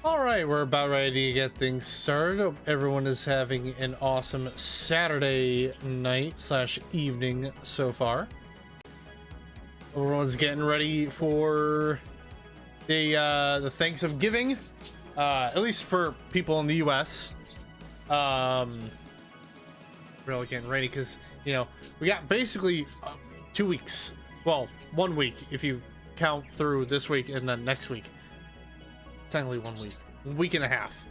All right, we're about ready to get things started. Hope everyone is having an awesome Saturday night slash evening so far. Everyone's getting ready for the Thanksgiving, at least for people in the U.S. Really getting ready because we got basically 2 weeks. Well, 1 week if you count through this week and then next week. Technically 1 week. A week and a half.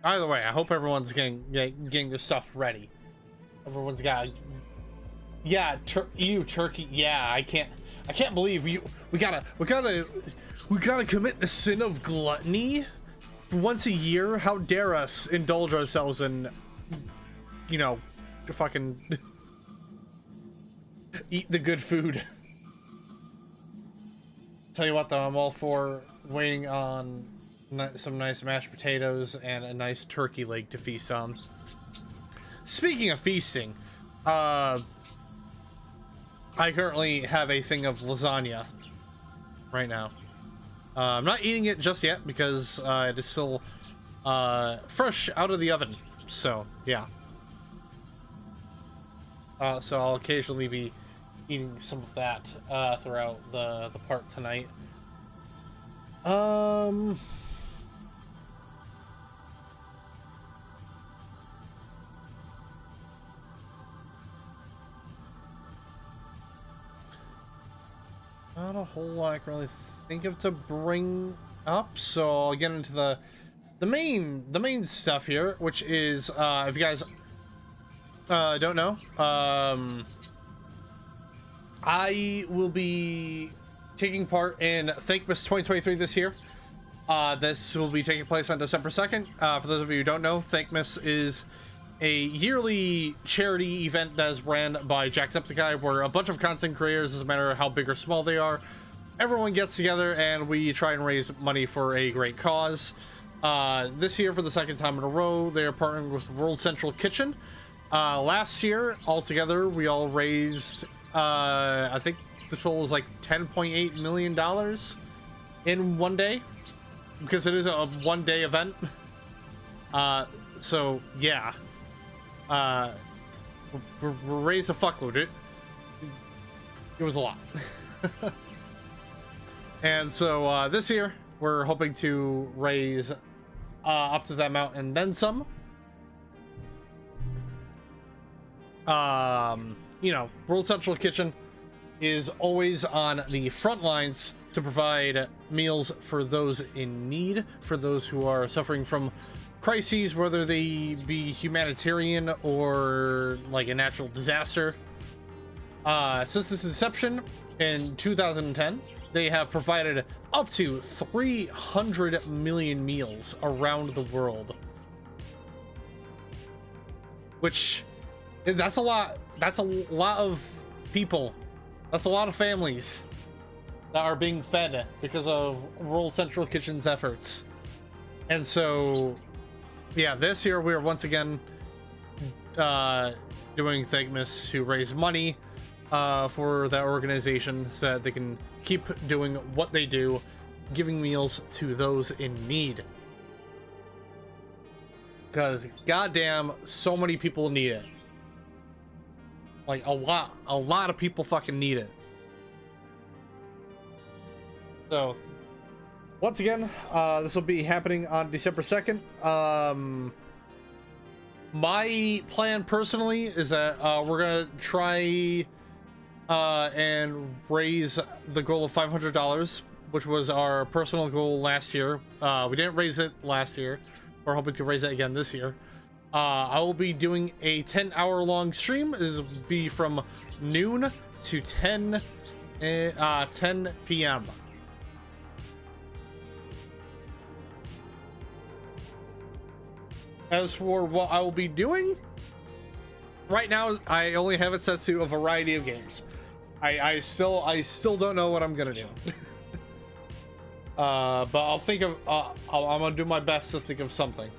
Either way, I hope everyone's getting their stuff ready. Everyone's got turkey. Yeah, I can't believe we gotta commit the sin of gluttony once a year. How dare us indulge ourselves in fucking eat the good food. Tell you what though, I'm all for waiting on some nice mashed potatoes and a nice turkey leg to feast on. Speaking of feasting, I currently have a thing of lasagna right now. I'm not eating it just yet because it is still fresh out of the oven. So yeah. So I'll occasionally be eating some of that throughout the part tonight. Not a whole lot I can really think of to bring up, so I'll get into the main stuff here, which is if you guys don't know, I will be taking part in Thankmas 2023 this year. This will be taking place on December 2nd. For those of you who don't know, Thankmas is a yearly charity event that is ran by Jacksepticeye, where a bunch of content creators, doesn't matter how big or small they are, everyone gets together and we try and raise money for a great cause. This year, for the second time in a row, they are partnering with World Central Kitchen. Last year, altogether, we all raised, I think the total was like $10.8 million in 1 day, because it is a 1 day event. So yeah, we raised a fuckload. It was a lot. And so this year we're hoping to raise up to that amount and then some. World Central Kitchen is always on the front lines to provide meals for those in need, for those who are suffering from crises, whether they be humanitarian or like a natural disaster. Since its inception in 2010, they have provided up to 300 million meals around the world, which that's a lot. That's a lot of people. That's a lot of families that are being fed because of World Central Kitchen's efforts. And so, yeah, this year we are once again doing Thankmas to raise money for that organization so that they can keep doing what they do, giving meals to those in need. Because goddamn, so many people need it. Like a lot of people fucking need it. So once again, this will be happening on December 2nd. My plan personally is that we're gonna try and raise the goal of $500, which was our personal goal last year. We didn't raise it last year. We're hoping to raise it again this year. I will be doing a 10-hour long stream. This will be from noon to 10 p.m. As for what I will be doing, right now I only have it set to a variety of games. I still don't know what I'm gonna do. But I'll think of I'm gonna do my best to think of something.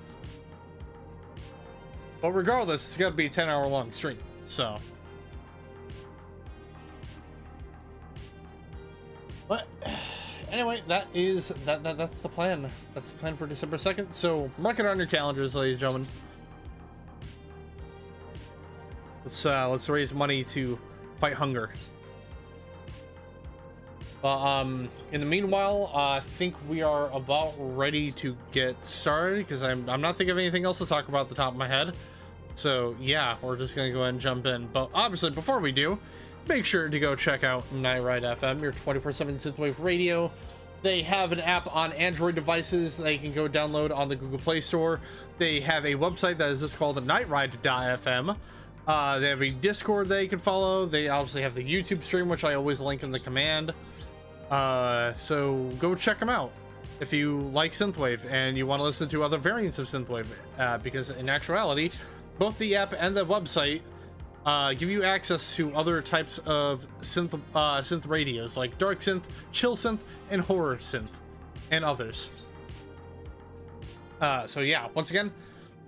But regardless, it's got to be a 10-hour long stream. So But anyway, that's the plan. That's the plan for December 2nd. So mark it on your calendars, ladies and gentlemen. Let's raise money to fight hunger. In the meanwhile, I think we are about ready to get started because I'm not thinking of anything else to talk about at the top of my head. So yeah, we're just gonna go ahead and jump in. But obviously, before we do, make sure to go check out Night Ride FM, your 24/7 synthwave radio. They have an app on Android devices that you can go download on the Google Play Store. They have a website that is just called nightride.fm. They have a Discord that you can follow. They obviously have the YouTube stream, which I always link in the command. So go check them out if you like synthwave and you want to listen to other variants of synthwave, because in actuality, both the app and the website give you access to other types of synth radios like dark synth, chill synth, and horror synth, and others. So yeah, once again,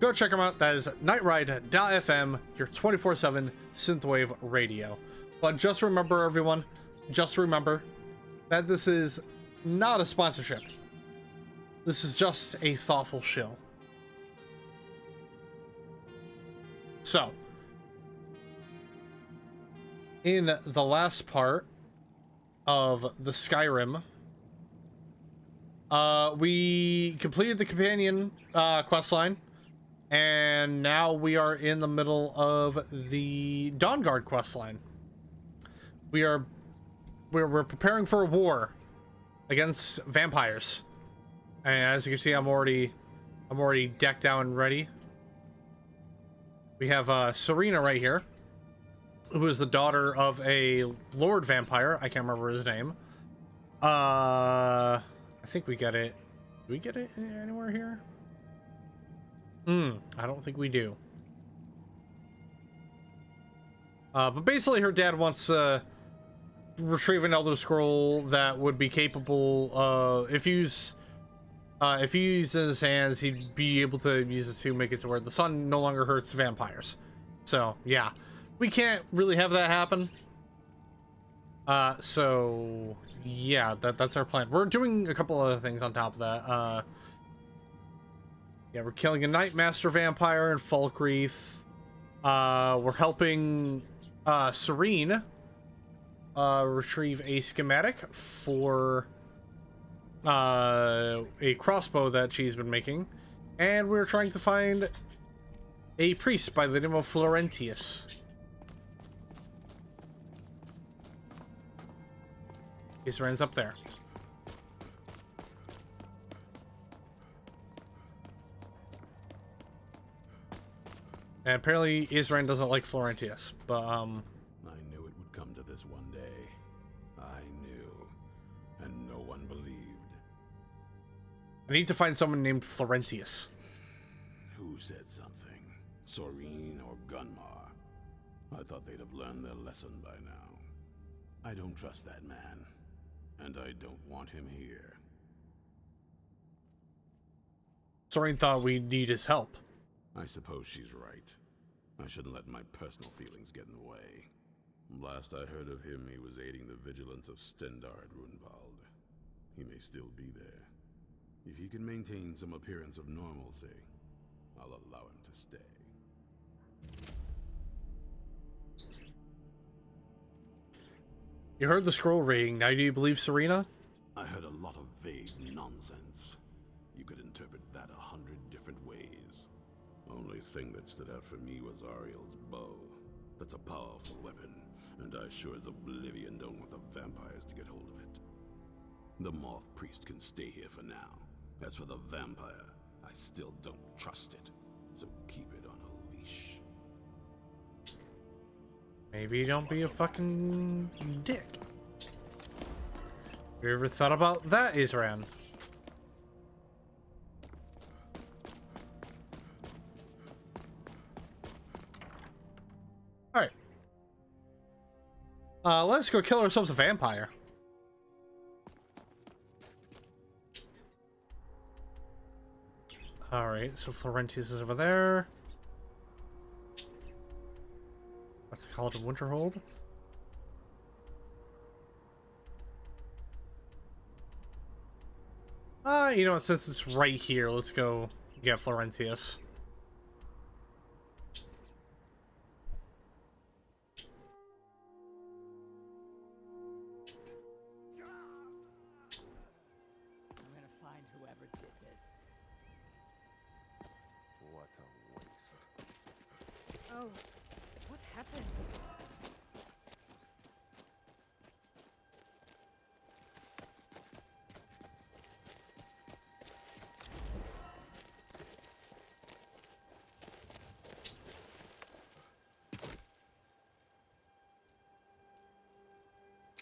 go check them out. That is nightride.fm, your 24/7 synthwave radio. But just remember, everyone, just remember that this is not a sponsorship. This is just a thoughtful shill. So, in the last part of the Skyrim, we completed the companion questline, and now we are in the middle of the Dawnguard Questline. We're preparing for a war against vampires, and as you can see, I'm already decked out and ready. We have Serena right here, who is the daughter of a Lord Vampire. I can't remember his name. I think we get it. Do we get it anywhere here? I don't think we do. But basically, her dad wants to retrieve an Elder Scroll that would be capable, if he used in his hands, he'd be able to use it to make it to where the sun no longer hurts vampires. So yeah, we can't really have that happen. So yeah, that's our plan. We're doing a couple other things on top of that. Yeah, we're killing a Nightmaster vampire in Falkreath. We're helping Serene retrieve a schematic for a crossbow that she's been making, and we're trying to find a priest by the name of Florentius. Isran's up there. And apparently Isran doesn't like Florentius, but I knew it would come to this one day. I knew, and no one believed. I need to find someone named Florentius. Who said something? Soreen or Gunmar? I thought they'd have learned their lesson by now. I don't trust that man, and I don't want him here. Soreen thought we need his help. I suppose she's right. I shouldn't let my personal feelings get in the way. Last I heard of him, he was aiding the vigilance of Stendard Runvald. He may still be there. If he can maintain some appearance of normalcy, I'll allow him to stay. You heard the scroll reading. Now do you believe Serena? I heard a lot of vague nonsense. You could interpret that 100 different ways. Only thing that stood out for me was Ariel's bow. That's a powerful weapon, and I sure as oblivion don't want the vampires to get hold of it. The Moth Priest can stay here for now. As for the vampire, I still don't trust it, so keep it on a leash. Maybe don't be a fucking dick. You ever thought about that, Isran? Alright. Let's go kill ourselves a vampire. Alright, so Florentius is over there. That's the College of Winterhold. You know what, since it's right here, let's go get Florentius. I'm gonna find whoever did this. What a waste. Oh, what happened?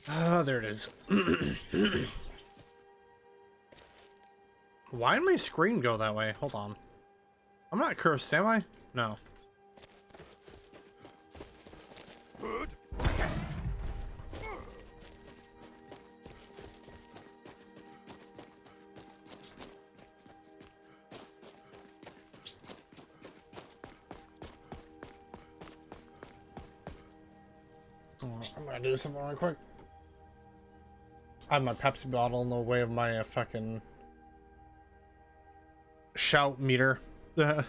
Ah, there it is. Why did my screen go that way? Hold on. I'm not cursed, am I? No. I'm gonna do something real quick. I have my Pepsi bottle in the way of my fucking shout meter. So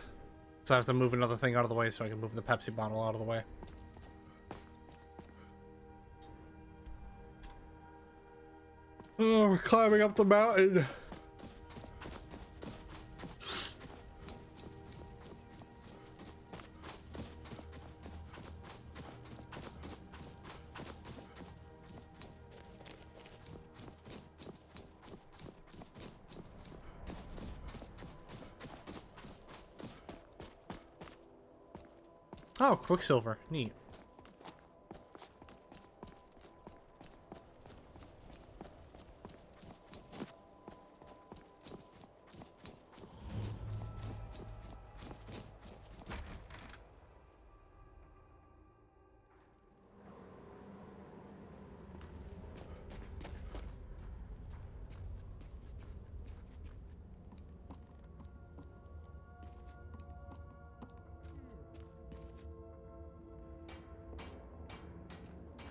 I have to move another thing out of the way so I can move the Pepsi bottle out of the way. Oh, we're climbing up the mountain. Oh, Quicksilver. Neat.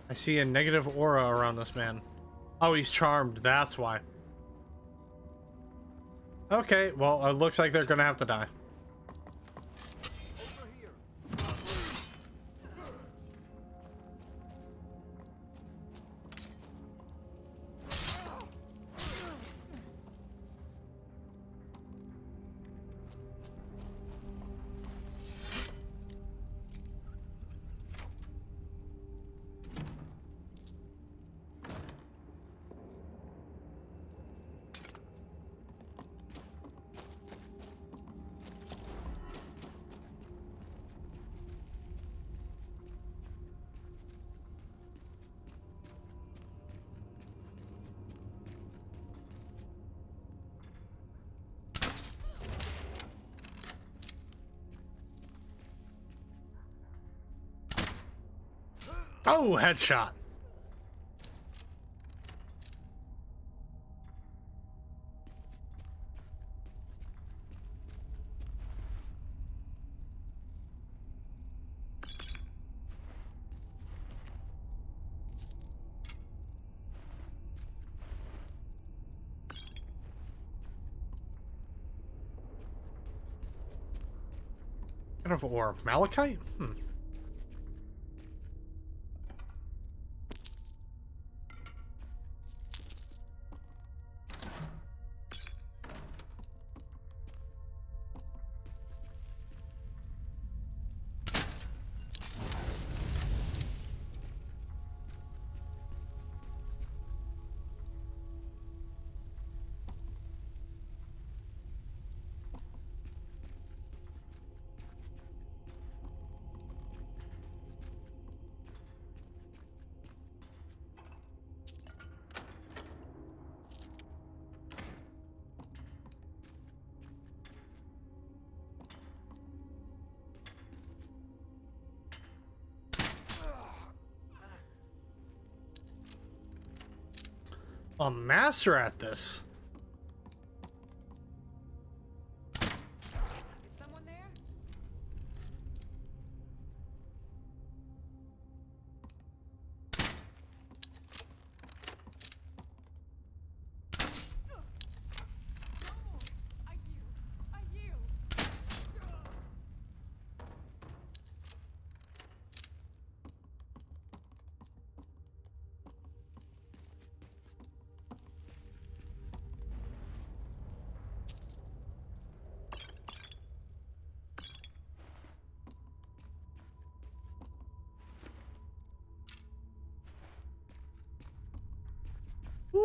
I see a negative aura around this man. Oh, he's charmed. That's why. Okay, well, it looks like they're gonna have to die. Oh, headshot. Kind of ore. Malachite? Hmm. A master at this. Is someone there?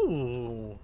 Ooh.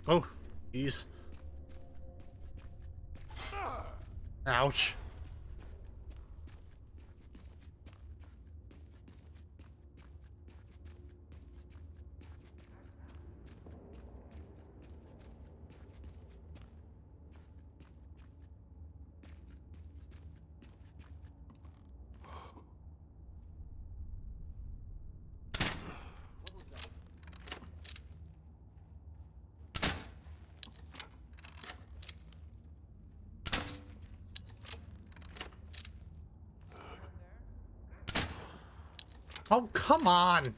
Oh, jeez. Ouch. Oh, come on.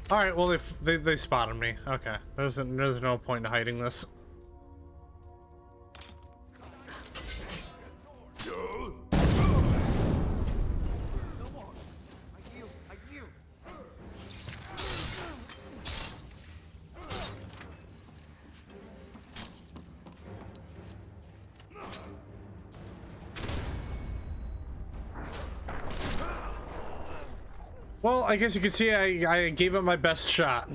All right, well, they spotted me. Okay, there's no point in hiding this. Well, I guess you can see I gave it my best shot.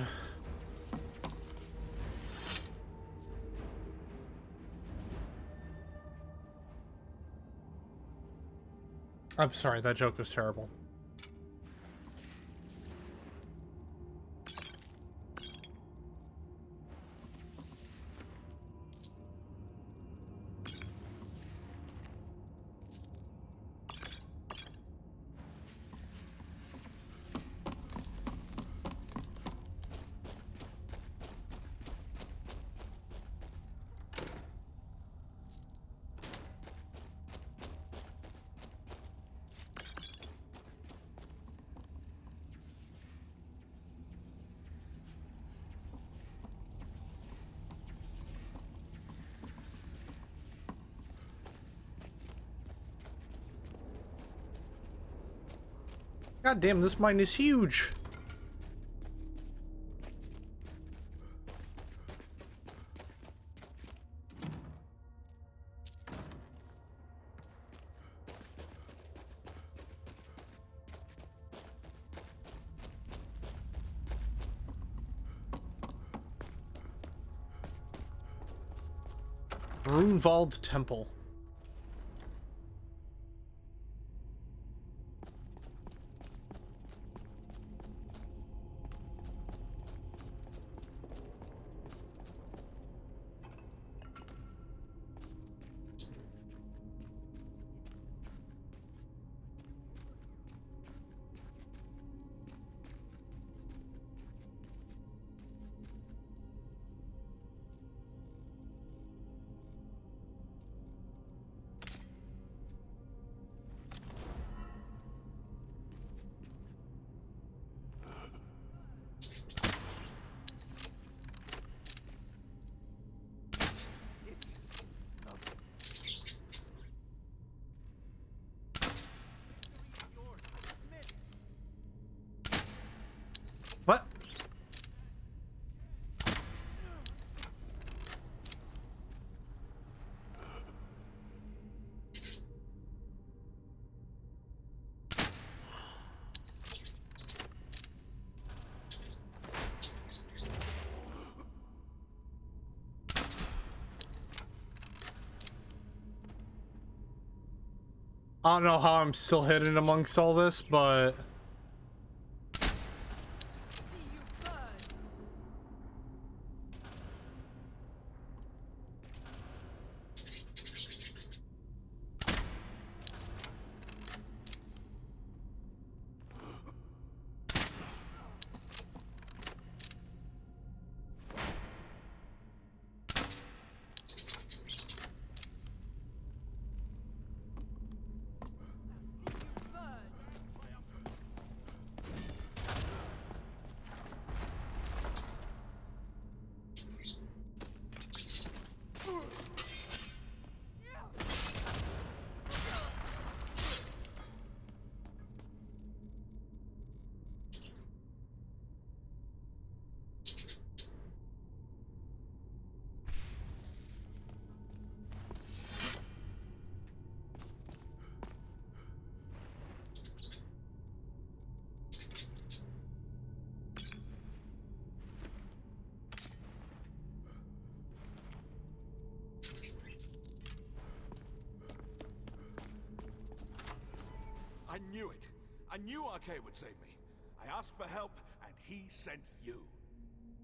I'm sorry, that joke was terrible. God damn, this mine is huge. Grunwald Temple. I don't know how I'm still hidden amongst all this, but See you burn. I knew it. I knew Arcade would save me. I asked for help, and he sent you.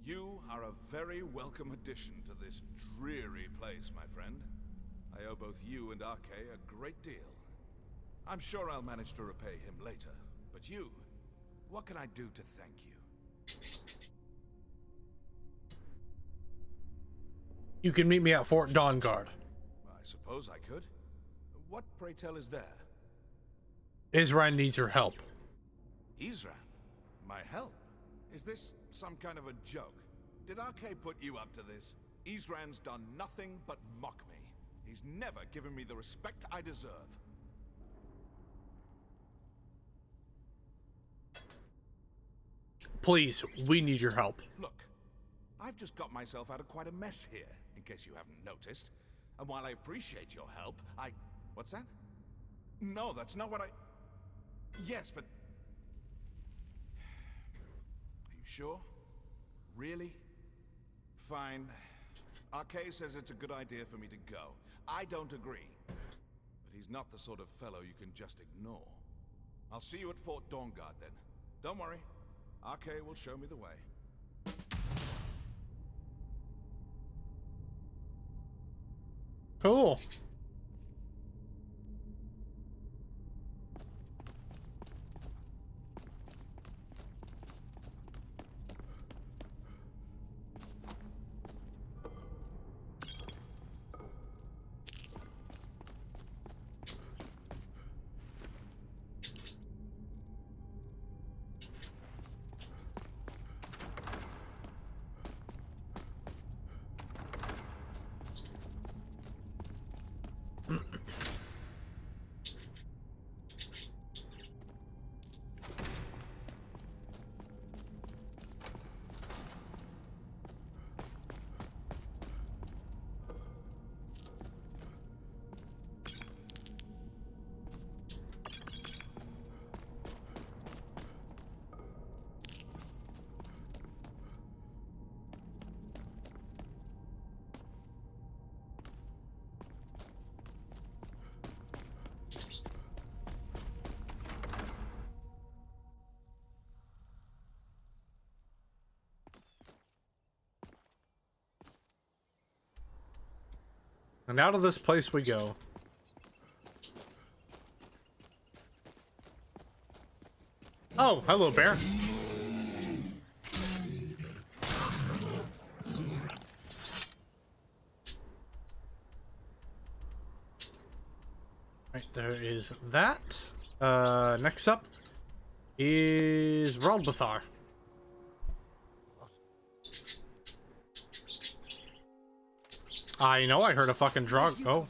You are a very welcome addition to this dreary place, my friend. I owe both you and Arcade a great deal. I'm sure I'll manage to repay him later. But you, what can I do to thank you? you can meet me at Fort Dawnguard. I suppose I could. What, pray tell, is there? Isran needs your help. Isran? My help? Is this some kind of a joke? Did Arcade put you up to this? Isran's done nothing but mock me. He's never given me the respect I deserve. Please, we need your help. Look, I've just got myself out of quite a mess here, in case you haven't noticed. And while I appreciate your help, What's that? No, that's not what I... Yes, but... Are you sure? Really? Fine. Arcade says it's a good idea for me to go. I don't agree. But he's not the sort of fellow you can just ignore. I'll see you at Fort Dawnguard then. Don't worry. Arcade will show me the way. Cool. And out of this place we go. Oh, hello, bear. Right, there is that. Next up is Ralbathar. I know, I heard a fucking drug. Oh.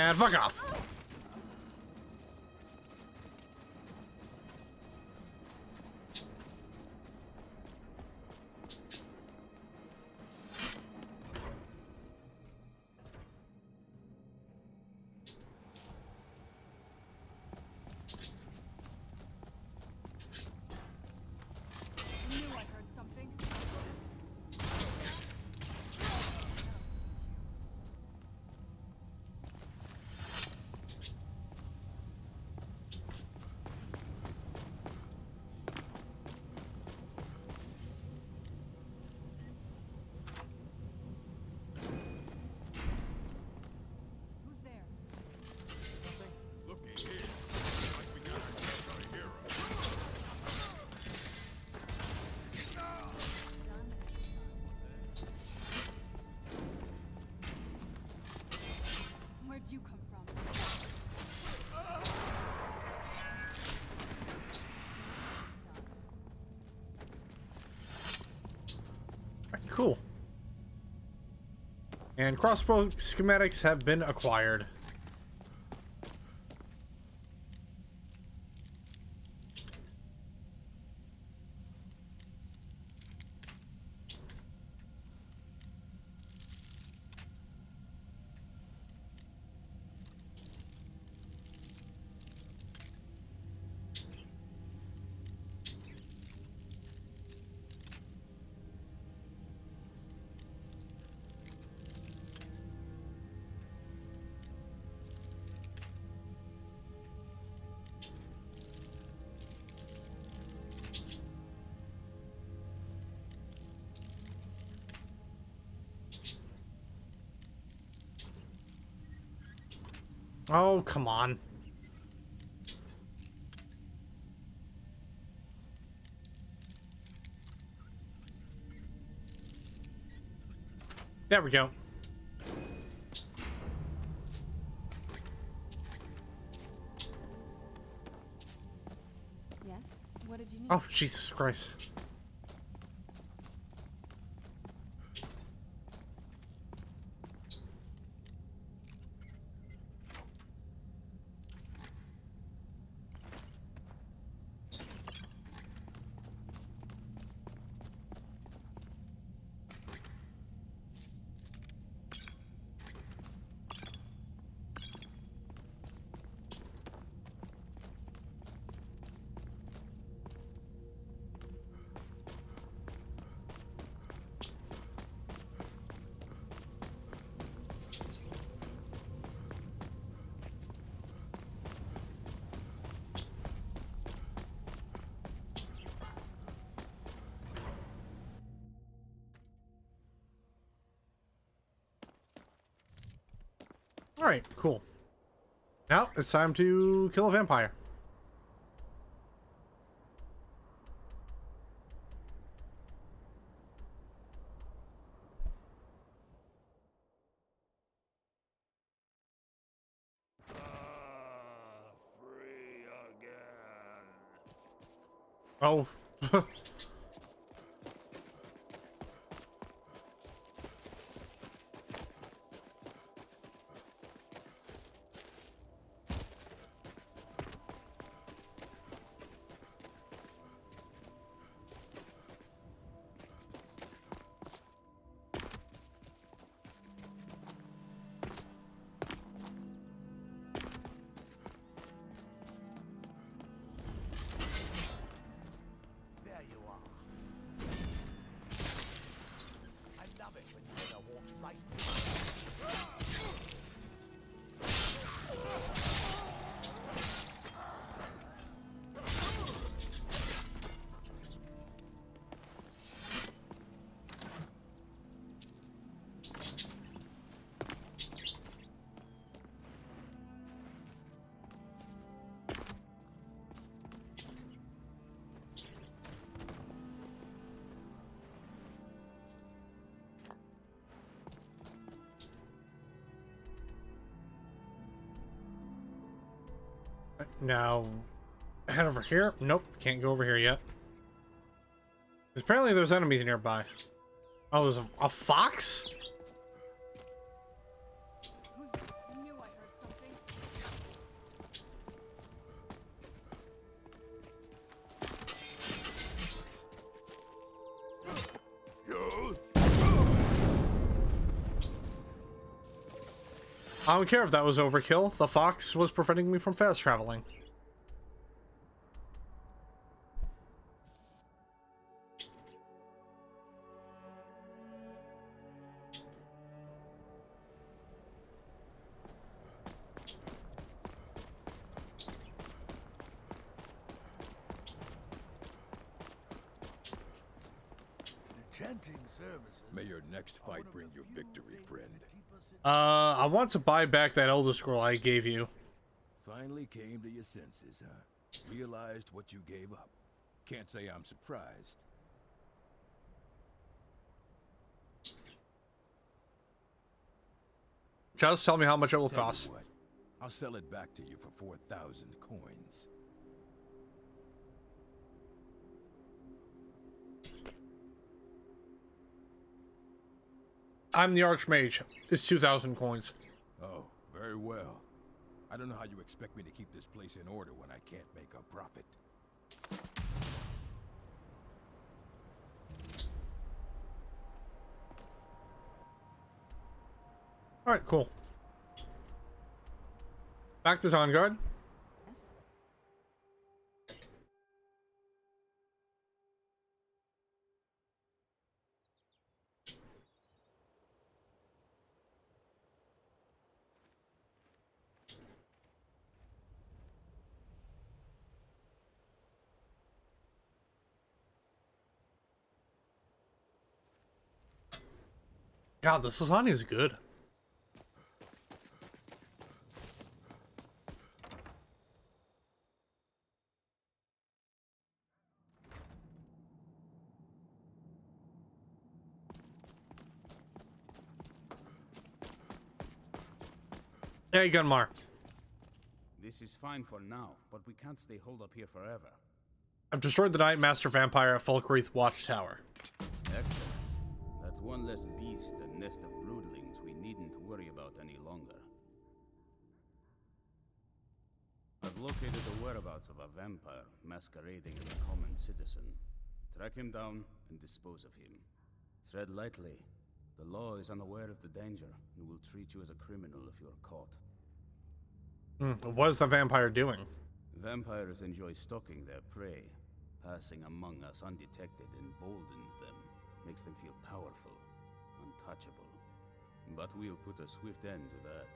And fuck off. I knew I heard something. Who's there? Looky here. Like we got ourselves a hero. Where'd you come from? Alright, cool. And crossbow schematics have been acquired. Oh, come on. There we go. Yes? What did you need? Oh, Jesus Christ. Alright, cool. Now it's time to kill a vampire. Free again. Oh. There you are. I love it when Taylor walks right through. Now, head over here. Nope, can't go over here yet. 'Cause apparently there's enemies nearby. Oh, there's a fox? Who's there? I knew I heard something. I don't care if that was overkill. The fox was preventing me from fast traveling. Chanting services. May your next fight bring you victory, friend. I want to buy back that Elder Scroll I gave you. Finally came to your senses, huh? Realized what you gave up. Can't say I'm surprised. Just tell me how much it will Tell you cost. what, I'll sell it back to you for 4,000 coins. I'm the Archmage. It's 2,000 coins. Oh, very well. I don't know how you expect me to keep this place in order when I can't make a profit. Alright, cool. Back to Dawnguard. Yes? God, this lasagna is good. Hey, Gunmar. This is fine for now, but we can't stay holed up here forever. I've destroyed the Night Master Vampire at Falkreath Watchtower. Excellent. That's one less beast and nest of broodlings we needn't worry about any longer. I've located the whereabouts of a vampire masquerading as a common citizen. Track him down and dispose of him. Tread lightly. The law is unaware of the danger and will treat you as a criminal if you're caught. What is the vampire doing? Vampires enjoy stalking their prey. Passing among us undetected emboldens them, makes them feel powerful, untouchable. But we'll put a swift end to that.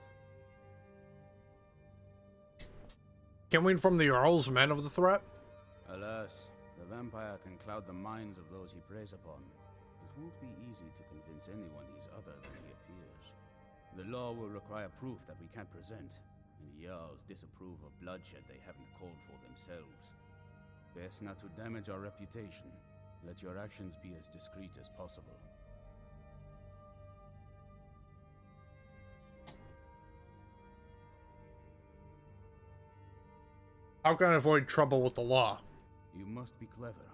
Can we inform the Jarl's men of the threat? Alas, the vampire can cloud the minds of those he preys upon. It won't be easy to convince anyone he's other than he appears. The law will require proof that we can't present, and Jarls disapprove of bloodshed they haven't called for themselves. Best not to damage our reputation. Let your actions be as discreet as possible. How can I avoid trouble with the law? You must be clever.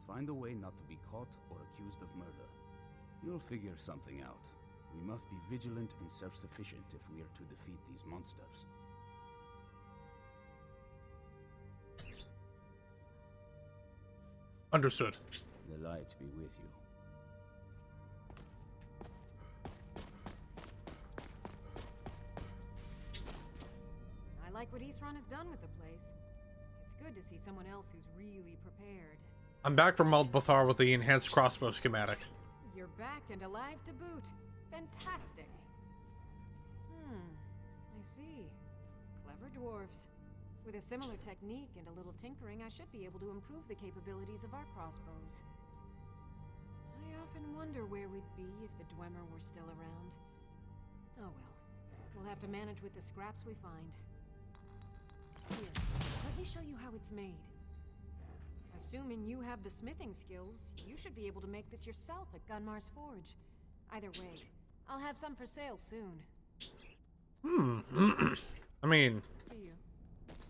Find a way not to be caught or accused of murder. You'll figure something out. We must be vigilant and self-sufficient if we are to defeat these monsters. Understood. The light be with you. I like what Eastron has done with the place. It's good to see someone else who's really prepared. I'm back from Mulbathar with the enhanced crossbow schematic. You're back and alive to boot. Fantastic. I see. Clever dwarves. With a similar technique and a little tinkering, I should be able to improve the capabilities of our crossbows. I often wonder where we'd be if the Dwemer were still around. Oh well. We'll have to manage with the scraps we find. Here, let me show you how it's made. Assuming you have the smithing skills, you should be able to make this yourself at Gunmar's Forge. Either way, I'll have some for sale soon. I mean, See you.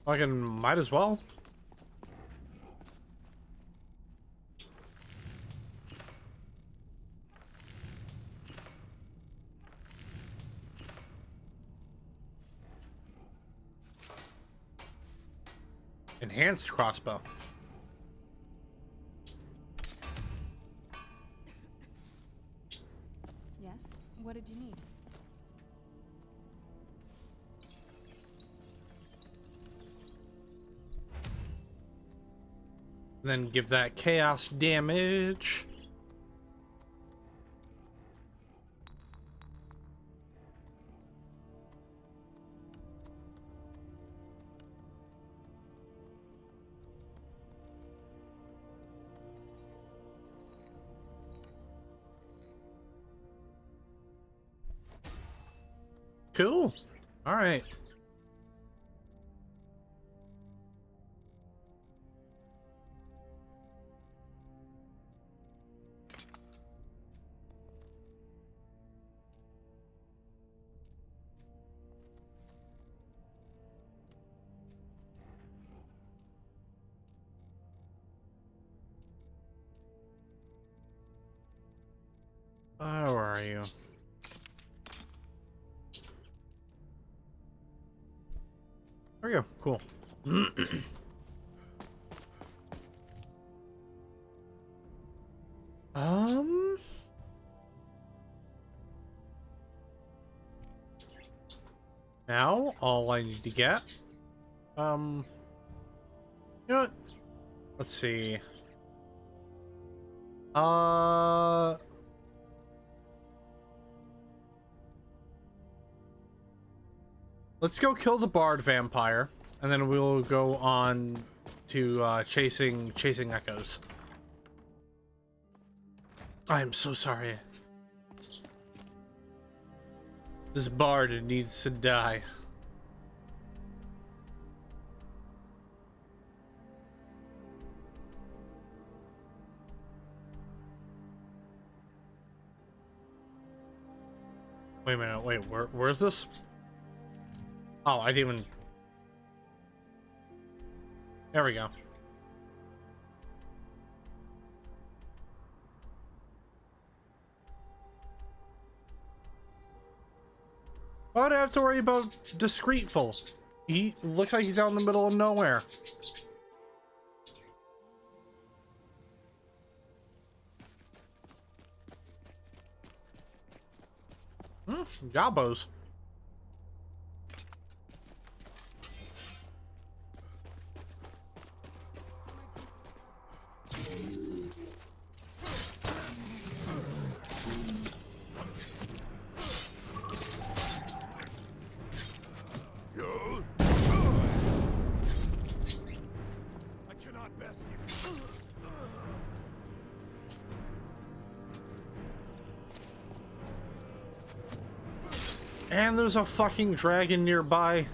might as well. Enhanced crossbow. Yes? What did you need? Then give that chaos damage. Cool. All right. Where are you? There we go. Cool. Now all I need to get. You know what? Let's see. Let's go kill the Bard vampire, and then we'll go on to chasing echoes. I am so sorry. This Bard needs to die. Wait a minute, wait, where's this? Oh, I didn't even... There we go. Why do I have to worry about Discreetful? He looks like he's out in the middle of nowhere. Gobos. And there's a fucking dragon nearby.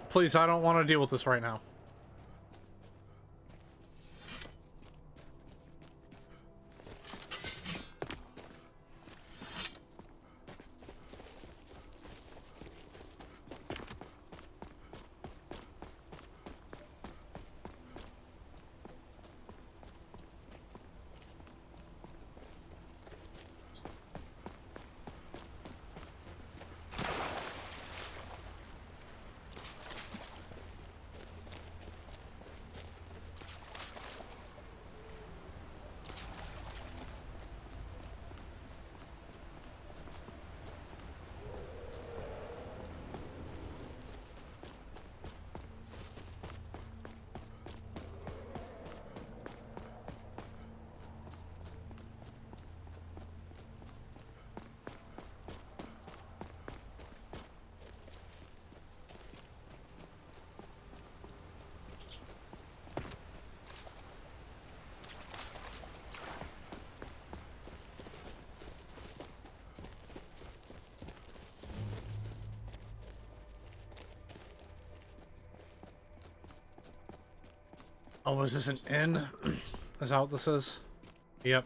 Please, I don't want to deal with this right now. Oh, is this an inn? Is that what this is? Yep.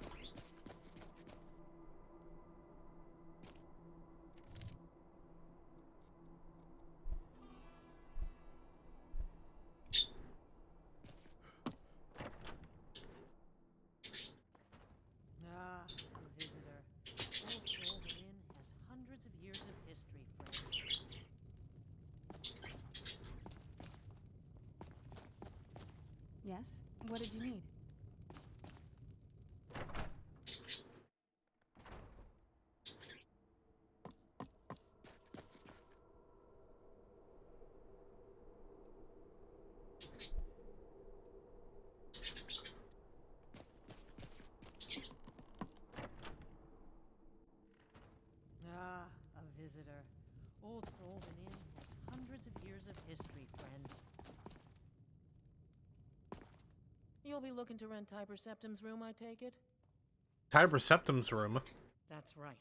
Ah, a visitor. Old Golden Inn has hundreds of years of history, friend. Yes? What did you need? history, friend. You'll be looking to rent Tiber Septim's room, I take it? Tiber Septim's room. That's right.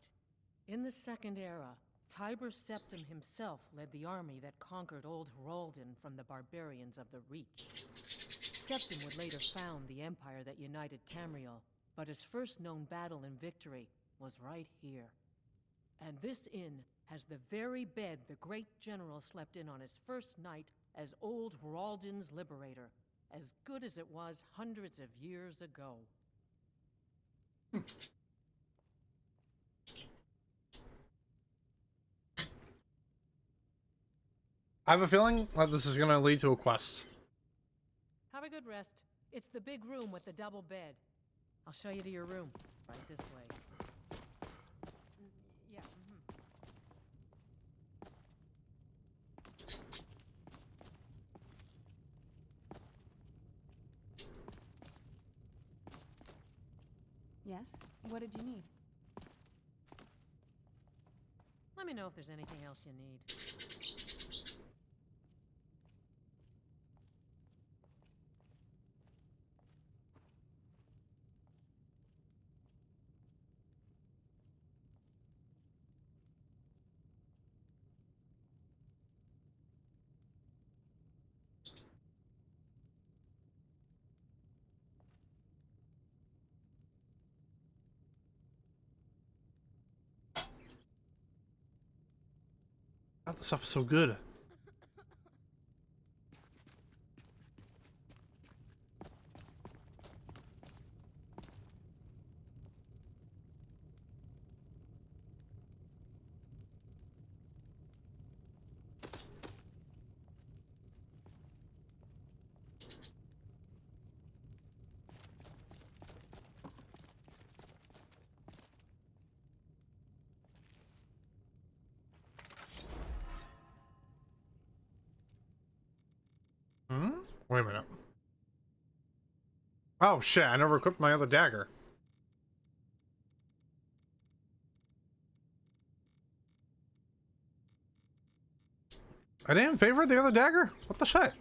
In the Second Era, Tiber Septim himself led the army that conquered Old Heraldin from the barbarians of the Reach. Septim would later found the empire that united Tamriel, but his first known battle and victory was right here. And this inn has the very bed the great general slept in on his first night as Old Heraldin's liberator, as good as it was hundreds of years ago. I have a feeling that this is going to lead to a quest. Have a good rest. It's the big room with the double bed. I'll show you to your room. Right this way. Yeah. Yes? What did you need? Let me know if there's anything else you need. God, this stuff is so good. Wait a minute. Oh shit, I never equipped my other dagger. I didn't favor the other dagger? What the shit?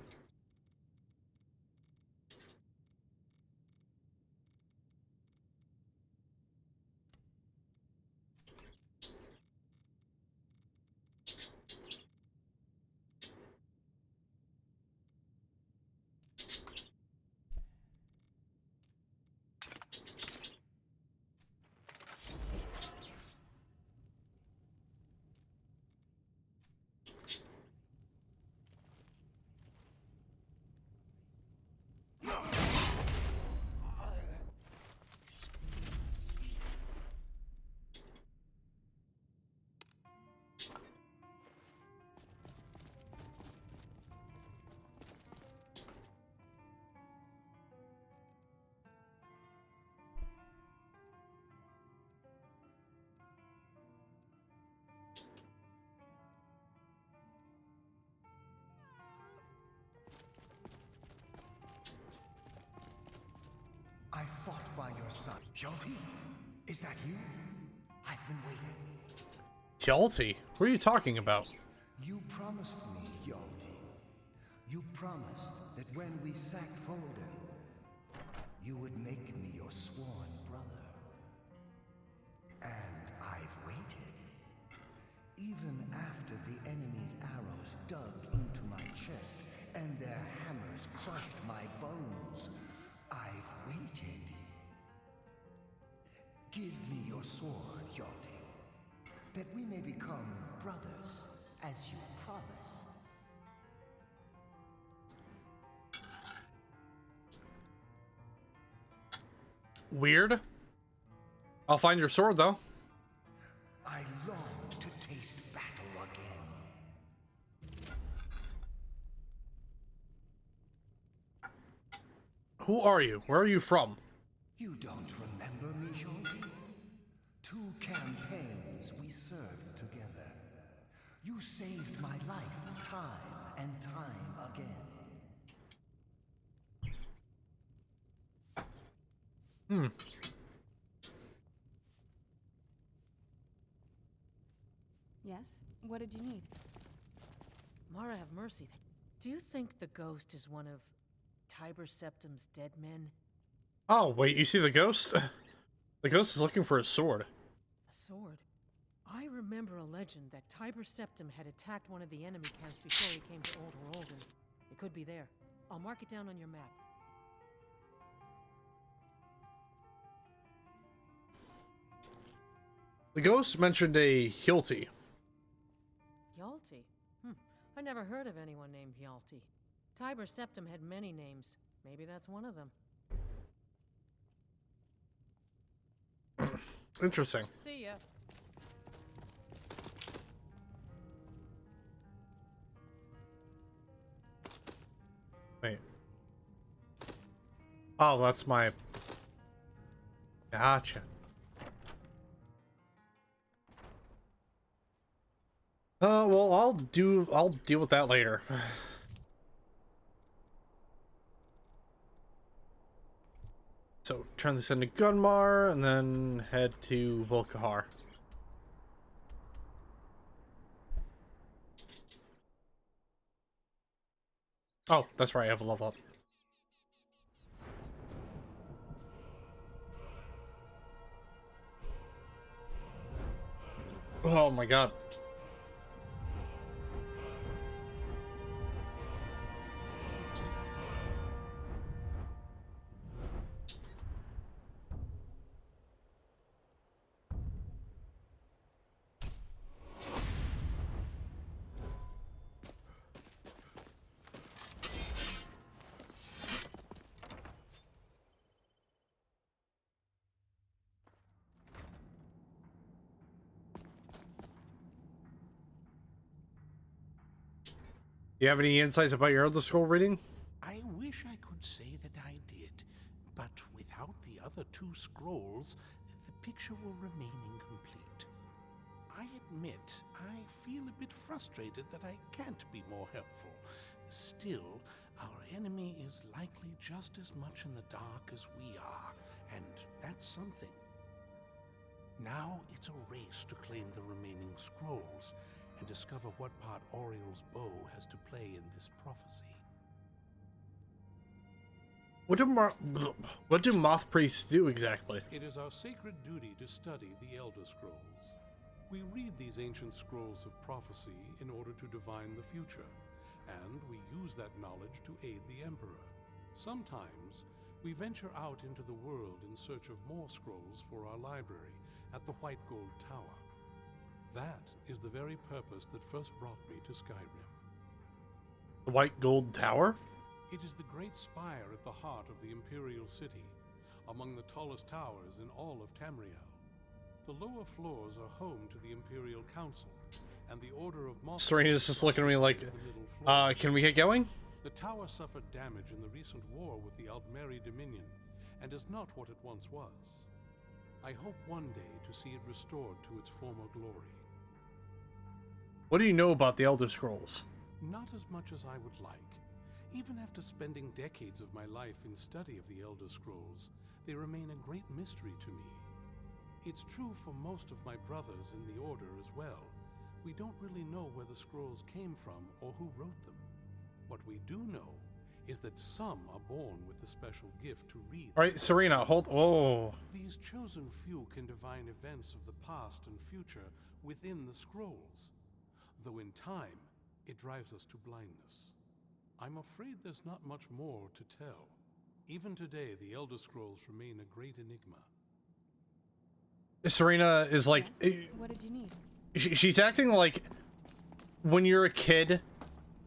I fought by your side. Hjalti, is that you? I've been waiting. Hjalti? What are you talking about? You promised me, Hjalti. You promised that when we sacked Holden, you would make me your sworn brother. And I've waited. Even after the enemy's arrows dug into my chest and their hammers crushed my bones, I've waited. Give me your sword, Hjalti, that we may become brothers, as you promised. Weird. I'll find your sword, though. I long to taste battle again. Who are you? Where are you from? You don't remember me, Hjalti? 2 campaigns we served together. You saved my life time and time again. Yes? What did you need? Mara have mercy. Do you think the ghost is one of Tiber Septim's dead men? Oh, wait, you see the ghost? The ghost is looking for a sword. A sword? I remember a legend that Tiber Septim had attacked one of the enemy camps before he came to Old Roldan. It could be there. I'll mark it down on your map. The ghost mentioned a Hylti. Hjalti? I never heard of anyone named Hjalti. Tiber Septim had many names. Maybe that's one of them. Interesting. See ya. Wait. Oh, that's my... Gotcha. Well, I'll deal with that later. So, turn this into Gunmar, and then head to Volkihar. Oh, that's right, I have a level up. Oh my god. Do you have any insights about your Elder Scroll reading? I wish I could say that I did, but without the other two scrolls, the picture will remain incomplete. I admit, I feel a bit frustrated that I can't be more helpful. Still, our enemy is likely just as much in the dark as we are, and that's something. Now it's a race to claim the remaining scrolls, and discover what part Auriel's bow has to play in this prophecy. What do moth priests do exactly? It is our sacred duty to study the Elder Scrolls. We read these ancient scrolls of prophecy in order to divine the future, and we use that knowledge to aid the Emperor. Sometimes, we venture out into the world in search of more scrolls for our library at the White Gold Tower. That is the very purpose that first brought me to Skyrim. The White Gold Tower? It is the great spire at the heart of the Imperial City, among the tallest towers in all of Tamriel. The lower floors are home to the Imperial Council, and the Order of Moth... Serena's just looking at me like, can we get going? The tower suffered damage in the recent war with the Aldmeri Dominion, and is not what it once was. I hope one day to see it restored to its former glory. What do you know about the Elder Scrolls? Not as much as I would like. Even after spending decades of my life in study of the Elder Scrolls, they remain a great mystery to me. It's true for most of my brothers in the Order as well. We don't really know where the scrolls came from or who wrote them. What we do know is that some are born with the special gift to read. All right, Serena, hold... Oh. These chosen few can divine events of the past and future within the scrolls. Though in time, it drives us to blindness. I'm afraid there's not much more to tell. Even today, the Elder Scrolls remain a great enigma. Serena is like... Yes. What did you need? She's acting like when you're a kid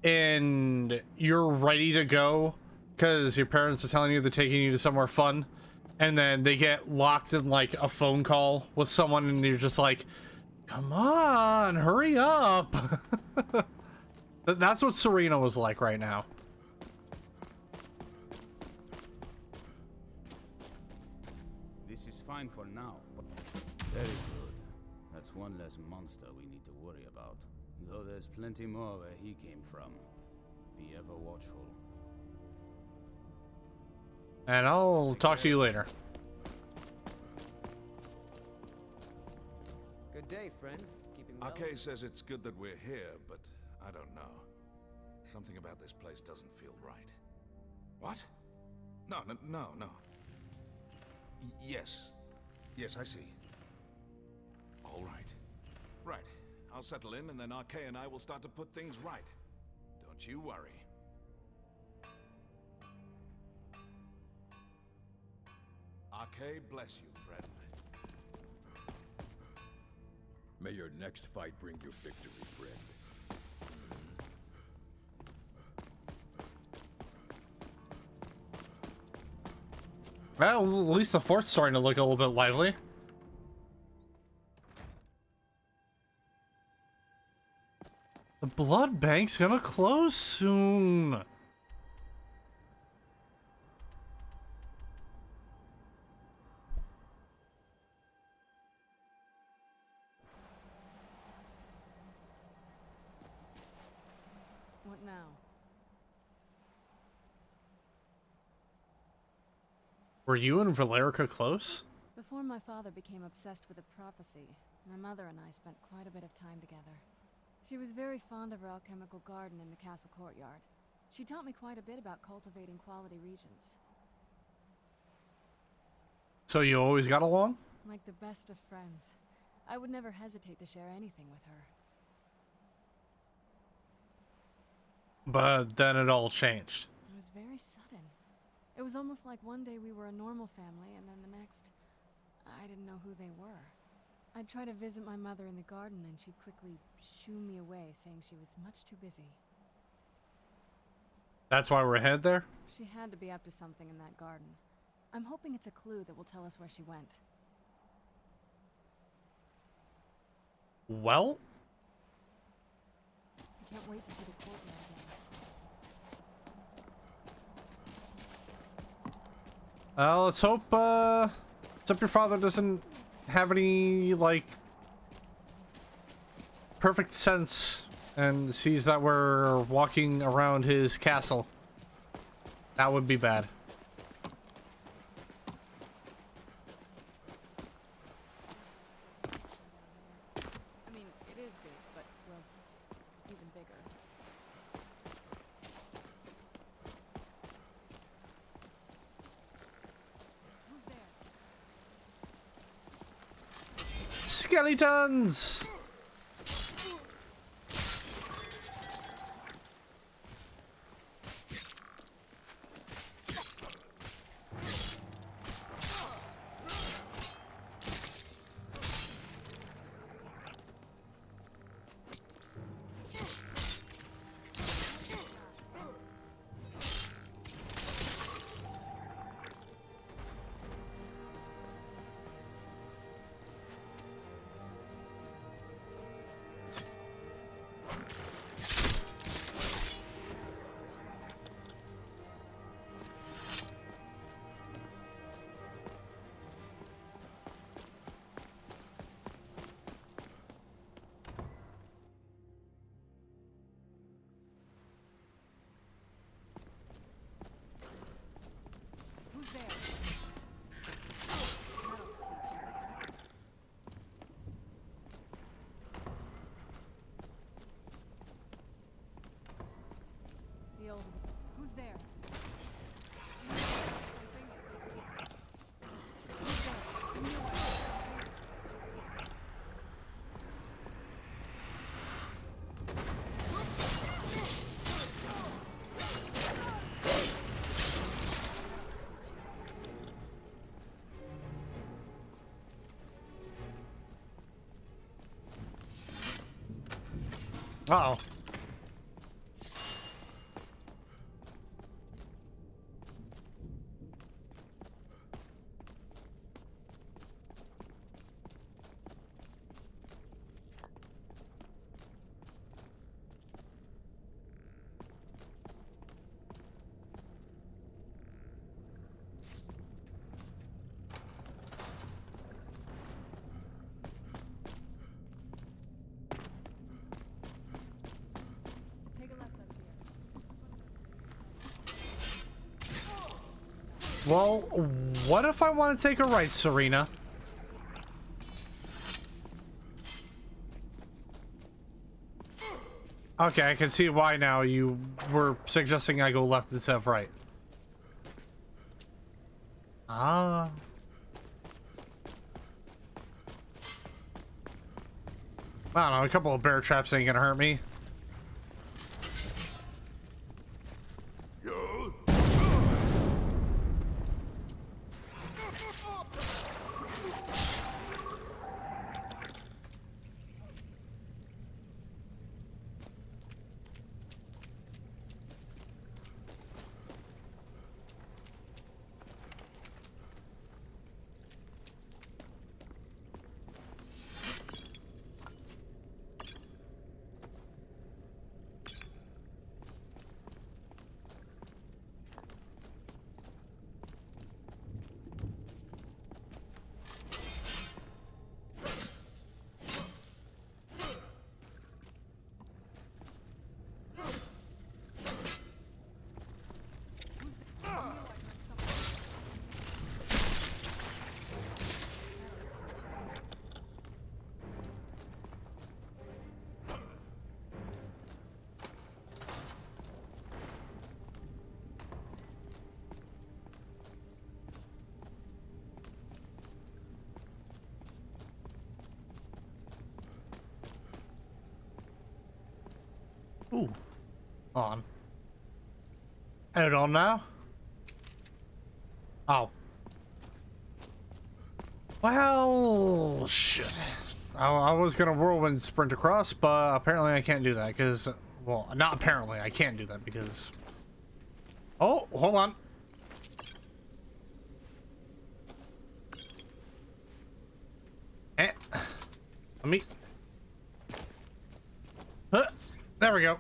and you're ready to go because your parents are telling you they're taking you to somewhere fun, and then they get locked in like a phone call with someone and you're just like, come on, hurry up. That's what Serena was like right now. This is fine for now. Very good. That's one less monster we need to worry about. Though there's plenty more where he came from. Be ever watchful. And I'll talk to you later. Good day, friend. Keeping well? Arcay says it's good that we're here, but I don't know. Something about this place doesn't feel right. What? No, no, no, no. Yes. Yes, I see. All right. Right. I'll settle in, and then RK and I will start to put things right. Don't you worry. RK, bless you, friend. May your next fight bring you victory, friend. Well, at least the fort's starting to look a little bit lively. The blood bank's gonna close soon. What now? Were you and Valerica close? Before my father became obsessed with a prophecy, my mother and I spent quite a bit of time together. She was very fond of our alchemical garden in the castle courtyard. She taught me quite a bit about cultivating quality regions. So you always got along? Like the best of friends. I would never hesitate to share anything with her. But then it all changed. It was very sudden. It was almost like one day we were a normal family, and then the next, I didn't know who they were. I'd try to visit my mother in the garden, and she'd quickly shoo me away, saying she was much too busy. That's why we're headed there? She had to be up to something in that garden. I'm hoping it's a clue that will tell us where she went. Well? I can't wait to see the courtyard again. Let's hope your father doesn't have any, like, perfect sense and sees that we're walking around his castle. That would be bad. I mean, it is big, but, well, even bigger. Who's there? Skeletons! Who's there? The old. Who's there? Uh-oh. Well, what if I want to take a right, Serena? Okay, I can see why now you were suggesting I go left instead of right. Ah. I don't know, a couple of bear traps ain't gonna hurt me. Ooh. On. Hold on now. Oh. Well, shit. I was gonna whirlwind sprint across, but apparently I can't do that because, well, not apparently, I can't do that because. Oh, hold on. Let me. There we go.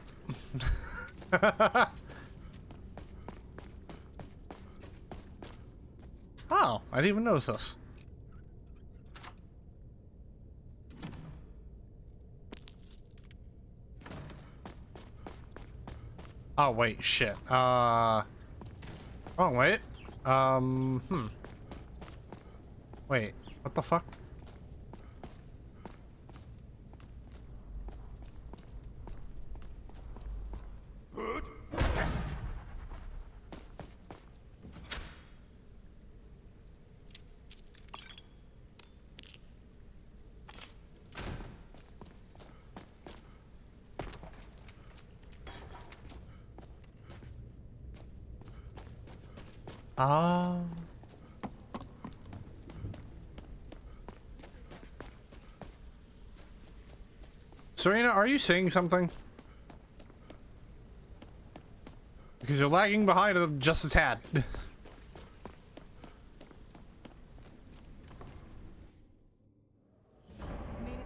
Oh, I didn't even notice this. Oh wait, shit. Oh wait. Wait, what the fuck? Serena, are you saying something? Because you're lagging behind just a tad. Made it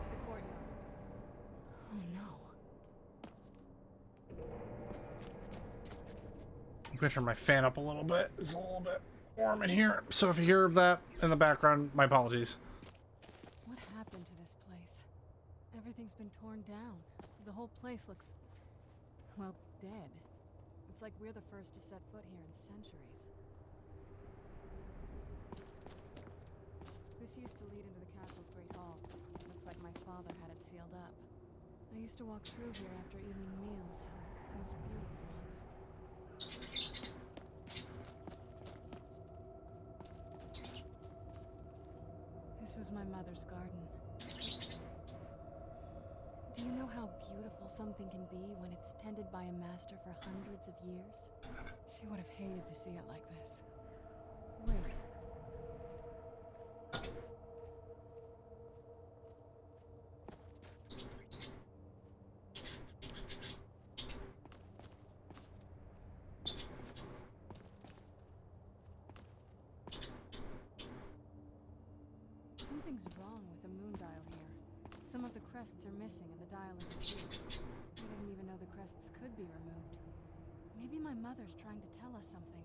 to the courtyard. Oh no. I'm gonna turn my fan up a little bit. It's a little bit warm in here. So if you hear that in the background, my apologies. What happened to this place? Everything's been torn down. The whole place looks, well, dead. It's like we're the first to set foot here in centuries. This used to lead into the castle's great hall. Looks like my father had it sealed up. I used to walk through here after evening meals. It was beautiful once. This was my mother's garden. Do you know how beautiful something can be when it's tended by a master for hundreds of years? She would have hated to see it like this. Wait. Something's wrong with the moon dial here. Some of the crests are missing and the dial is askew. I didn't even know the crests could be removed. Maybe my mother's trying to tell us something.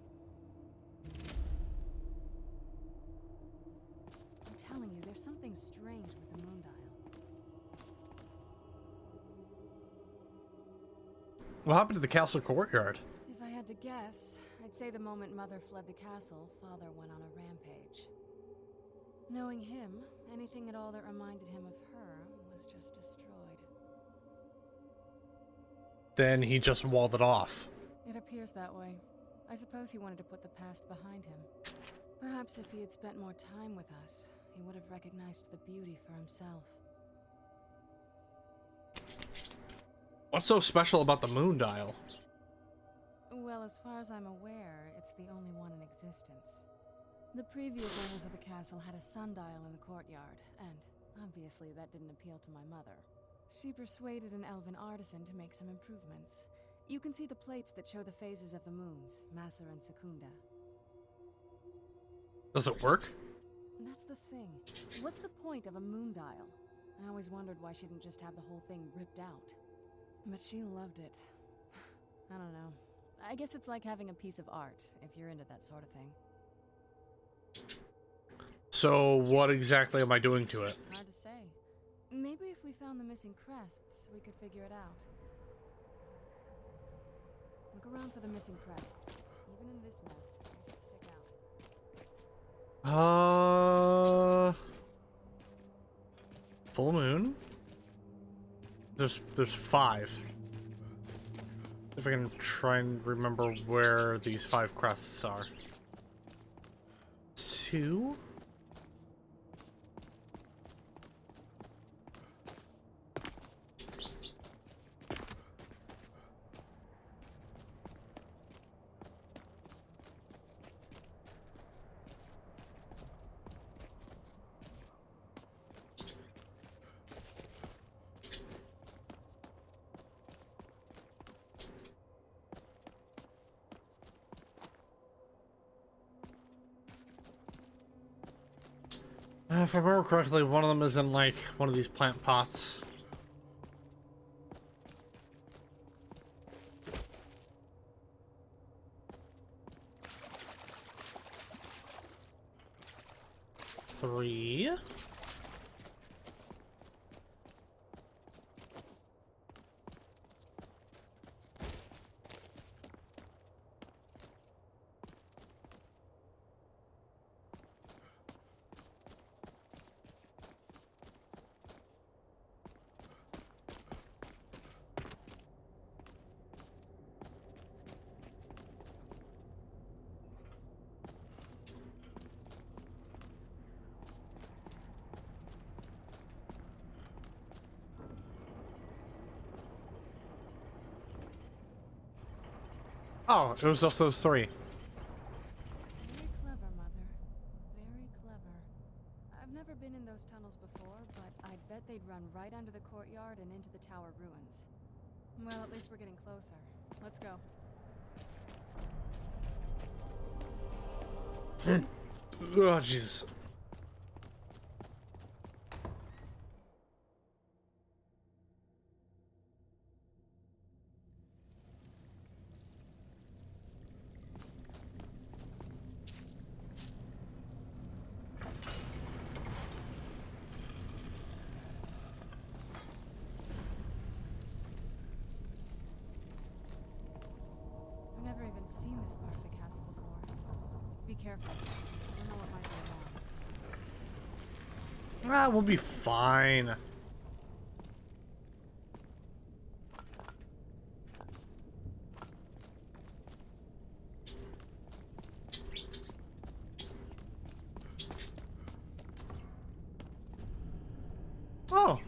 I'm telling you, there's something strange with the moon dial. What happened to the castle courtyard? If I had to guess, I'd say the moment Mother fled the castle, Father went on a rampage. Knowing him, anything at all that reminded him of her was just destroyed. then he just walled it off. It appears that way. I suppose he wanted to put the past behind him. Perhaps if he had spent more time with us, he would have recognized the beauty for himself. What's so special about the moon dial? Well, as far as I'm aware, it's the only one in existence. The previous owners of the castle had a sundial in the courtyard, and obviously that didn't appeal to my mother. She persuaded an elven artisan to make some improvements. You can see the plates that show the phases of the moons, Maser and Secunda. Does it work? That's the thing. What's the point of a moon dial? I always wondered why she didn't just have the whole thing ripped out. But she loved it. I don't know. I guess it's like having a piece of art, if you're into that sort of thing. So what exactly am I doing to it? Hard to say. Maybe if we found the missing crests, we could figure it out. Look around for the missing crests. Even in this mess, they should stick out. Full moon. There's 5. If I can try and remember where these 5 crests are. 2. If I remember correctly, one of them is in like one of these plant pots. Three. Oh, it was also 3. Very clever, Mother. Very clever. I've never been in those tunnels before, but I'd bet they'd run right under the courtyard and into the tower ruins. Well, at least we're getting closer. Let's go. Oh, Jesus. I've never even seen this part of the castle before. Be careful. I don't know what might go wrong. Ah, we'll be fine. Oh.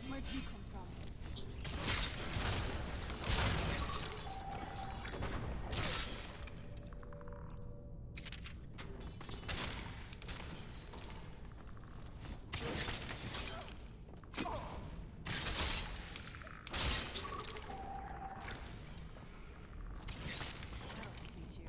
Where'd you come from? That'll teach you.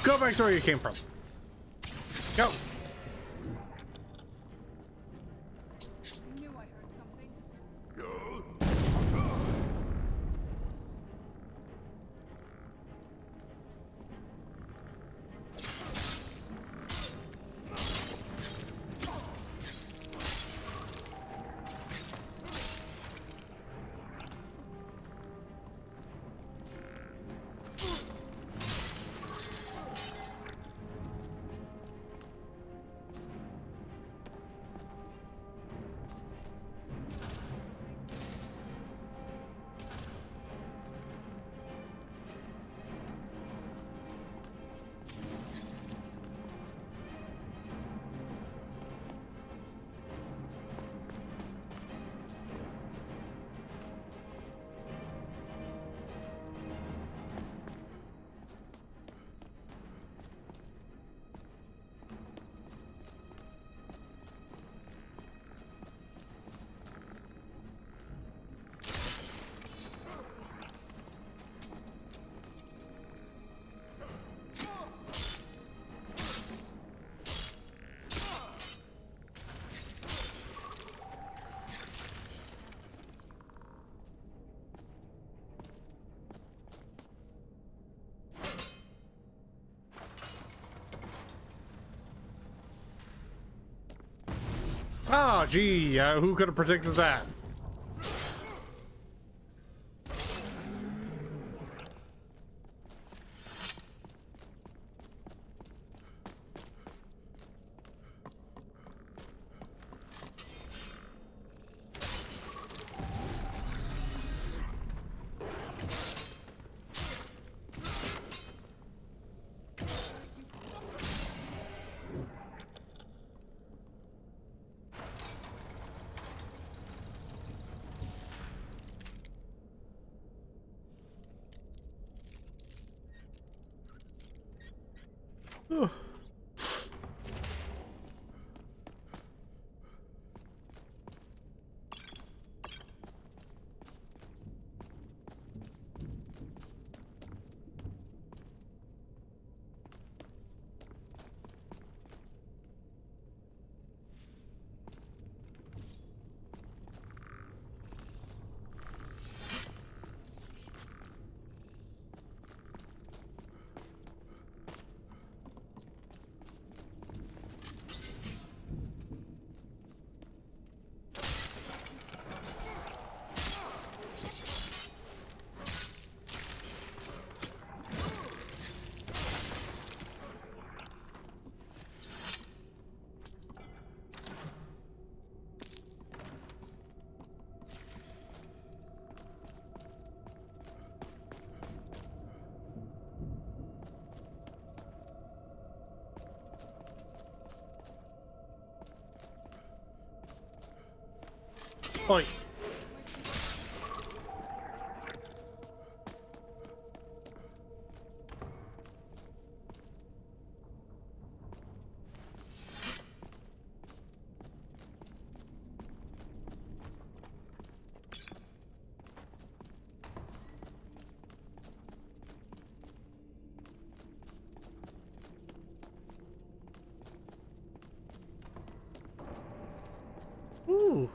Go back to where you came from. Go. I knew I heard something. Oh, gee, who could have predicted that? Oi. Ooh.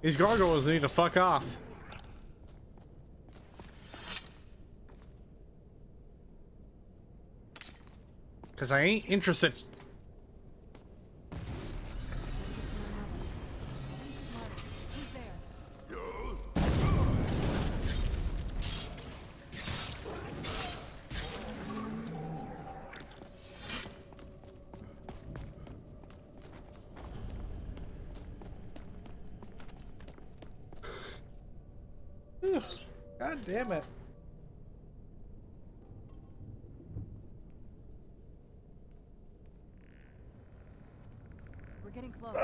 These gargoyles need to fuck off. Cause I ain't interested. God damn it. We're getting close.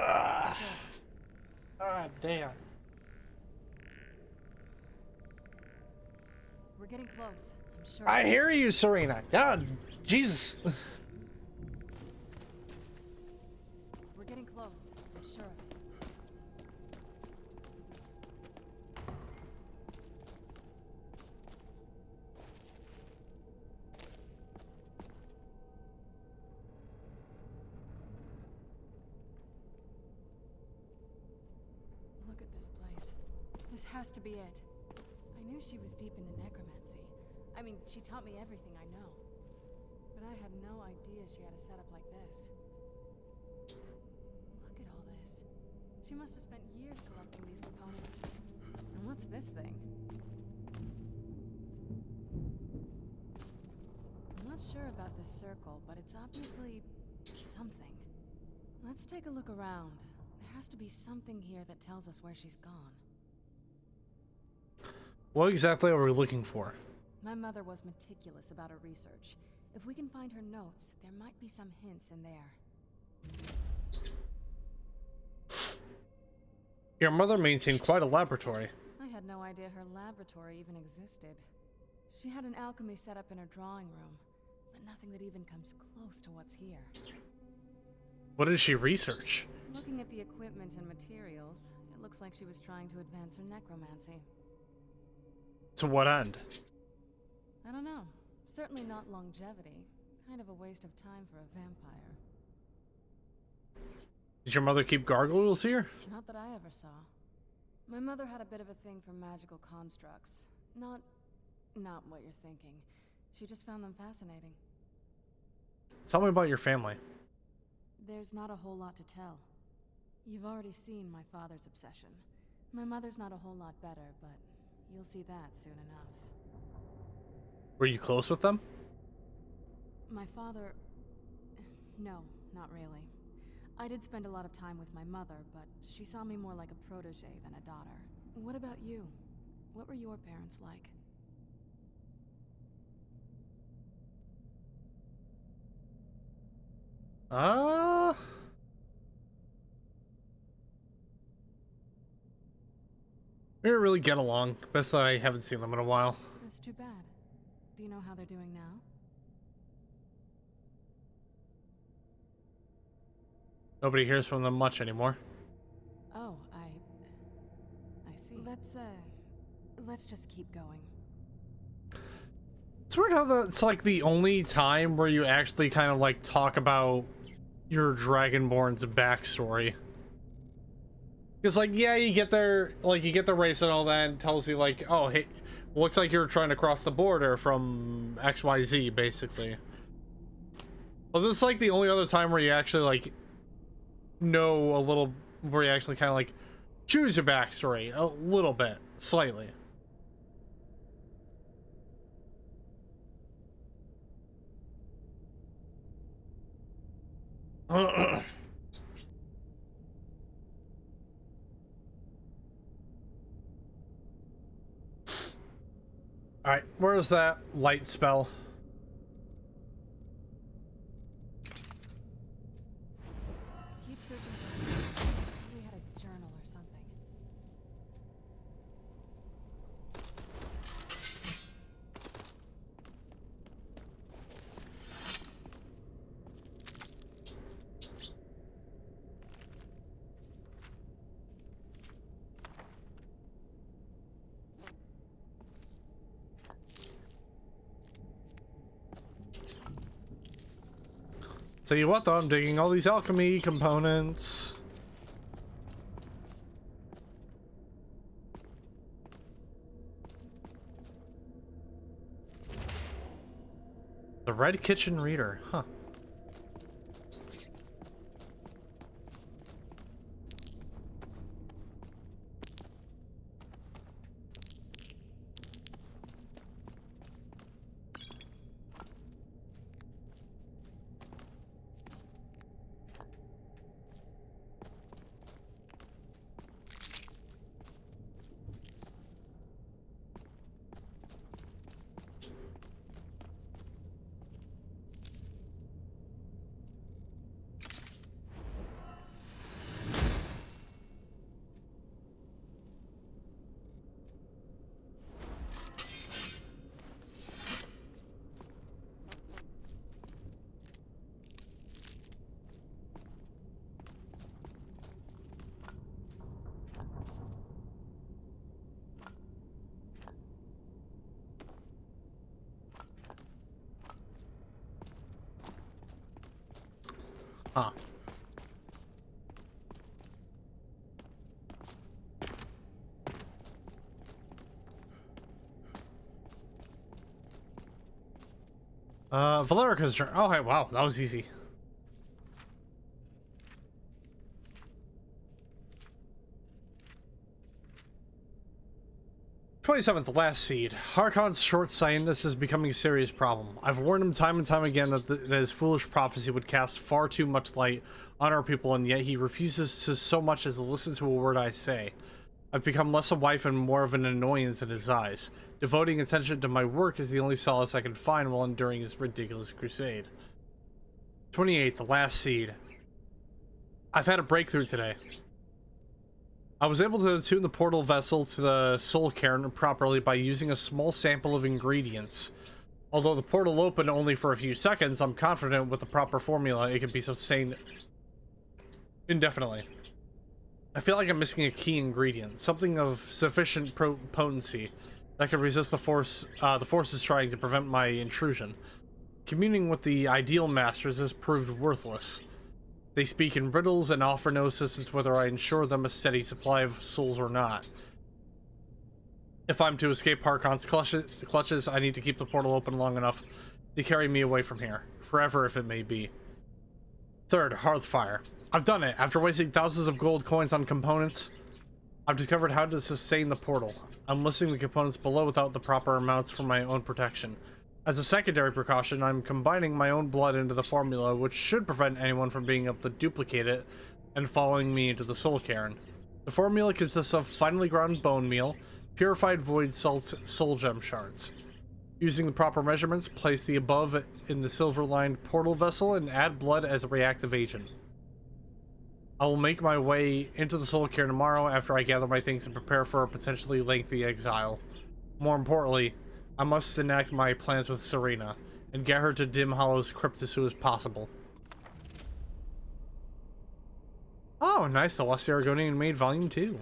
God damn. We're getting close. I'm sure. I hear you, Serena. God, Jesus. We're getting close. I'm sure of it. has to be it. I knew she was deep into necromancy. I mean, she taught me everything I know. But I had no idea she had a setup like this. Look at all this. She must have spent years collecting these components. And what's this thing? I'm not sure about this circle, but it's obviously something. Let's take a look around. There has to be something here that tells us where she's gone. What exactly are we looking for? My mother was meticulous about her research. If we can find her notes, there might be some hints in there. Your mother maintained quite a laboratory. I had no idea her laboratory even existed. She had an alchemy set up in her drawing room, but nothing that even comes close to what's here. What did she research? Looking at the equipment and materials, it looks like she was trying to advance her necromancy. To what end? I don't know. Certainly not longevity. Kind of a waste of time for a vampire. Did your mother keep gargoyles here? Not that I ever saw. My mother had a bit of a thing for magical constructs. Not what you're thinking. She just found them fascinating. Tell me about your family. There's not a whole lot to tell. You've already seen my father's obsession. My mother's not a whole lot better, but you'll see that soon enough. Were you close with them? My father... No, not really. I did spend a lot of time with my mother, but she saw me more like a protege than a daughter. What about you? What were your parents like? We didn't really get along. Best that I haven't seen them in a while. That's too bad. Do you know how they're doing now? Nobody hears from them much anymore. Oh, I see. Let's just keep going. It's weird how it's like the only time where you actually kind of like talk about your Dragonborn's backstory. It's like, yeah, you get their race and all that, and tells you like, oh, hey, looks like you're trying to cross the border from XYZ, basically. Well, this is like the only other time where you actually like know a little, where you actually kind of like choose your backstory a little bit, slightly. Alright, where's that light spell? Keep searching for it. We had a journal or something. Tell you what though, I'm digging all these alchemy components. The Red Kitchen Reader, huh? Huh. Valerica's turn. Oh, hey, wow, that was easy. 27th, last seed. Harkon's short-sightedness is becoming a serious problem. I've warned him time and time again that his foolish prophecy would cast far too much light on our people, and yet he refuses to so much as to listen to a word I say. I've become less a wife and more of an annoyance in his eyes. Devoting attention to my work is the only solace I can find while enduring his ridiculous crusade. 28th, the last seed. I've had a breakthrough today. I was able to attune the portal vessel to the soul cairn properly by using a small sample of ingredients. Although the portal opened only for a few seconds, I'm confident with the proper formula it can be sustained indefinitely. I feel like I'm missing a key ingredient, something of sufficient potency that can resist the forces trying to prevent my intrusion. Communing with the ideal masters has proved worthless. They speak in riddles and offer no assistance whether I ensure them a steady supply of souls or not. If I'm to escape Harkon's clutches, I need to keep the portal open long enough to carry me away from here, forever if it may be. 3rd, Hearthfire. I've done it. After wasting thousands of gold coins on components, I've discovered how to sustain the portal. I'm listing the components below without the proper amounts for my own protection. As a secondary precaution, I'm combining my own blood into the formula, which should prevent anyone from being able to duplicate it and following me into the soul cairn. The formula consists of finely ground bone meal, purified void salts, soul gem shards. Using the proper measurements, place the above in the silver-lined portal vessel and add blood as a reactive agent. I will make my way into the soul cairn tomorrow after I gather my things and prepare for a potentially lengthy exile. More importantly, I must enact my plans with Serena and get her to Dim Hollow's crypt as soon as possible. Oh, nice. The Lost Aragonian Maid Volume 2.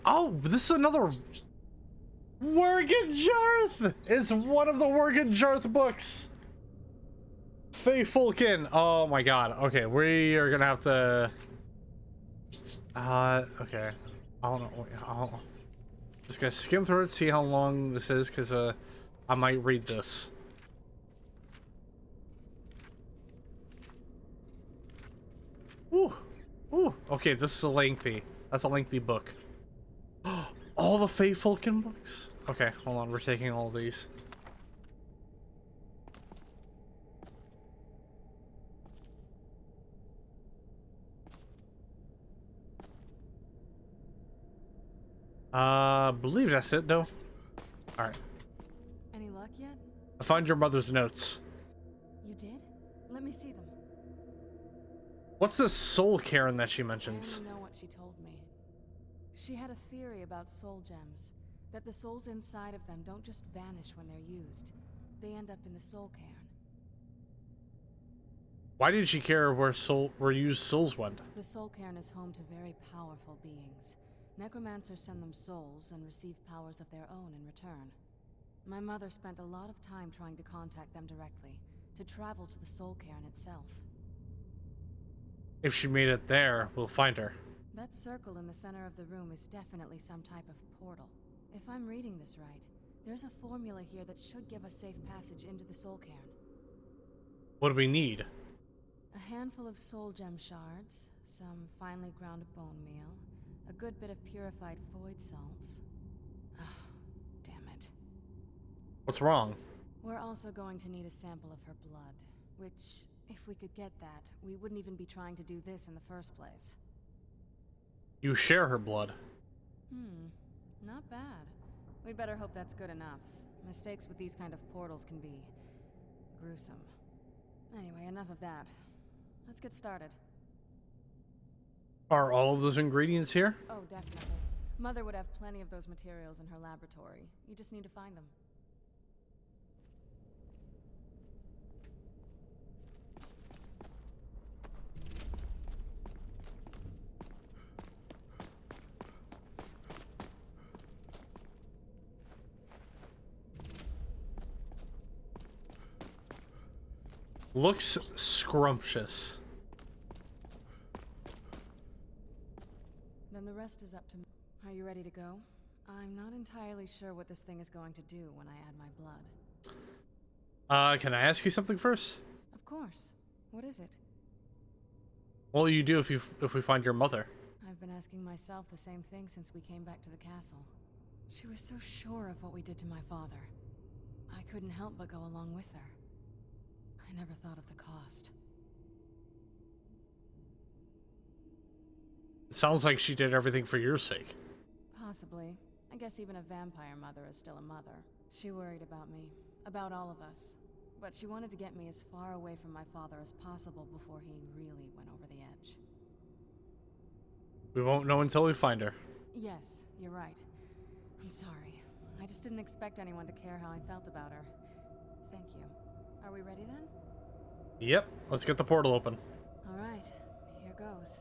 Oh, this is another Worgen Jarth! It's one of the Worgen Jarth books. Faye Fulkin. Oh my god. Okay, we are gonna have to okay. I'll just gonna skim through it, see how long this is, because I might read this. Ooh. Ooh. Okay, this is a lengthy. That's a lengthy book. All the Faye Fulkin books? Okay, hold on, we're taking all of these. Believe that's it though. Alright. Any luck yet? I found your mother's notes. You did? Let me see them. What's this soul cairn that she mentions? I don't know what she told me. She had a theory about soul gems, that the souls inside of them don't just vanish when they're used. They end up in the soul cairn. Why did she care where used souls went? The soul cairn is home to very powerful beings. Necromancers send them souls and receive powers of their own in return. My mother spent a lot of time trying to contact them directly, to travel to the soul cairn itself. If she made it there, we'll find her. That circle in the center of the room is definitely some type of portal. If I'm reading this right, there's a formula here that should give us safe passage into the soul cairn. What do we need? A handful of soul gem shards, some finely ground bone meal, a good bit of purified void salts. Oh, damn it. What's wrong? We're also going to need a sample of her blood, which, if we could get that, we wouldn't even be trying to do this in the first place. You share her blood. Not bad. We'd better hope that's good enough. Mistakes with these kind of portals can be gruesome. Anyway, enough of that. Let's get started. Are all of those ingredients here? Oh, definitely. Mother would have plenty of those materials in her laboratory. You just need to find them. Looks scrumptious. rest is up to me. Are you ready to go? I'm not entirely sure what this thing is going to do when I add my blood. Can I ask you something first? Of course. What is it? What will you do if we find your mother? I've been asking myself the same thing since we came back to the castle. She was so sure of what we did to my father. I couldn't help but go along with her. I never thought of the cost. It sounds like she did everything for your sake. Possibly. I guess even a vampire mother is still a mother. She worried about me, about all of us. But she wanted to get me as far away from my father as possible before he really went over the edge. We won't know until we find her. Yes, you're right. I'm sorry. I just didn't expect anyone to care how I felt about her. Thank you. Are we ready then? Yep, let's get the portal open. All right, here goes.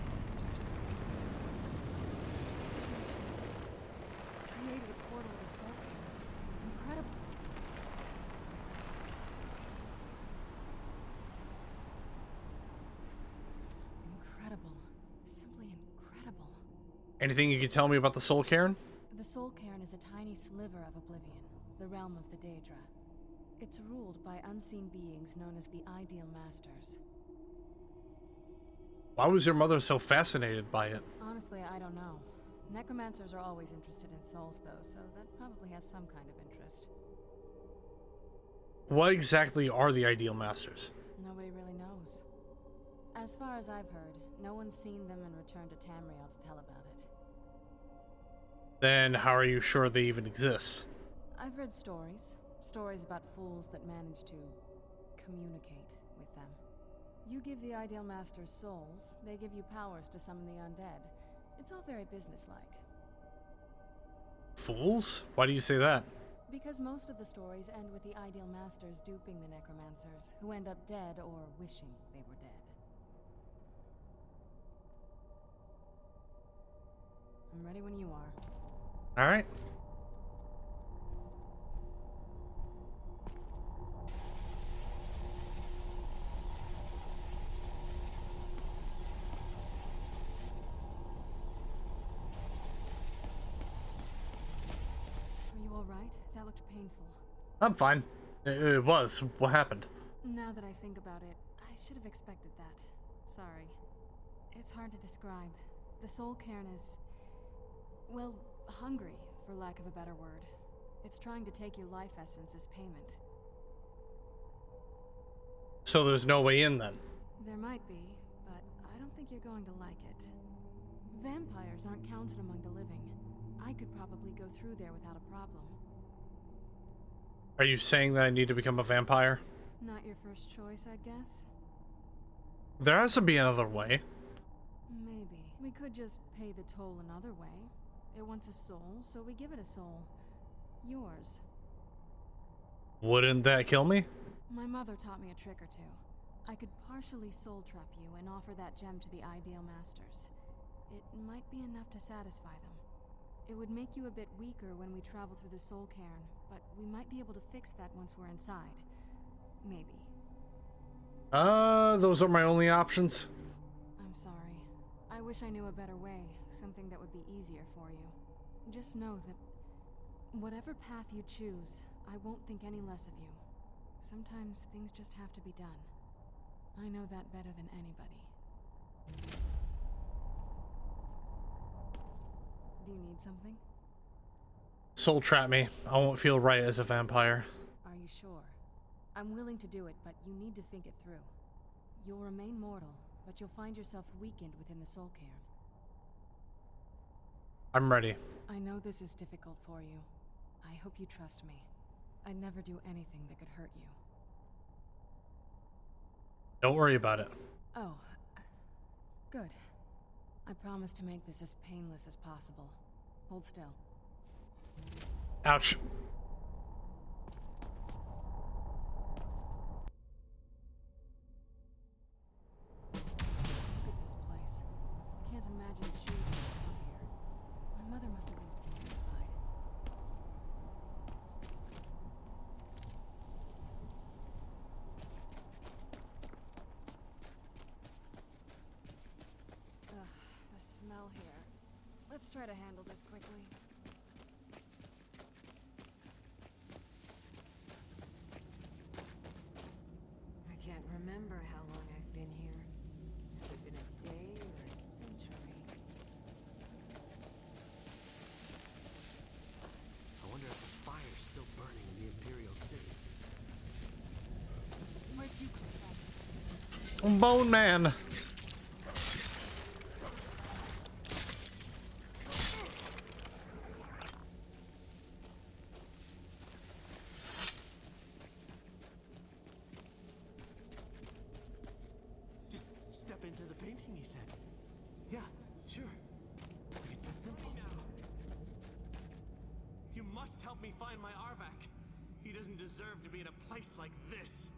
Ancestors. Created a portal to Soul Cairn. Incredible. Incredible. Simply incredible. Anything you can tell me about the Soul Cairn? The Soul Cairn is a tiny sliver of Oblivion, the realm of the Daedra. It's ruled by unseen beings known as the Ideal Masters. Why was your mother so fascinated by it? Honestly, I don't know. Necromancers are always interested in souls, though, so that probably has some kind of interest. What exactly are the Ideal Masters? Nobody really knows. As far as I've heard, no one's seen them and returned to Tamriel to tell about it. Then how are you sure they even exist? I've read stories. Stories about fools that manage to communicate with them. You give the Ideal Masters souls, they give you powers to summon the undead. It's all very businesslike. Fools? Why do you say that? Because most of the stories end with the Ideal Masters duping the necromancers, who end up dead or wishing they were dead. I'm ready when you are. Alright. Are you alright? That looked painful. I'm fine. It was. What happened? Now that I think about it, I should have expected that. Sorry. It's hard to describe. The Soul Cairn is, well, hungry, for lack of a better word. It's trying to take your life essence as payment. So there's no way in then? There might be, but I don't think you're going to like it. Vampires aren't counted among the living. I could probably go through there without a problem. Are you saying that I need to become a vampire? Not your first choice, I guess? There has to be another way. Maybe. We could just pay the toll another way. It wants a soul, so we give it a soul. Yours. Wouldn't that kill me? My mother taught me a trick or two. I could partially soul trap you and offer that gem to the Ideal Masters. It might be enough to satisfy them. It would make you a bit weaker when we travel through the Soul Cairn, but we might be able to fix that once we're inside. Maybe. Those are my only options. I'm sorry. I wish I knew a better way, something that would be easier for you. Just know that whatever path you choose, I won't think any less of you. Sometimes things just have to be done. I know that better than anybody. Do you need something? Soul trap me. I won't feel right as a vampire. Are you sure? I'm willing to do it, but you need to think it through. You'll remain mortal, but you'll find yourself weakened within the Soul Cairn. I'm ready. I know this is difficult for you. I hope you trust me. I'd never do anything that could hurt you. Don't worry about it. Oh, good. I promise to make this as painless as possible. Hold still. Ouch. Look at this place. I can't imagine choosing to come here. My mother must have been hell here. Let's try to handle this quickly. I can't remember how long I've been here. Has it been a day or a century? I wonder if the fire's still burning in the Imperial City. Where'd you come from? Bone Man. Just step into the painting, he said. Yeah, sure. It's that simple. You must help me find my Arvak. He doesn't deserve to be in a place like this.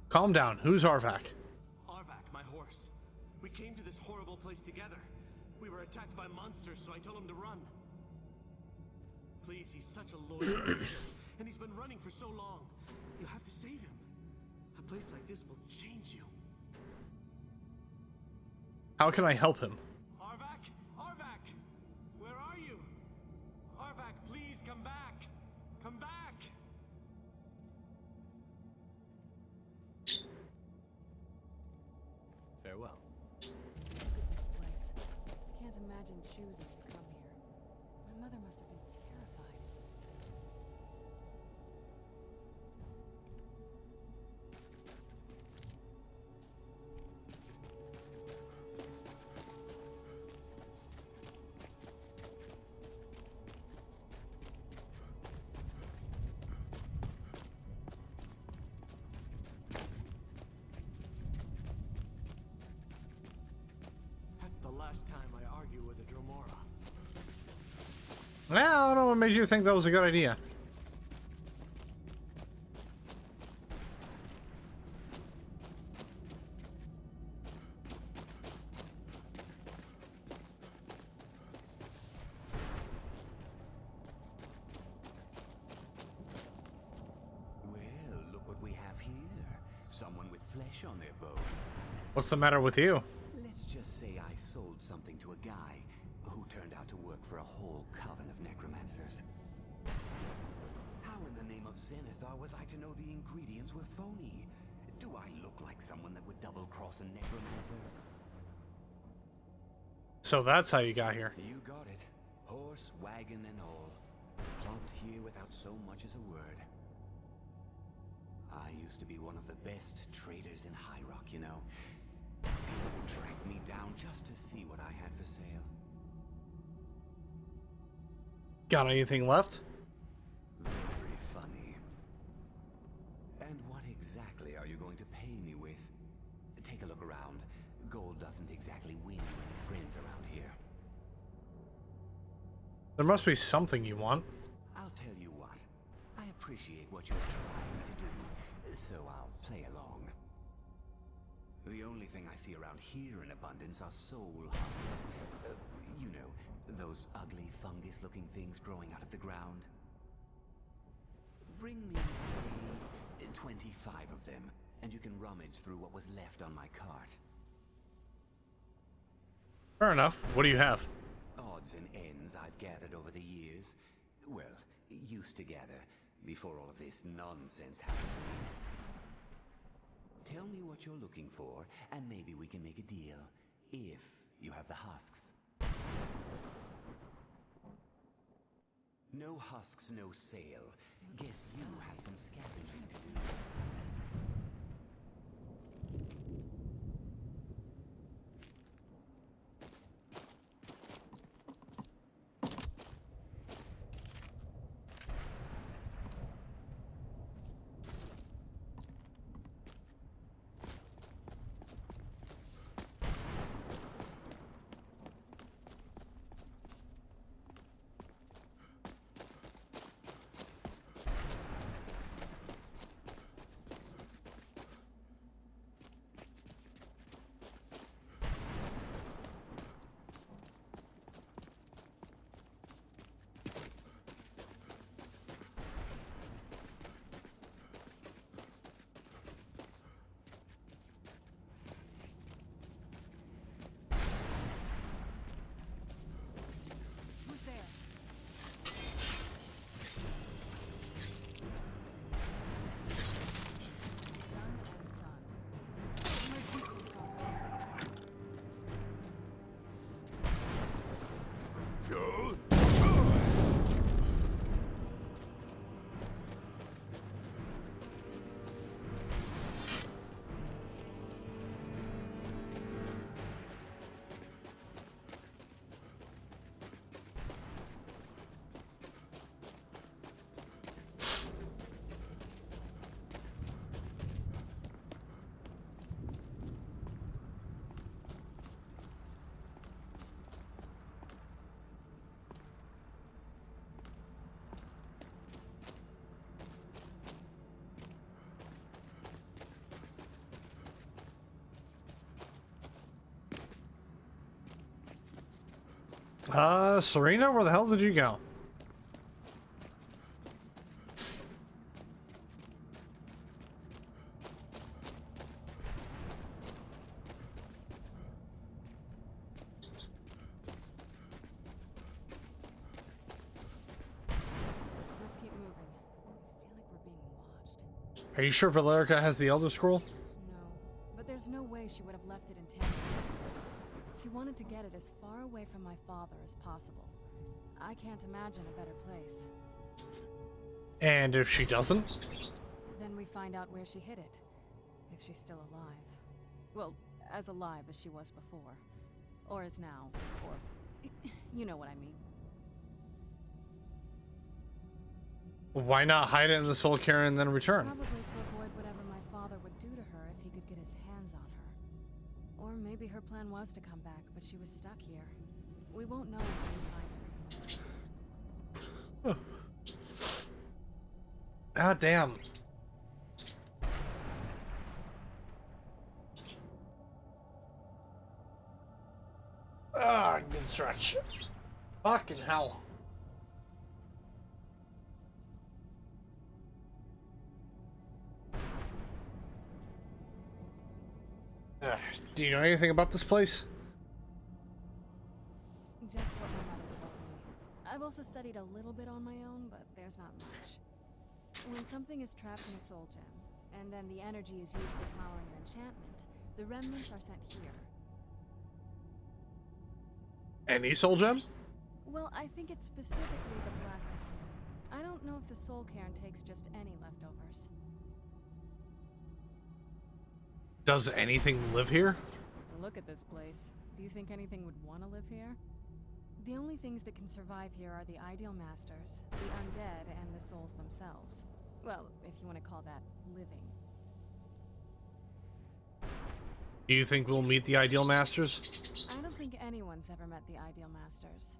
Calm down. Who's Arvak? Arvak, my horse. We came to this horrible place together. We were attacked by monsters, so I told him to run. Please, he's such a loyal creature, and he's been running for so long. You have to save him. A place like this will change you. How can I help him? Arvak? Arvak! Where are you? Arvak, please come back! Come back! Farewell. Look at this place. Can't imagine choosing to come here. My mother must have been terrified. That's the last time I argue with a Dromora. Well, I don't know what made you think that was a good idea. Well, look what we have here. Someone with flesh on their bones. What's the matter with you? Let's just say I sold something to a guy who turned out to work for a whole coven of necromancers. How in the name of Zenithar was I to know the ingredients were phony? Do I look like someone that would double-cross a necromancer? So that's how you got here. You got it. Horse, wagon, and all. Plopped here without so much as a word. I used to be one of the best traders in High Rock, you know. People would track me down just to see what I had for sale. Got anything left? Very funny. And what exactly are you going to pay me with? Take a look around. Gold doesn't exactly win you any friends around here. There must be something you want. I'll tell you what. I appreciate what you're trying to do, so I'll play along. The only thing I see around here in abundance are soul husks. You know, those ugly fungus-looking things growing out of the ground. Bring me, say, 25 of them, and you can rummage through what was left on my cart. Fair enough. What do you have? Odds and ends I've gathered over the years. Well, used to gather before all of this nonsense happened to me. Tell me what you're looking for, and maybe we can make a deal, if you have the husks. No husks, no sale. Guess you have some scavenging to do. Serena, where the hell did you go? Let's keep moving. I feel like we're being watched. Are you sure Valerica has the Elder Scroll? No, but there's no way she would have left it in town. She wanted to get it as far away from my father as possible. I can't imagine a better place. And if she doesn't? Then we find out where she hid it. If she's still alive. Well, as alive as she was before. Or is now. Or... you know what I mean. Why not hide it in the Soul Cairn and then return? Probably to avoid whatever my father would do to her if he could get his hands on her. Or maybe her plan was to come back, but she was stuck here. We won't know until we find her. Ah, damn. Ah, good stretch. Fucking hell. Do you know anything about this place? Just what my mother told me. I've also studied a little bit on my own, but there's not much. When something is trapped in a soul gem, and then the energy is used for powering an enchantment, the remnants are sent here. Any soul gem? Well, I think it's specifically the black ones. I don't know if the soul cairn takes just any leftovers. Does anything live here? Look at this place. Do you think anything would want to live here? The only things that can survive here are the ideal masters, the undead, and the souls themselves. Well, if you want to call that living. Do you think we'll meet the ideal masters? I don't think anyone's ever met the ideal masters.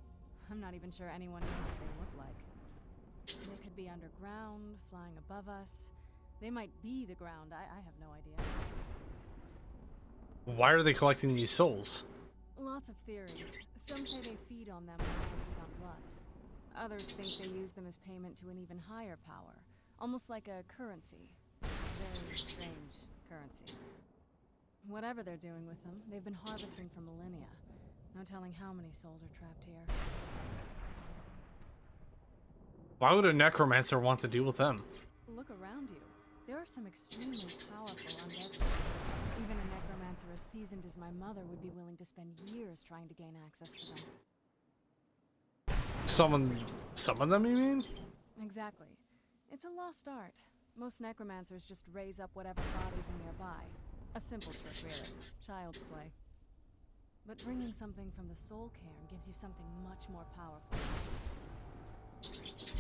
I'm not even sure anyone knows what they look like. They could be underground, flying above us. They might be the ground. I have no idea. Why are they collecting these souls? Lots of theories. Some say they feed on them when they feed on blood. Others think they use them as payment to an even higher power. Almost like a currency. Very strange currency. Whatever they're doing with them, they've been harvesting for millennia. No telling how many souls are trapped here. Why would a necromancer want to deal with them? Look around you. There are some extremely powerful undead. Even a necromancer as seasoned as my mother would be willing to spend years trying to gain access to them. Summon them, you mean? Exactly. It's a lost art. Most necromancers just raise up whatever bodies are nearby. A simple trick, really. Child's play. But bringing something from the soul cairn gives you something much more powerful.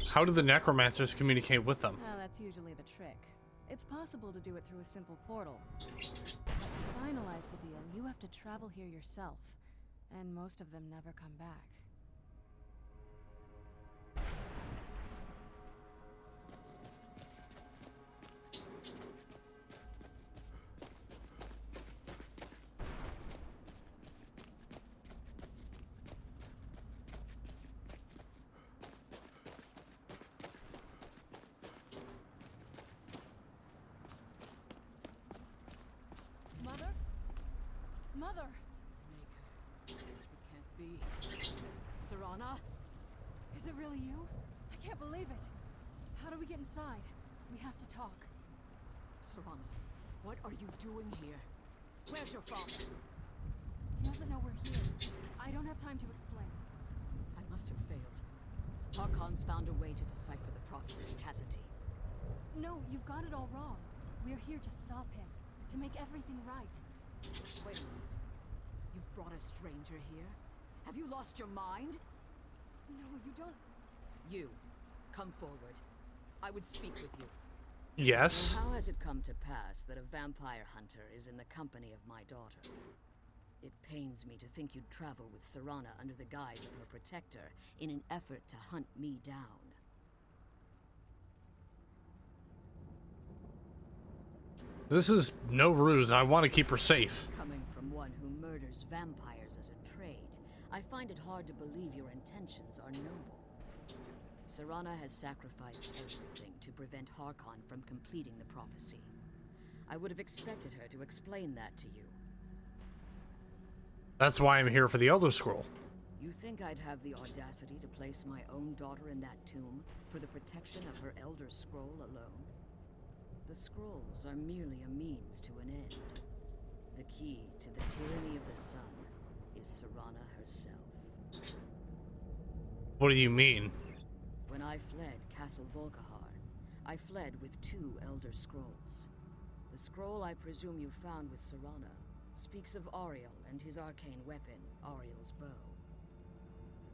How do the necromancers communicate with them? Well, that's usually the trick. It's possible to do it through a simple portal. But to finalize the deal, you have to travel here yourself. And most of them never come back. Mother! Maker, it can't be. Serana? Is it really you? I can't believe it. How do we get inside? We have to talk. Serana, what are you doing here? Where's your father? He doesn't know we're here. I don't have time to explain. I must have failed. Harkon's found a way to decipher the prophecy, hasn't he? No, you've got it all wrong. We're here to stop him. To make everything right. Wait a minute. You've brought a stranger here? Have you lost your mind? No, you don't. You, come forward. I would speak with you. Yes. So how has it come to pass that a vampire hunter is in the company of my daughter? It pains me to think you'd travel with Serana under the guise of her protector in an effort to hunt me down. This is no ruse. I want to keep her safe. Coming from one who murders vampires as a trade, I find it hard to believe your intentions are noble. Serana has sacrificed everything to prevent Harkon from completing the prophecy. I would have expected her to explain that to you. That's why I'm here for the Elder Scroll. You think I'd have the audacity to place my own daughter in that tomb for the protection of her Elder Scroll alone? The scrolls are merely a means to an end. The key to the tyranny of the sun is Serana herself. What do you mean? When I fled Castle Volkihar, I fled with 2 Elder Scrolls. The scroll I presume you found with Serana speaks of Auriel and his arcane weapon, Auriel's bow.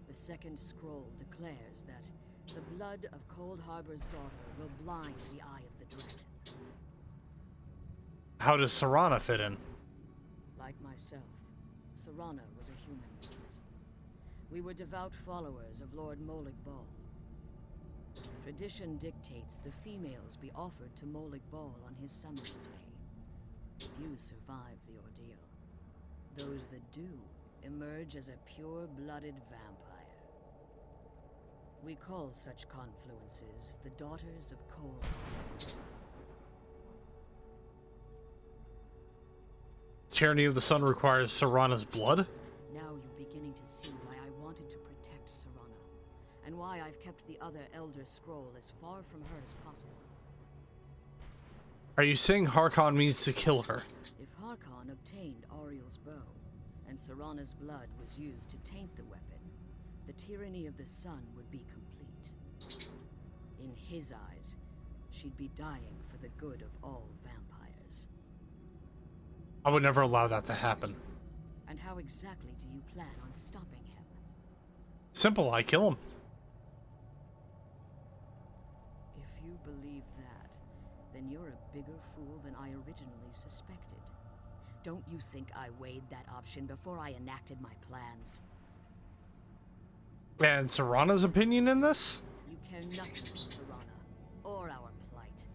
The second scroll declares that the blood of Cold Harbor's daughter will blind the eye of the dragon. How does Serana fit in? Like myself, Serana was a human once. We were devout followers of Lord Molig Bal. Tradition dictates the females be offered to Molig Bal on his summoning day. Few survive the ordeal. Those that do emerge as a pure-blooded vampire. We call such confluences the Daughters of Cold Harbor. Tyranny of the Sun requires Serana's blood? Now you're beginning to see why I wanted to protect Serana, and why I've kept the other Elder Scroll as far from her as possible. Are you saying Harkon means to kill her? If Harkon obtained Auriel's bow, and Serana's blood was used to taint the weapon, the tyranny of the sun would be complete. In his eyes, she'd be dying for the good of all vampires. I would never allow that to happen. And how exactly do you plan on stopping him? Simple, I kill him. If you believe that, then you're a bigger fool than I originally suspected. Don't you think I weighed that option before I enacted my plans? And Serana's opinion in this? You care nothing for Serana, or our plight.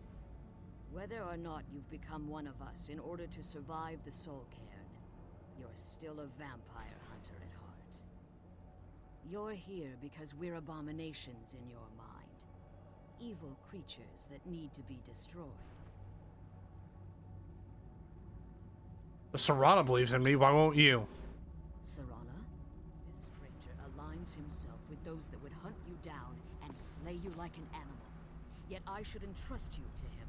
Whether or not you've become one of us in order to survive the Soul Cairn, you're still a vampire hunter at heart. You're here because we're abominations in your mind. Evil creatures that need to be destroyed. If Serana believes in me, why won't you? Serana? This stranger aligns himself with those that would hunt you down and slay you like an animal. Yet I should entrust you to him.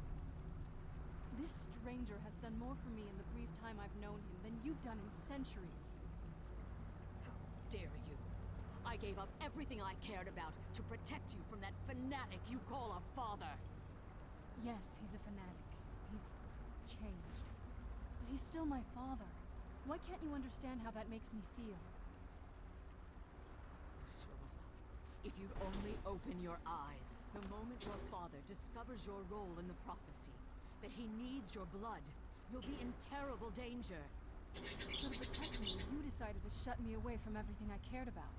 This stranger has done more for me in the brief time I've known him than you've done in centuries. How dare you? I gave up everything I cared about to protect you from that fanatic you call a father. Yes, he's a fanatic. He's changed. But he's still my father. Why can't you understand how that makes me feel? Serana, if you'd only open your eyes, the moment your father discovers your role in the prophecy, that he needs your blood, you'll be in terrible danger. So to protect me, you decided to shut me away from everything I cared about.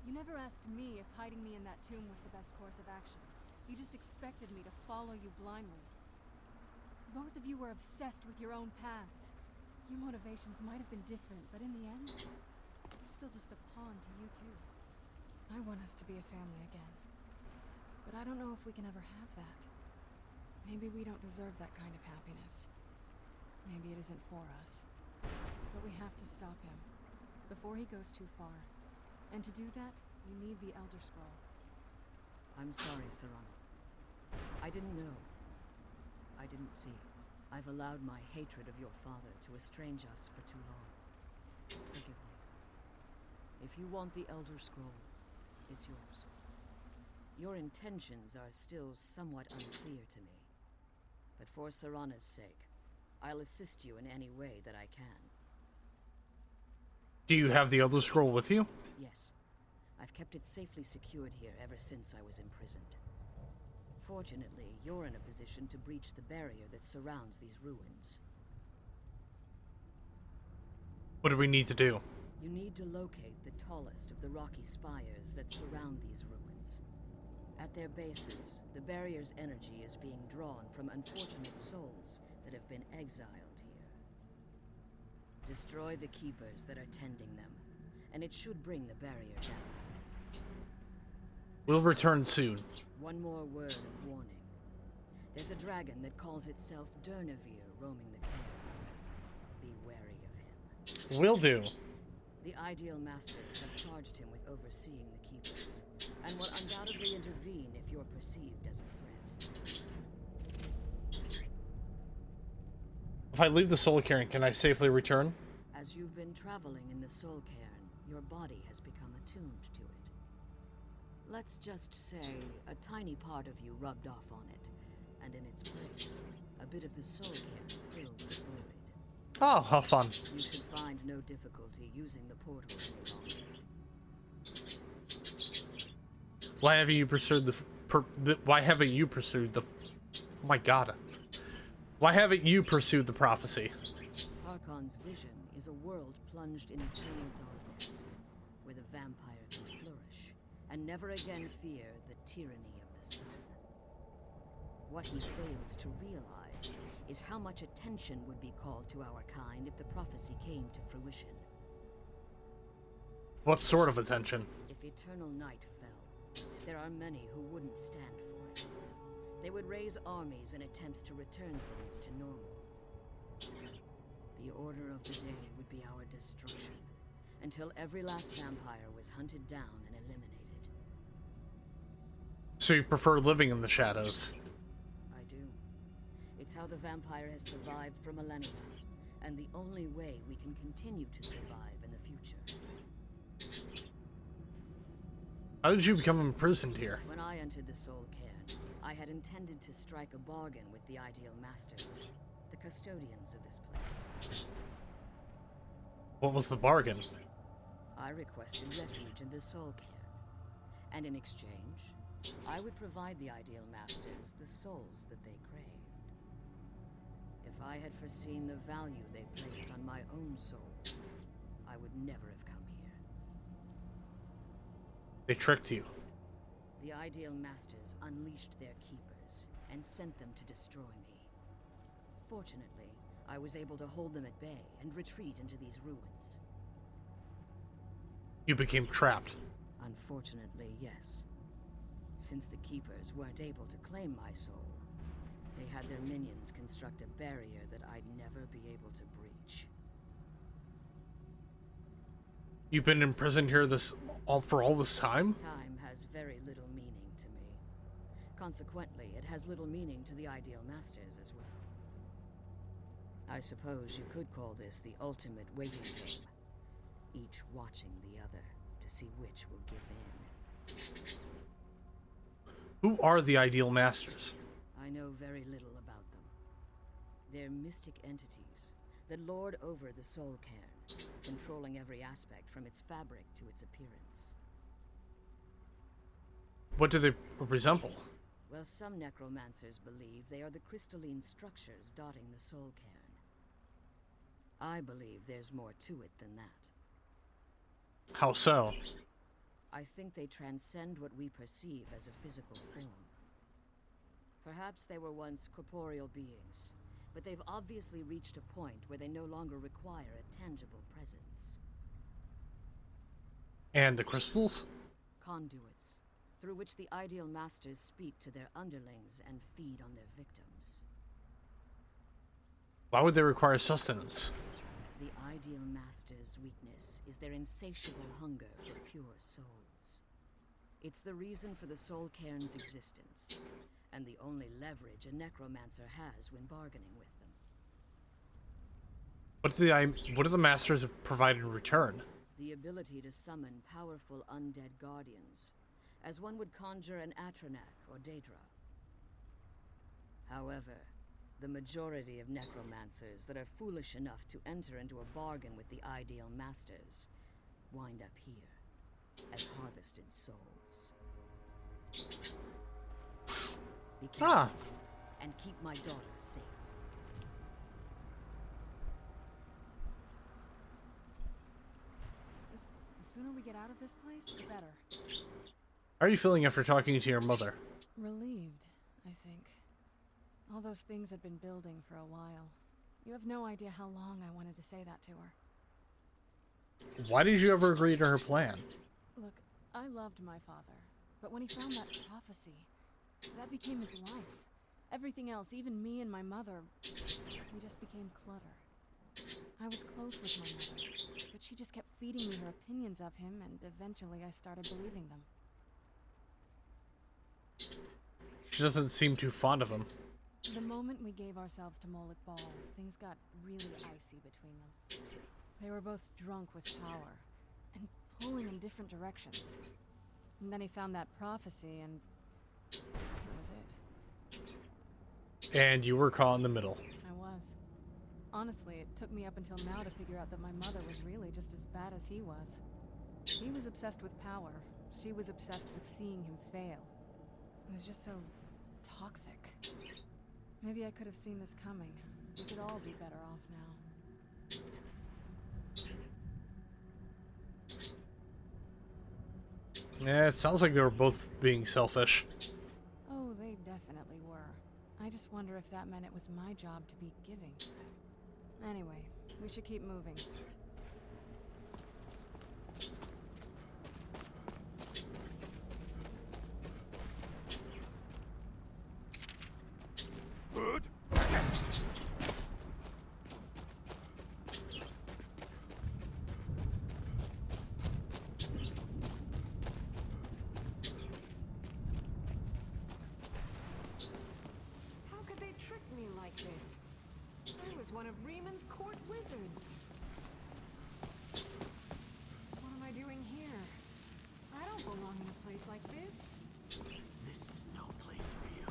You never asked me if hiding me in that tomb was the best course of action. You just expected me to follow you blindly. Both of you were obsessed with your own paths. Your motivations might have been different, but in the end, I'm still just a pawn to you two. I want us to be a family again. But I don't know if we can ever have that. Maybe we don't deserve that kind of happiness. Maybe it isn't for us. But we have to stop him, before he goes too far. And to do that, we need the Elder Scroll. I'm sorry, Serana. I didn't know. I didn't see. I've allowed my hatred of your father to estrange us for too long. Forgive me. If you want the Elder Scroll, it's yours. Your intentions are still somewhat unclear to me. But for Serana's sake, I'll assist you in any way that I can. Do you have the Elder Scroll with you? Yes. I've kept it safely secured here ever since I was imprisoned. Fortunately, you're in a position to breach the barrier that surrounds these ruins. What do we need to do? You need to locate the tallest of the rocky spires that surround these ruins. At their bases, the barrier's energy is being drawn from unfortunate souls that have been exiled here. Destroy the keepers that are tending them, and it should bring the barrier down. We'll return soon. One more word of warning. There's a dragon that calls itself Durnavir roaming the cave. Be wary of him. Will do. The Ideal Masters have charged him with overseeing the Keepers, and will undoubtedly intervene if you're perceived as a threat. If I leave the Soul Cairn, can I safely return? As you've been traveling in the Soul Cairn, your body has become attuned to it. Let's just say a tiny part of you rubbed off on it, and in its place, a bit of the Soul Cairn filled the void. Oh, how fun. You should find no difficulty using the portal any longer. Why haven't you pursued why haven't you pursued the... Oh my god. Why haven't you pursued the prophecy? Harkon's vision is a world plunged in eternal darkness, where the vampire can flourish, and never again fear the tyranny of the sun. What he fails to realize is how much attention would be called to our kind if the prophecy came to fruition. What sort of attention? If eternal night fell, there are many who wouldn't stand for it. They would raise armies in attempts to return things to normal. The order of the day would be our destruction, until every last vampire was hunted down and eliminated. So you prefer living in the shadows? I do. It's how the vampire has survived for millennia, and the only way we can continue to survive in the future. How did you become imprisoned here? When I entered the Soul Cairn, I had intended to strike a bargain with the Ideal Masters, the custodians of this place. What was the bargain? I requested refuge in the Soul Cairn, and in exchange, I would provide the Ideal Masters the souls that they craved. If I had foreseen the value they placed on my own soul, I would never have come here. They tricked you. The Ideal Masters unleashed their keepers and sent them to destroy me. Fortunately, I was able to hold them at bay and retreat into these ruins. You became trapped. Unfortunately, yes. Since the keepers weren't able to claim my soul, they had their minions construct a barrier that I'd never be able to breach. You've been imprisoned here for all this time? Time has very little meaning to me. Consequently, it has little meaning to the Ideal Masters as well. I suppose you could call this the ultimate waiting game, each watching the other to see which will give in. Who are the Ideal Masters? I know very little about them. They're mystic entities that lord over the Soul Cairn, controlling every aspect from its fabric to its appearance. What do they resemble? Well, some necromancers believe they are the crystalline structures dotting the Soul Cairn. I believe there's more to it than that. How so? I think they transcend what we perceive as a physical form. Perhaps they were once corporeal beings, but they've obviously reached a point where they no longer require a tangible presence. And the crystals? Conduits, through which the Ideal Masters speak to their underlings and feed on their victims. Why would they require sustenance? The Ideal Masters' weakness is their insatiable hunger for pure souls. It's the reason for the Soul Cairn's existence, and the only leverage a necromancer has when bargaining with them. What do the Masters provide in return? The ability to summon powerful undead guardians, as one would conjure an Atronak or Daedra. However, the majority of necromancers that are foolish enough to enter into a bargain with the Ideal Masters wind up here as harvested souls. Be careful and keep my daughter safe. The sooner we get out of this place, the better. How are you feeling after talking to your mother? Relieved, I think. All those things had been building for a while. You have no idea how long I wanted to say that to her. Why did you ever agree to her plan? Look, I loved my father, but when he found that prophecy, that became his life. Everything else, even me and my mother, we just became clutter. I was close with my mother, but she just kept feeding me her opinions of him, and eventually I started believing them. She doesn't seem too fond of him. The moment we gave ourselves to Moloch Ball, things got really icy between them. They were both drunk with power, and pulling in different directions. And then he found that prophecy, and that was it. And you were caught in the middle. I was. Honestly, it took me up until now to figure out that my mother was really just as bad as he was. He was obsessed with power. She was obsessed with seeing him fail. It was just so toxic. Maybe I could have seen this coming. We could all be better off now. Yeah, it sounds like they were both being selfish. Oh, they definitely were. I just wonder if that meant it was my job to be giving. Anyway, we should keep moving. Good. How could they trick me like this? I was one of Rieman's court wizards. What am I doing here? I don't belong in a place like this. This is no place for you.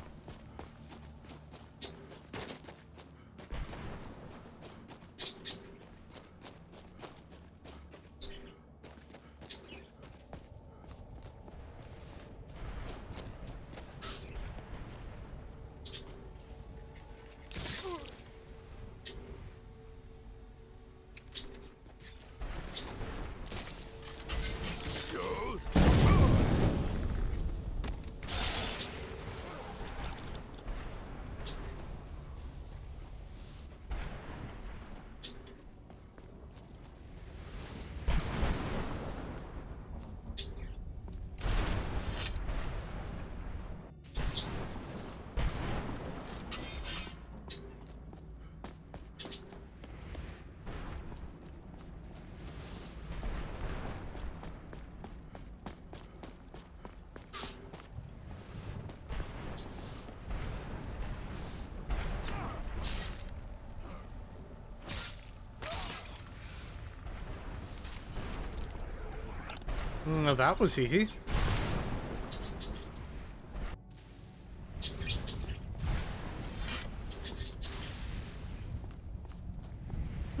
No, that was easy.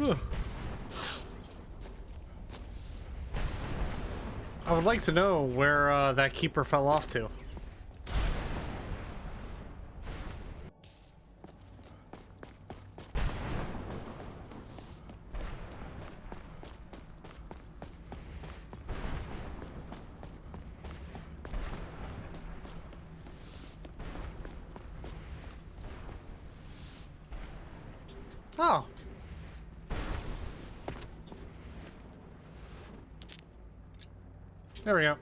Ugh. I would like to know where that keeper fell off to. Oh. There we go.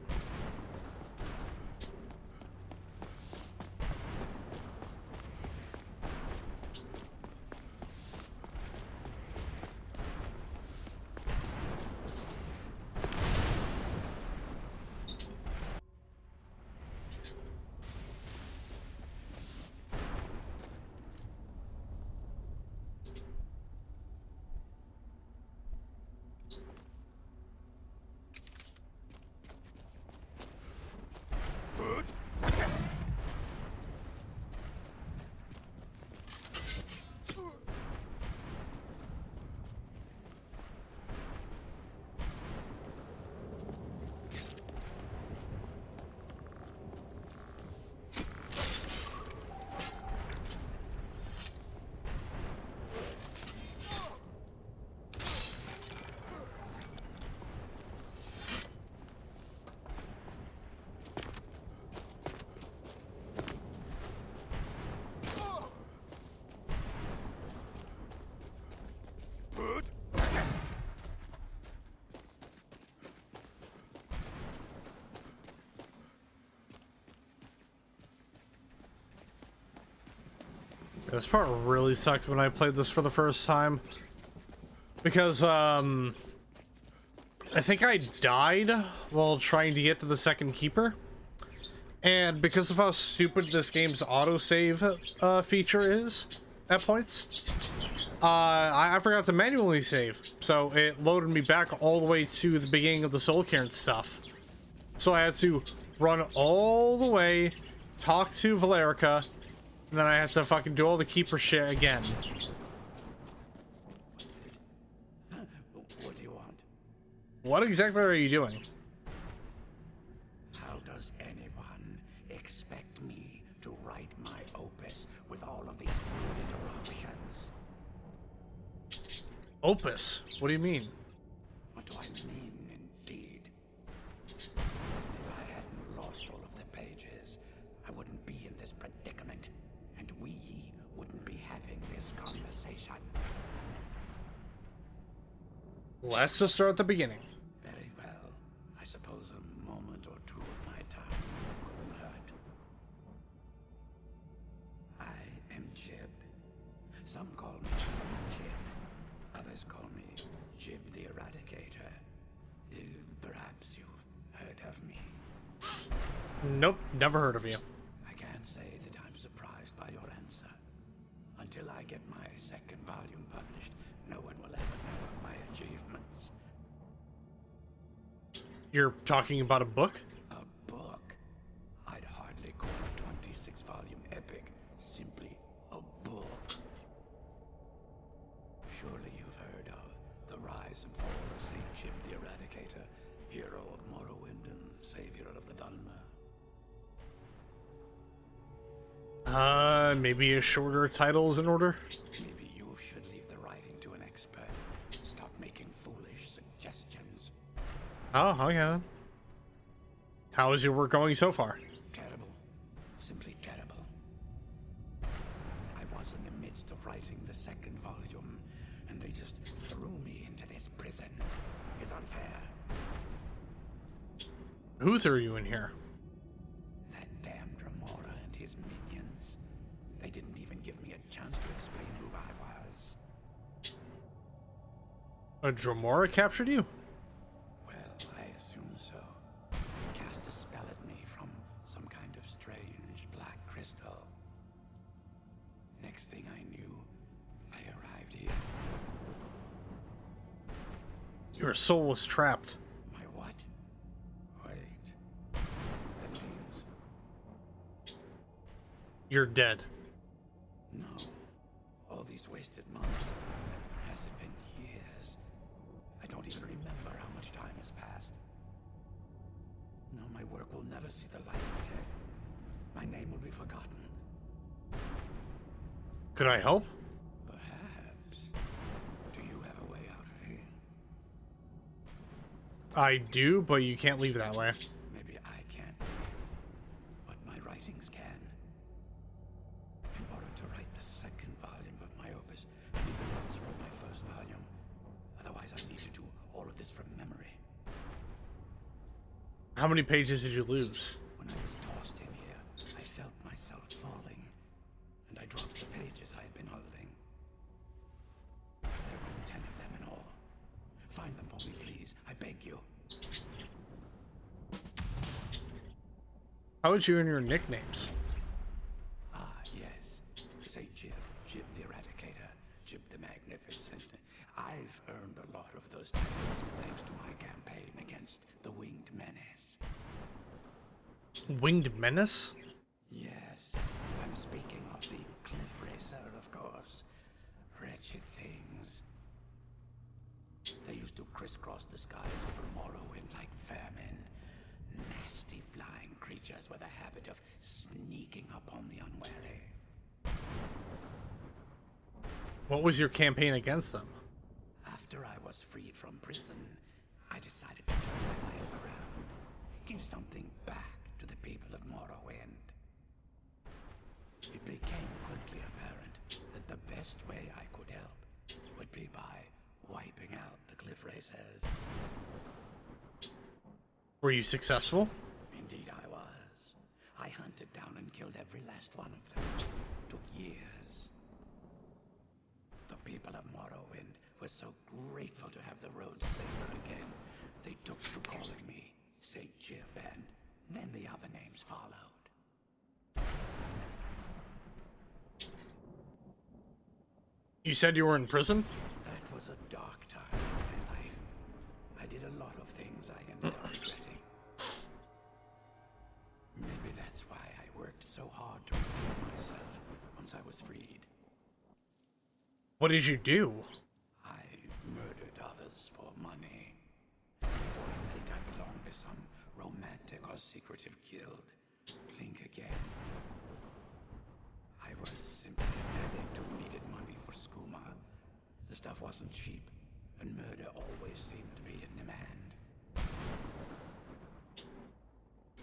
This part really sucked when I played this for the first time. Because, I think I died while trying to get to the second keeper. And because of how stupid this game's autosave feature is at points, I forgot to manually save. So it loaded me back all the way to the beginning of the Soul Cairn stuff. So I had to run all the way, talk to Valerica, and then I had to fucking do all the keeper shit again. What do you want? What exactly are you doing? How does anyone expect me to write my opus with all of these rude interruptions? Opus? What do you mean? What do I mean, indeed? If I hadn't lost all of the pages, I wouldn't be in this predicament, and we wouldn't be having this conversation. Let's just start at the beginning. Very well. I suppose a moment or two of my time couldn't hurt. I am Jib. Some call me Saint Jib. Others call me Jib the Eradicator. Perhaps you've heard of me. Nope, never heard of you. I can't say that I'm surprised by your answer. Until I get my second volume published, no one will ever know of my achievements. You're talking about a book? A book? I'd hardly call a 26-volume epic simply a book. Surely you've heard of the rise and fall of Saint Jib the Eradicator, hero of Morrowind and savior of the Dunmer. Maybe a shorter title is in order? Maybe you should leave the writing to an expert. Stop making foolish suggestions. Oh, okay then. How is your work going so far? Terrible. Simply terrible. I was in the midst of writing the second volume, and they just threw me into this prison. It's unfair. Who threw you in here? That damned Remora and his minions. They didn't even give me a chance to explain who I was. A Dromora captured you? Well, I assume so. He cast a spell at me from some kind of strange black crystal. Next thing I knew, I arrived here. Your soul was trapped. My what? Wait. That means... You're dead. No. All these wasted months. Or has it been years? I don't even remember how much time has passed. No, my work will never see the light of day. My name will be forgotten. Could I help? Perhaps. Do you have a way out of here? I do, but you can't leave that way. Maybe I can't, but my writings can. In order to write the second volume of my opus, I need the notes from my first volume. Otherwise, I need to do all of this from memory. How many pages did you lose? When I was tossed in here, I felt myself falling, and I dropped the pages I had been holding. There were 10 of them in all. Find them for me, please. I beg you. How would you earn your nicknames? Ah, yes. Say Jib, Jib the Eradicator, Jib the Magnificent. I've earned a lot of those titles thanks to my campaign against the Winged Menace. Winged Menace? Yes, I'm speaking of the Cliff Racer, of course. Wretched things. They used to crisscross the skies over Morrowind like vermin. Nasty flying creatures with a habit of sneaking upon the unwary. What was your campaign against them? After I was freed from prison, I decided to turn my life around. Give something back to the people of Morrowind. It became quickly apparent that the best way I could help would be by wiping out the Cliff Racers. Were you successful? Indeed I was. I hunted down and killed every last one of them. Took years. people of Morrowind were so grateful to have the roads safer again, they took to calling me St. Jib, and then the other names followed. You said you were in prison? That was a dark time in my life. I did a lot of things I ended up regretting. Maybe that's why I worked so hard to redeem myself once I was freed. What did you do? I murdered others for money. Before you think I belong to some romantic or secretive guild, think again. I was simply an addict who needed money for skooma. The stuff wasn't cheap, and murder always seemed to be in demand.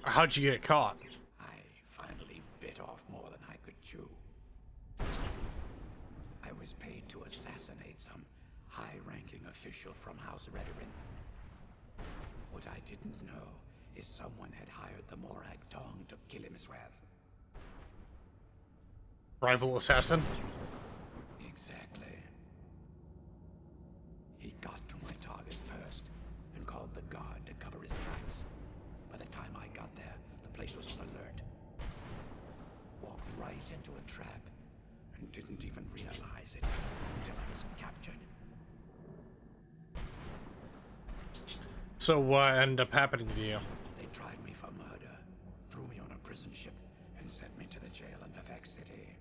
How'd you get caught? I finally bit off more than I could chew. I was paid to assassinate some high-ranking official from House Redorin. What I didn't know is someone had hired the Morag Tong to kill him as well. Rival assassin? Exactly. He got to my target first and called the guard to cover his tracks. By the time I got there, the place was on alert. Walked right into a trap and didn't even realize it until I was captured. So what ended up happening to you? They tried me for murder, threw me on a prison ship, and sent me to the jail in Vivek City.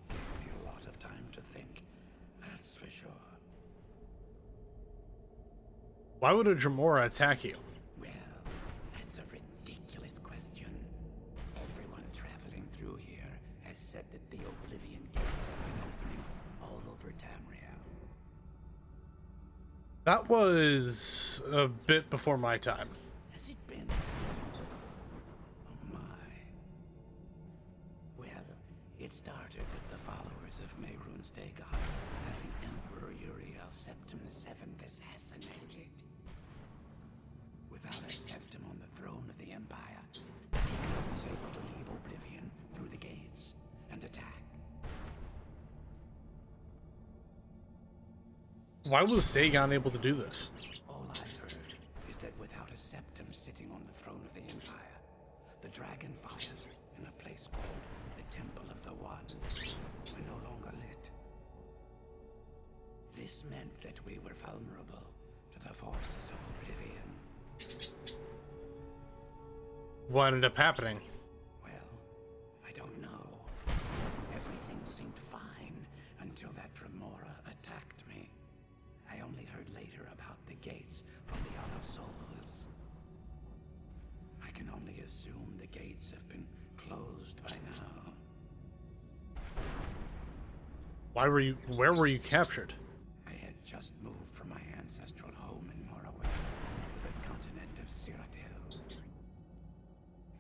Gave me a lot of time to think, that's for sure. Why would a Dremora attack you? Well, that's a ridiculous question. Everyone traveling through here has said that the Oblivion Gates have been opening all over Tamriel. That was a bit before my time. Has it been? Oh my. Well, it started with the followers of Mehrunes Dagon having Emperor Uriel Septim VII assassinated. Without a septim on the throne of the Empire, Dagon was able to leave Oblivion through the gates and attack. Why was Dagon able to do this? All I heard is that without a septim sitting on the throne of the Empire, the dragon fires in a place called the Temple of the One were no longer lit. This meant that we were vulnerable to the forces of Oblivion. What ended up happening? Well, I don't know. Everything seemed fine until that Dremora attacked me. I only heard later about the gates from the other souls. I can only assume the gates have been closed by now. Where were you captured? I had just moved from my ancestral home in Morrowind to the continent of Cyrodiil.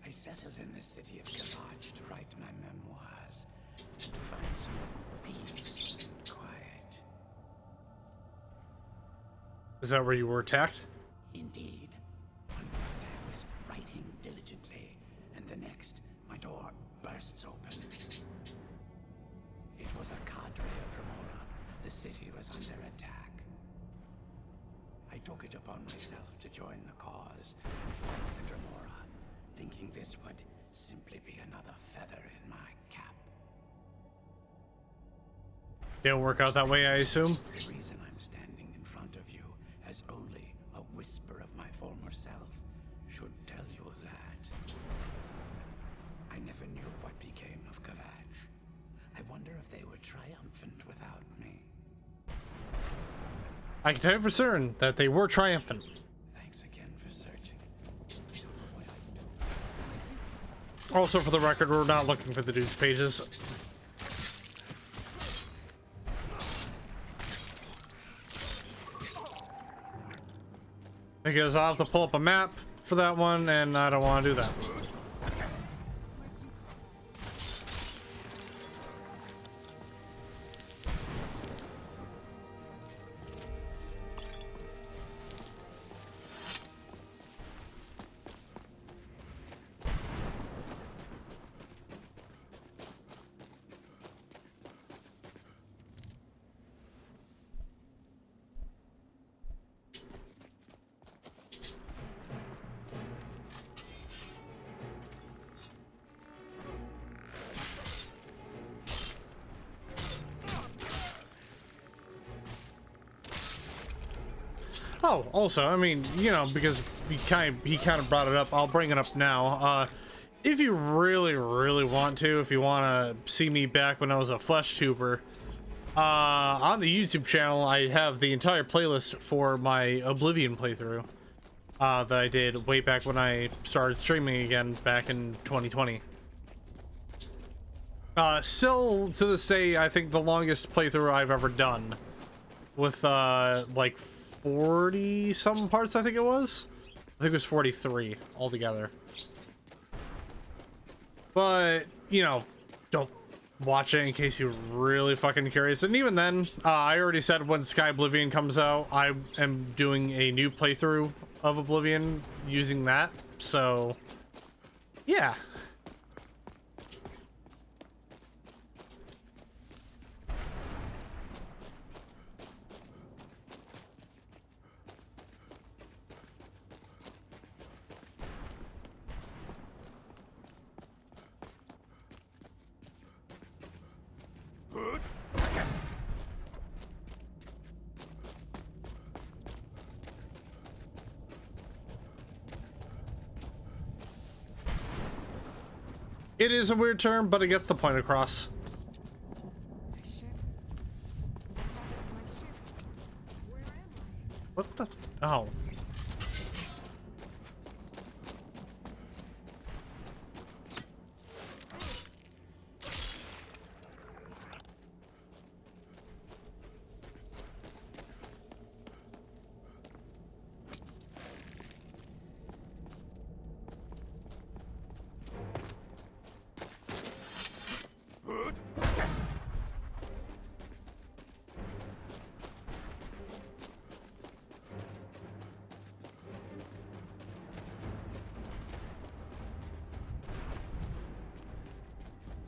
I settled in the city of Kavach to write my memoirs and to find some peace and quiet. Is that where you were attacked? Indeed. One minute I was writing diligently, and the next, my door bursts open. It was a cadre of Dremora. The city was under attack. I took it upon myself to join the cause and fight the Dremora, thinking this would simply be another feather in my cap. Didn't work out that way, I assume? The reason I'm standing in front of you as only a whisper of my former self should tell you that. I never knew what became of Kavach. I wonder if they were triumphant without me. I can tell you for certain that they were triumphant. Thanks again for searching. Also, for the record, we're not looking for the dude's pages. Because I'll have to pull up a map for that one, and I don't want to do that. Oh, also, I mean, you know, because he kind of brought it up, I'll bring it up now. If you really, really want to, if you want to see me back when I was a flesh tuber, on the YouTube channel, I have the entire playlist for my Oblivion playthrough that I did way back when I started streaming again back in 2020. Still to this day, I think the longest playthrough I've ever done, with like 40 some parts. I think it was 43 altogether. But you know, don't watch it in case you're really fucking curious. And even then, I already said when Sky Oblivion comes out, I am doing a new playthrough of Oblivion using that. So yeah. It is a weird term, but it gets the point across. What the? Oh.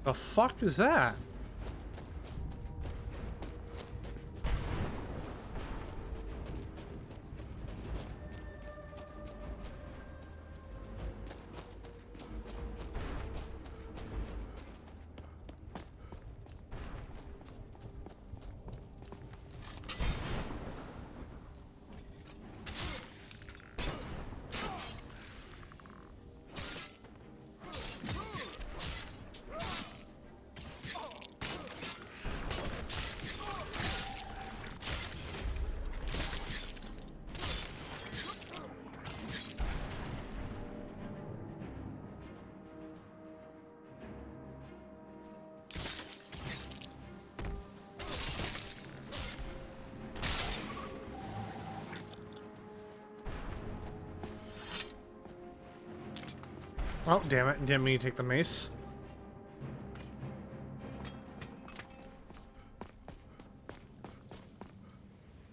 The fuck is that? Oh, damn it. Didn't mean to take the mace.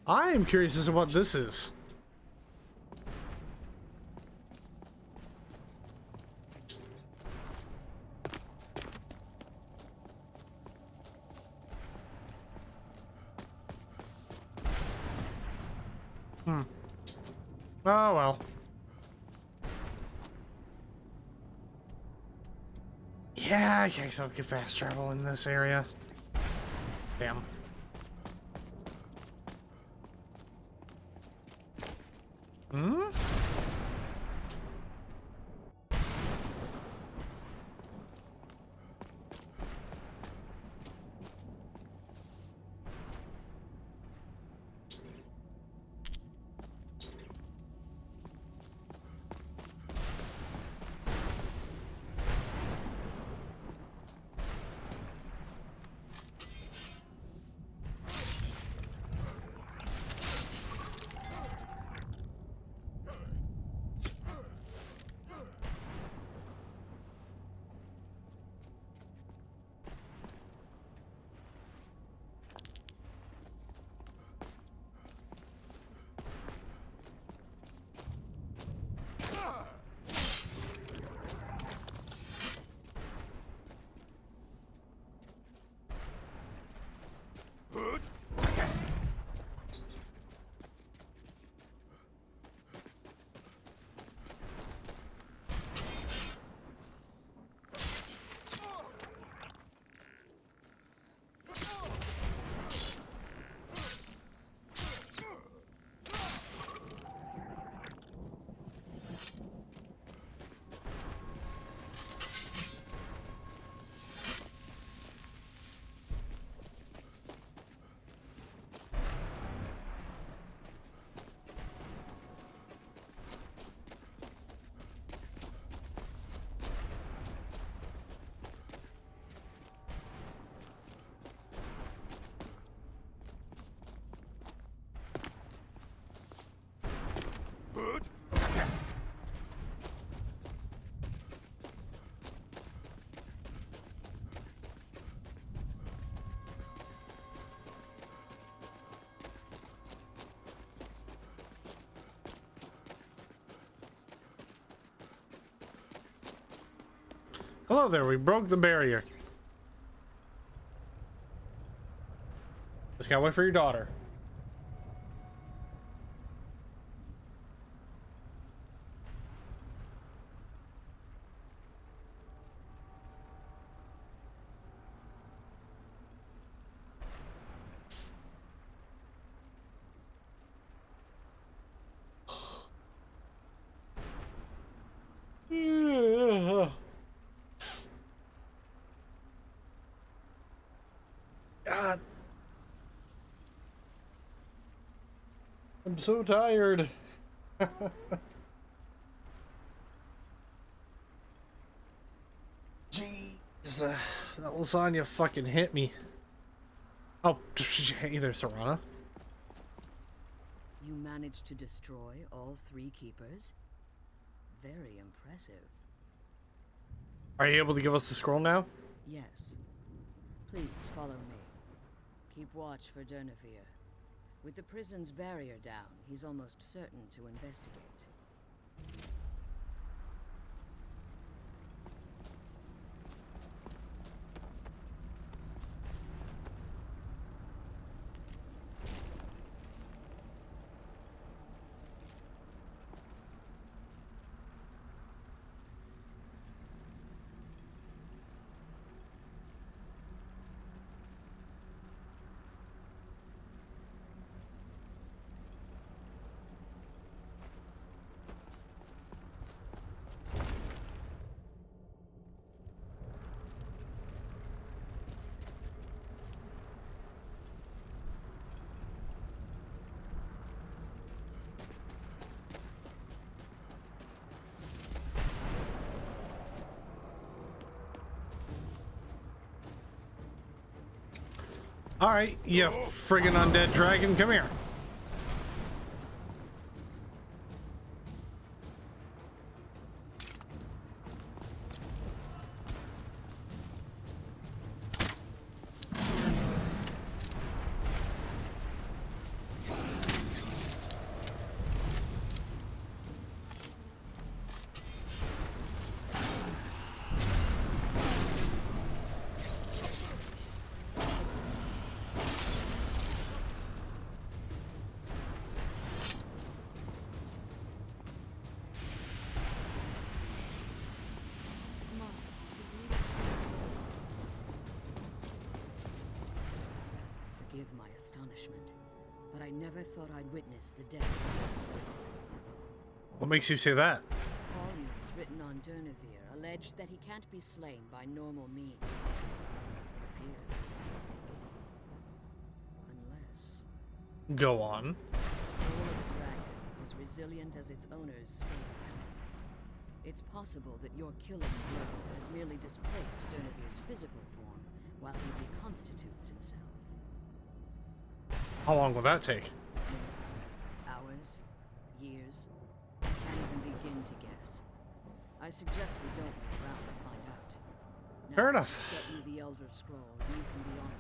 I am curious as to what this is. Oh, well. Yeah, I guess I'll get fast travel in this area. Damn. Hmm? Hello there, we broke the barrier. Just gotta wait for your daughter. God. I'm so tired. Jeez. That lasagna fucking hit me. Oh, hey there, Serana. You managed to destroy all 3 keepers? Very impressive. Are you able to give us the scroll now? Yes. Please follow me. Keep watch for Durnevere. With the prison's barrier down, he's almost certain to investigate. All right, you friggin' undead dragon, come here. Forgive my astonishment, but I never thought I'd witness the death of that dragon. What makes you say that? Volumes written on Durnevere allege that he can't be slain by normal means. It appears they were mistaken. Unless... Go on. The soul of a dragon is as resilient as its owner's stable hand. It's possible that your killing blow has merely displaced Durnevere's physical form while he reconstitutes himself. How long will that take? Minutes, hours, years. I can't even begin to guess. I suggest we don't wait around to find out. Now, Fair enough. Let's get you the Elder Scroll, and you can be on your way.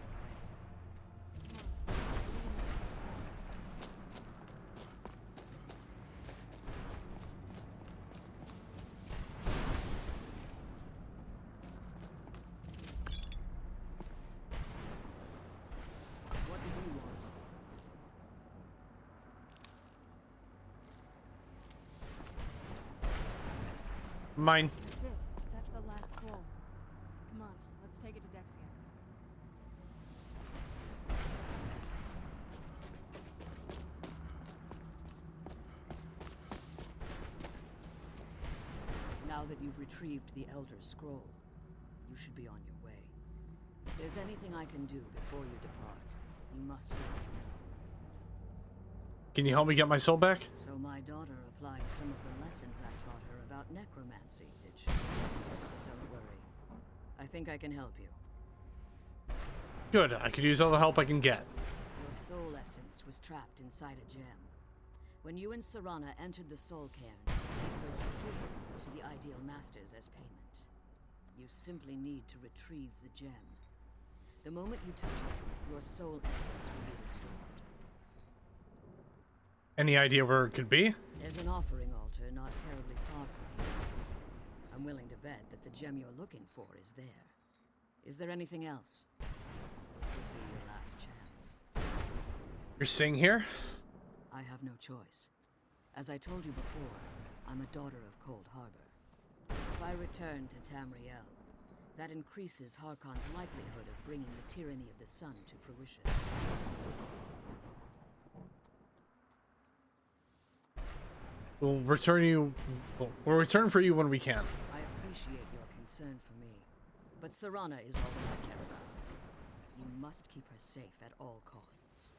What do you want? Mine. That's it. That's the last scroll. Come on, let's take it to Dexia. Now that you've retrieved the Elder Scroll, you should be on your way. If there's anything I can do before you depart, you must let me know. Can you help me get my soul back? So my daughter applied some of the lessons I taught her about necromancy, did she? Don't worry. I think I can help you. Good, I could use all the help I can get. Your soul essence was trapped inside a gem. When you and Serana entered the soul cairn, it was given to the Ideal Masters as payment. You simply need to retrieve the gem. The moment you touch it, your soul essence will be restored. Any idea where it could be? There's an offering altar not terribly far from here. A I'm willing to bet that the gem you're looking for is there. Is there anything else? Could be your last chance. You're staying here? I have no choice. As I told you before, I'm a daughter of Cold Harbor. If I return to Tamriel, that increases Harkon's likelihood of bringing the tyranny of the sun to fruition. We'll return for you when we can. I appreciate your concern for me, but Serana is all that I care about. You must keep her safe at all costs.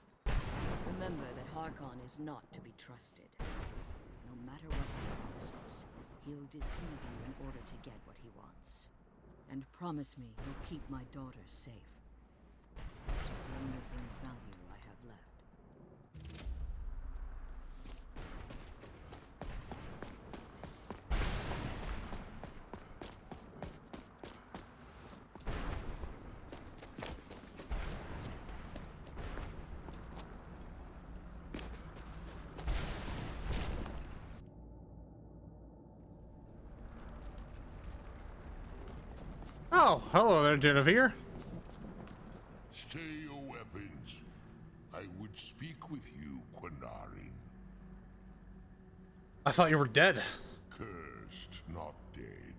Remember that Harkon is not to be trusted. No matter what he promises, he'll deceive you in order to get what he wants. And promise me you'll keep my daughter safe. Which is the only thing of value I have left. Oh, hello there, Genevieve. Stay your weapons. I would speak with you, Quinarin. I thought you were dead. Cursed, not dead.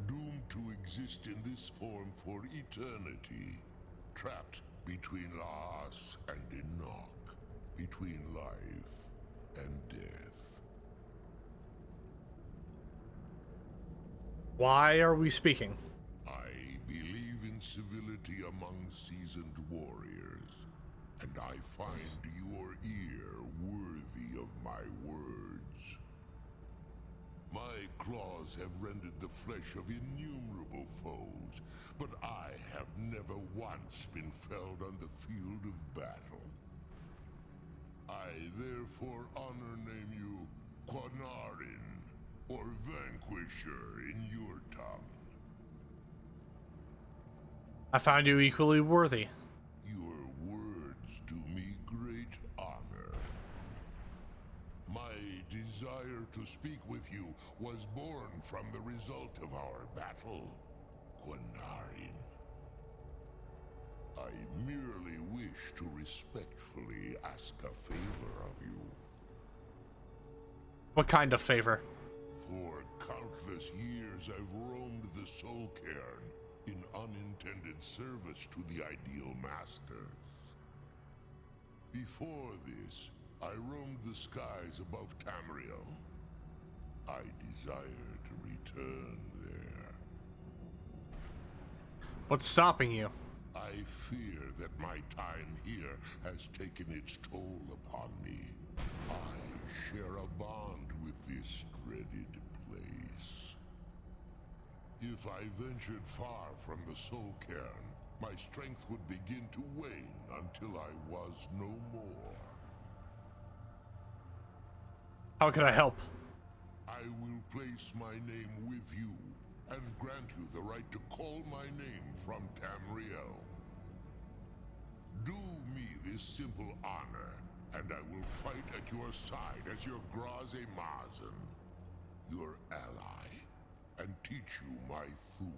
Doomed to exist in this form for eternity. Trapped between Laas and Enoch. Between life and death. Why are we speaking? I believe in civility among seasoned warriors, and I find your ear worthy of my words. My claws have rended the flesh of innumerable foes, but I have never once been felled on the field of battle. I therefore name you Quinarin, or Vanquisher in your tongue. I found you equally worthy. Your words do me great honor. My desire to speak with you was born from the result of our battle, Quinarin. I merely wish to respectfully ask a favor of you. What kind of favor? For countless years I've roamed the Soul Cairn in unintended service to the Ideal Masters. Before this, I roamed the skies above Tamriel. I desire to return there. What's stopping you? I fear that my time here has taken its toll upon me. I share a bond with this dreaded place. If I ventured far from the Soul Cairn, my strength would begin to wane until I was no more. How can I help? I will place my name with you and grant you the right to call my name from Tamriel. Do me this simple honor, and I will fight at your side as your Graze Mazen, your ally, and teach you my Thum.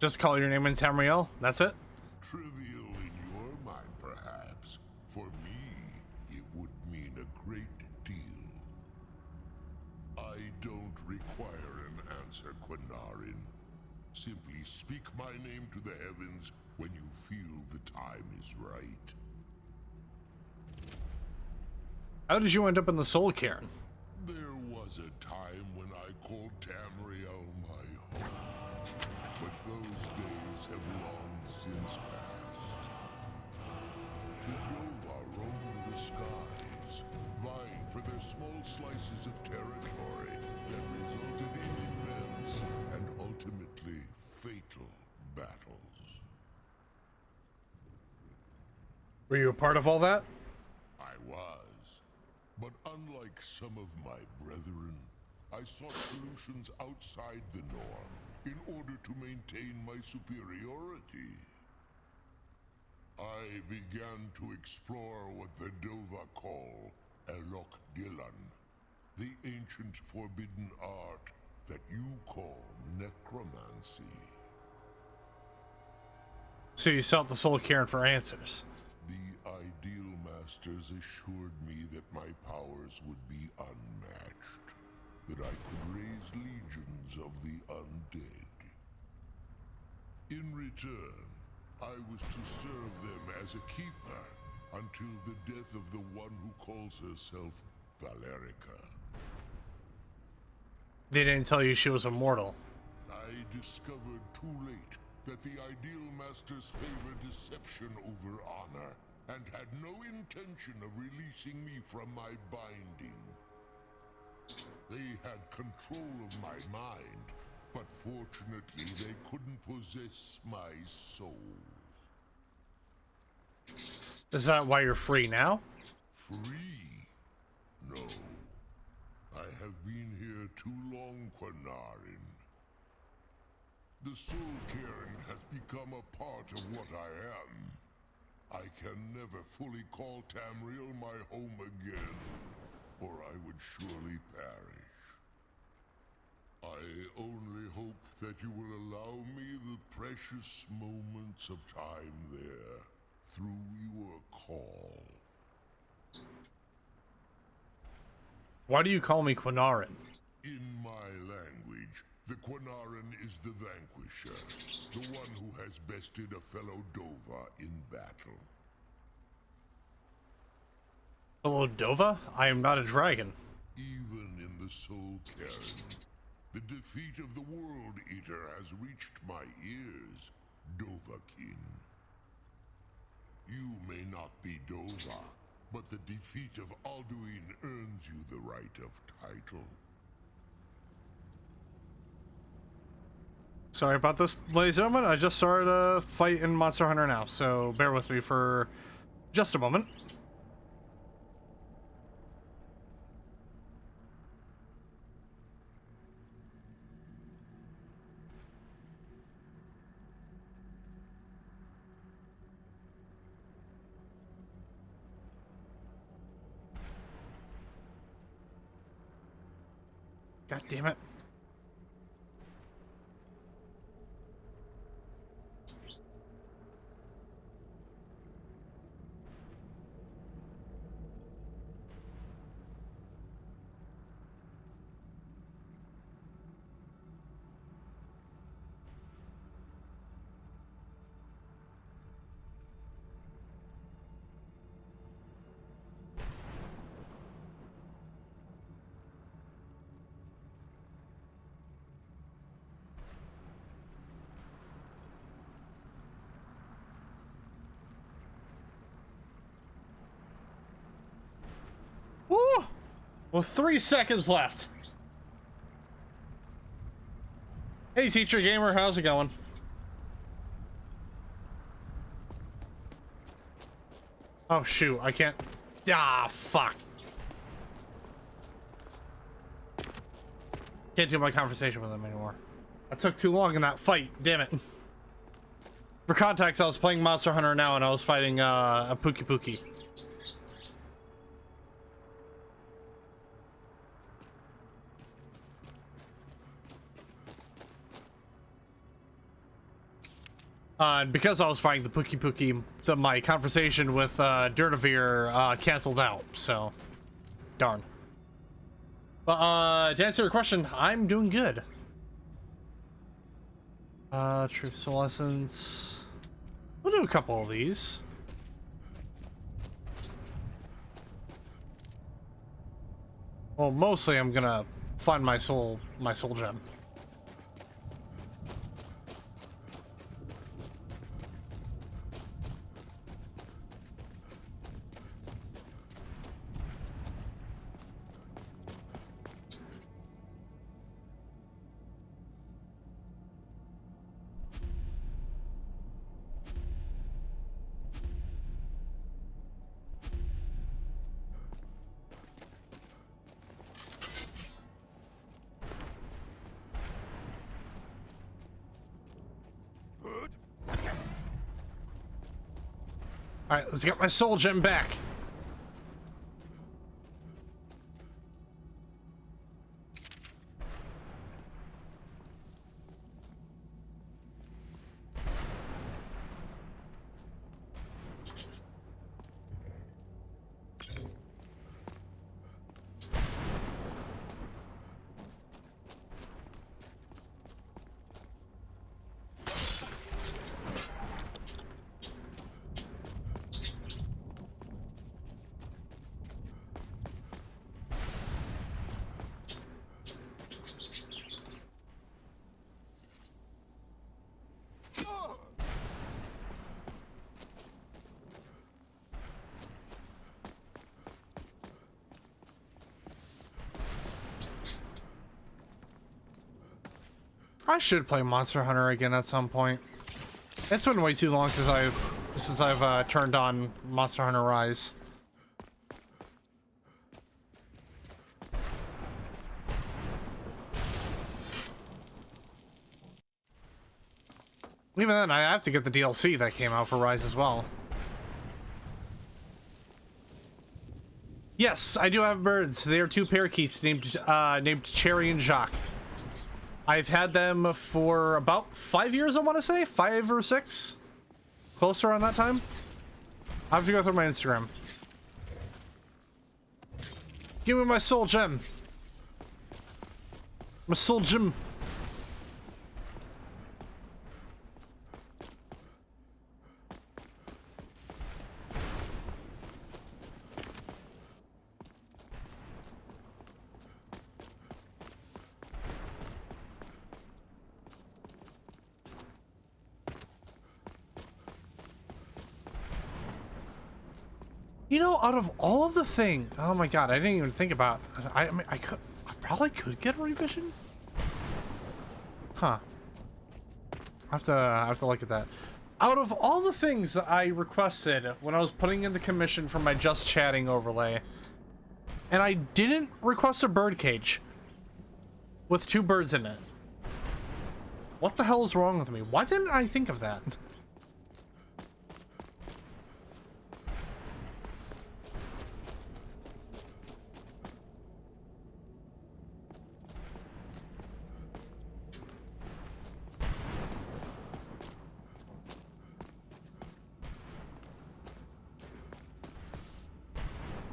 Just call your name in Tamriel? That's it? Trivial in your mind, perhaps. For me, it would mean a great deal. I don't require an answer, Quinarin. Simply speak my name to the heavens when you feel the time is right. How did you end up in the Soul Cairn? There was a time when I called Tamriel my home. But those days have long since passed. The Dova roamed the skies, vying for their small slices of territory that resulted in immense and ultimately fatal battles. Were you a part of all that? I was. But unlike some of my brethren, I sought solutions outside the norm in order to maintain my superiority. I began to explore what the Dova call Elok Dilan, The ancient forbidden art that you call necromancy. So you sought the Soul Cairn for answers. The Ideal Masters assured me that my powers would be unmatched, that I could raise legions of the undead. In return, I was to serve them as a keeper until the death of the one who calls herself Valerica. They didn't tell you she was immortal. I discovered too late that the Ideal Masters favor deception over honor, and had no intention of releasing me from my binding. They had control of my mind, but fortunately they couldn't possess my soul. Is that why you're free now? Free? No. I have been here too long, Quinarin. The Soul Cairn has become a part of what I am. I can never fully call Tamriel my home again, or I would surely perish. I only hope that you will allow me the precious moments of time there, through your call. Why do you call me Quinarin? In my language, the Quinarin is the vanquisher, the one who has bested a fellow Dova in battle. Hello, Dova? I am not a dragon. Even in the Soul Cairn, the defeat of the World Eater has reached my ears, Dovahkiin. You may not be Dova, but the defeat of Alduin earns you the right of title. Sorry about this, ladies and gentlemen. I just started a fight in Monster Hunter now, so bear with me for just a moment. God damn it. Woo! Well, 3 seconds left. Hey, Teacher Gamer, how's it going? Oh, shoot, I can't. Ah, fuck. Can't do my conversation with him anymore. I took too long in that fight, damn it. For context, I was playing Monster Hunter now and I was fighting a Pookie Pookie. And because I was fighting the Pookie Pookie, my conversation with Dirtavir canceled out, so darn. But to answer your question, I'm doing good. Truth Soul Essence. We'll do a couple of these. Well, mostly I'm gonna find my soul gem. Alright, let's get my soul gem back. I should play Monster Hunter again at some point. It's been way too long since I've turned on Monster Hunter Rise. Even then, I have to get the DLC that came out for Rise as well. Yes, I do have birds. They are two parakeets named Cherry and Jacques. I've had them for about 5 years, I want to say. 5 or 6. Closer on that time. I have to go through my Instagram. Give me my soul gem. My soul gem. You know, out of all of the thing, oh my god, I didn't even think about. I mean, I probably could get a revision. Huh. I have to look at that. Out of all the things that I requested when I was putting in the commission for my Just Chatting overlay, and I didn't request a bird cage with 2 birds in it. What the hell is wrong with me? Why didn't I think of that?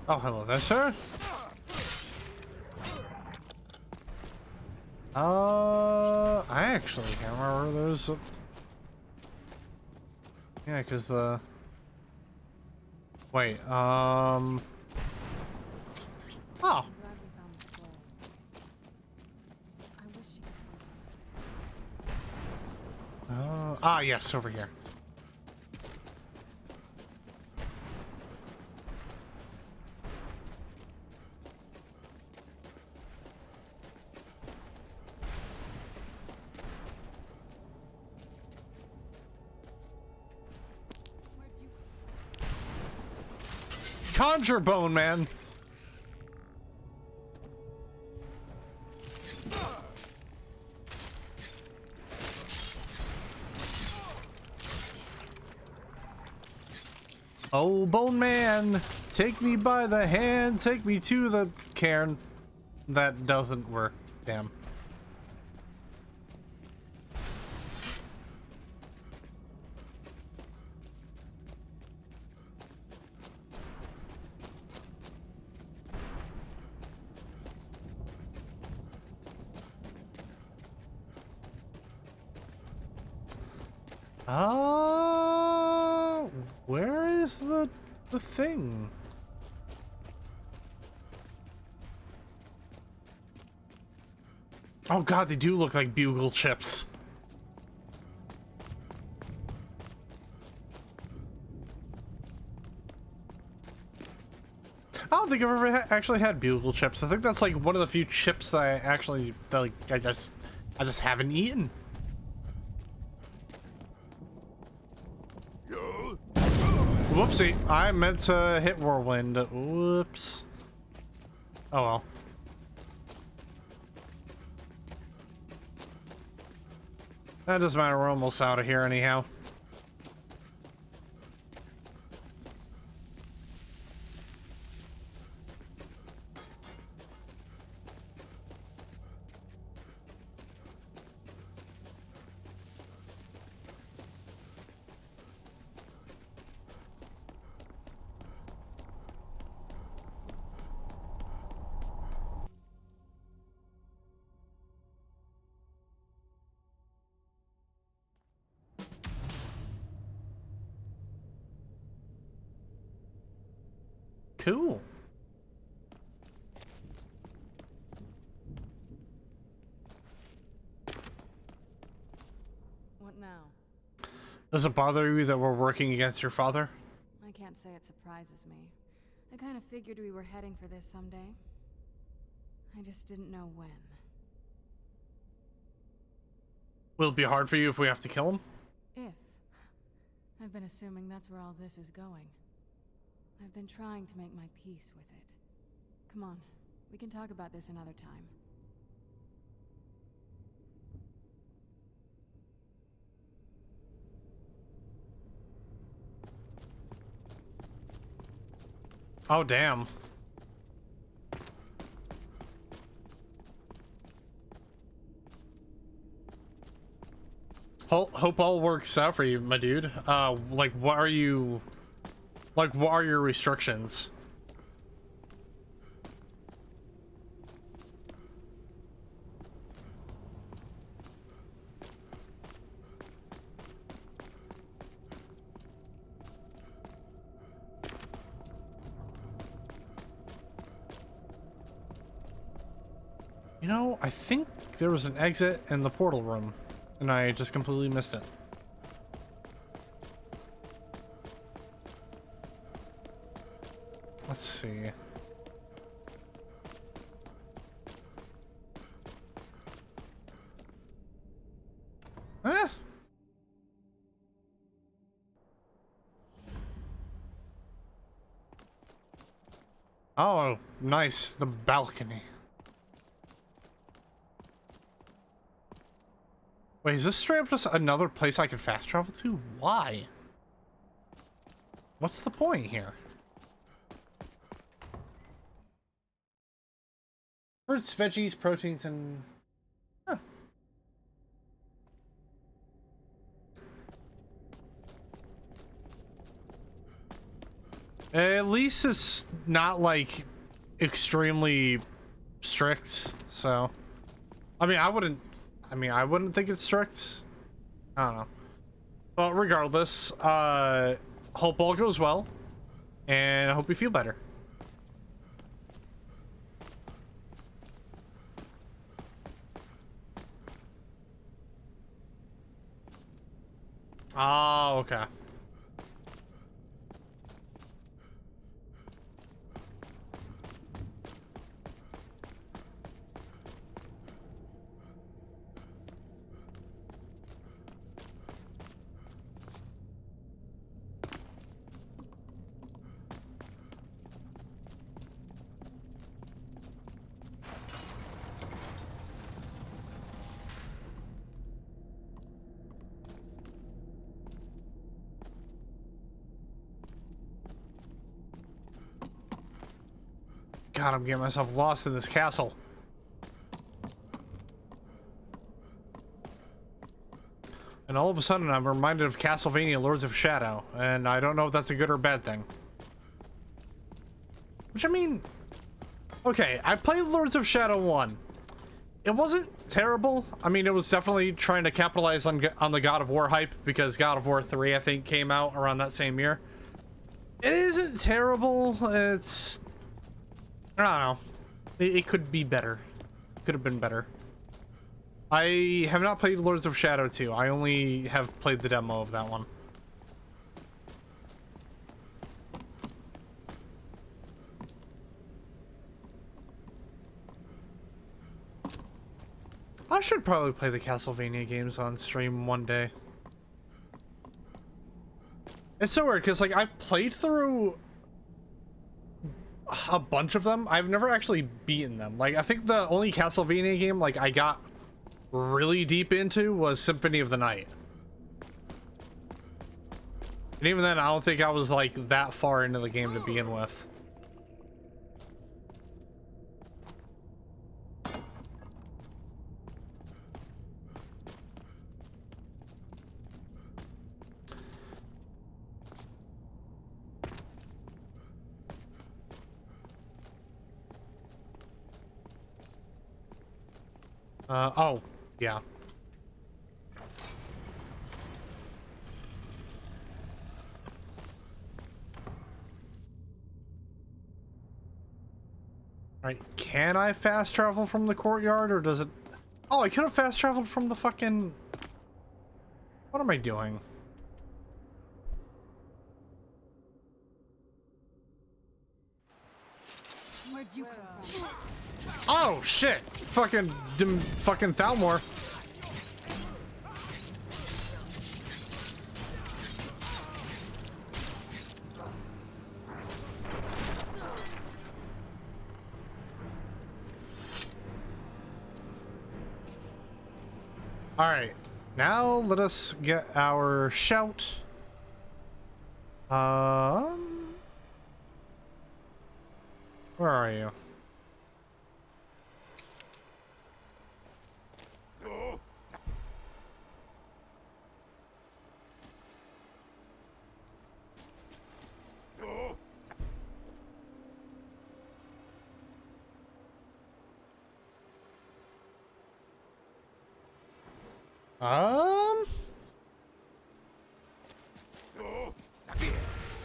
Oh, hello there, sir. I actually can't remember. There's a... Yeah, because wait, Oh. Yes, over here. Conjure bone, man. Oh, bone man, take me by the hand, take me to the cairn. That doesn't work. Damn. Where is the thing? Oh god, they do look like bugle chips. I don't think I've ever actually had bugle chips. I think that's like one of the few chips that I actually I just haven't eaten. Whoopsie, I meant to hit Whirlwind. Whoops. Oh well. That doesn't matter, we're almost out of here anyhow. Cool. What now? Does it bother you that we're working against your father? I can't say it surprises me. I kind of figured we were heading for this someday. I just didn't know when. Will it be hard for you if we have to kill him? If. I've been assuming that's where all this is going. I've been trying to make my peace with it. Come on, we can talk about this another time. Oh, damn. Hope all works out for you, my dude. Like, what are your restrictions? You know, I think there was an exit in the portal room, and I just completely missed it. Let's see. Eh? Oh, nice. The balcony. Wait, is this straight up just another place I can fast travel to? Why? What's the point here? Fruits, veggies, proteins, and... Huh. At least it's not, like, extremely strict, so... I mean, I wouldn't think it's strict. I don't know. But regardless, hope all goes well, and I hope you feel better. Oh, okay. God, I'm getting myself lost in this castle. And all of a sudden, I'm reminded of Castlevania Lords of Shadow, and I don't know if that's a good or bad thing. Which, I mean... Okay, I played Lords of Shadow 1. It wasn't terrible. I mean, it was definitely trying to capitalize on the God of War hype, because God of War 3, I think, came out around that same year. It isn't terrible. It's... I don't know. It could be better. Could have been better. I have not played Lords of Shadow 2. I only have played the demo of that one. I should probably play the Castlevania games on stream one day. It's so weird because, like, I've played through a bunch of them. I've never actually beaten them. Like, I think the only Castlevania game, like, I got really deep into was Symphony of the Night. And even then, I don't think I was, like, that far into the game to begin with. Oh, yeah. Alright, can I fast travel from the courtyard, or does it... Oh, I could have fast traveled from the fucking... What am I doing? Where'd you come from? Oh, shit! Fucking Thalmor. Alright, now let us get our shout. Where are you?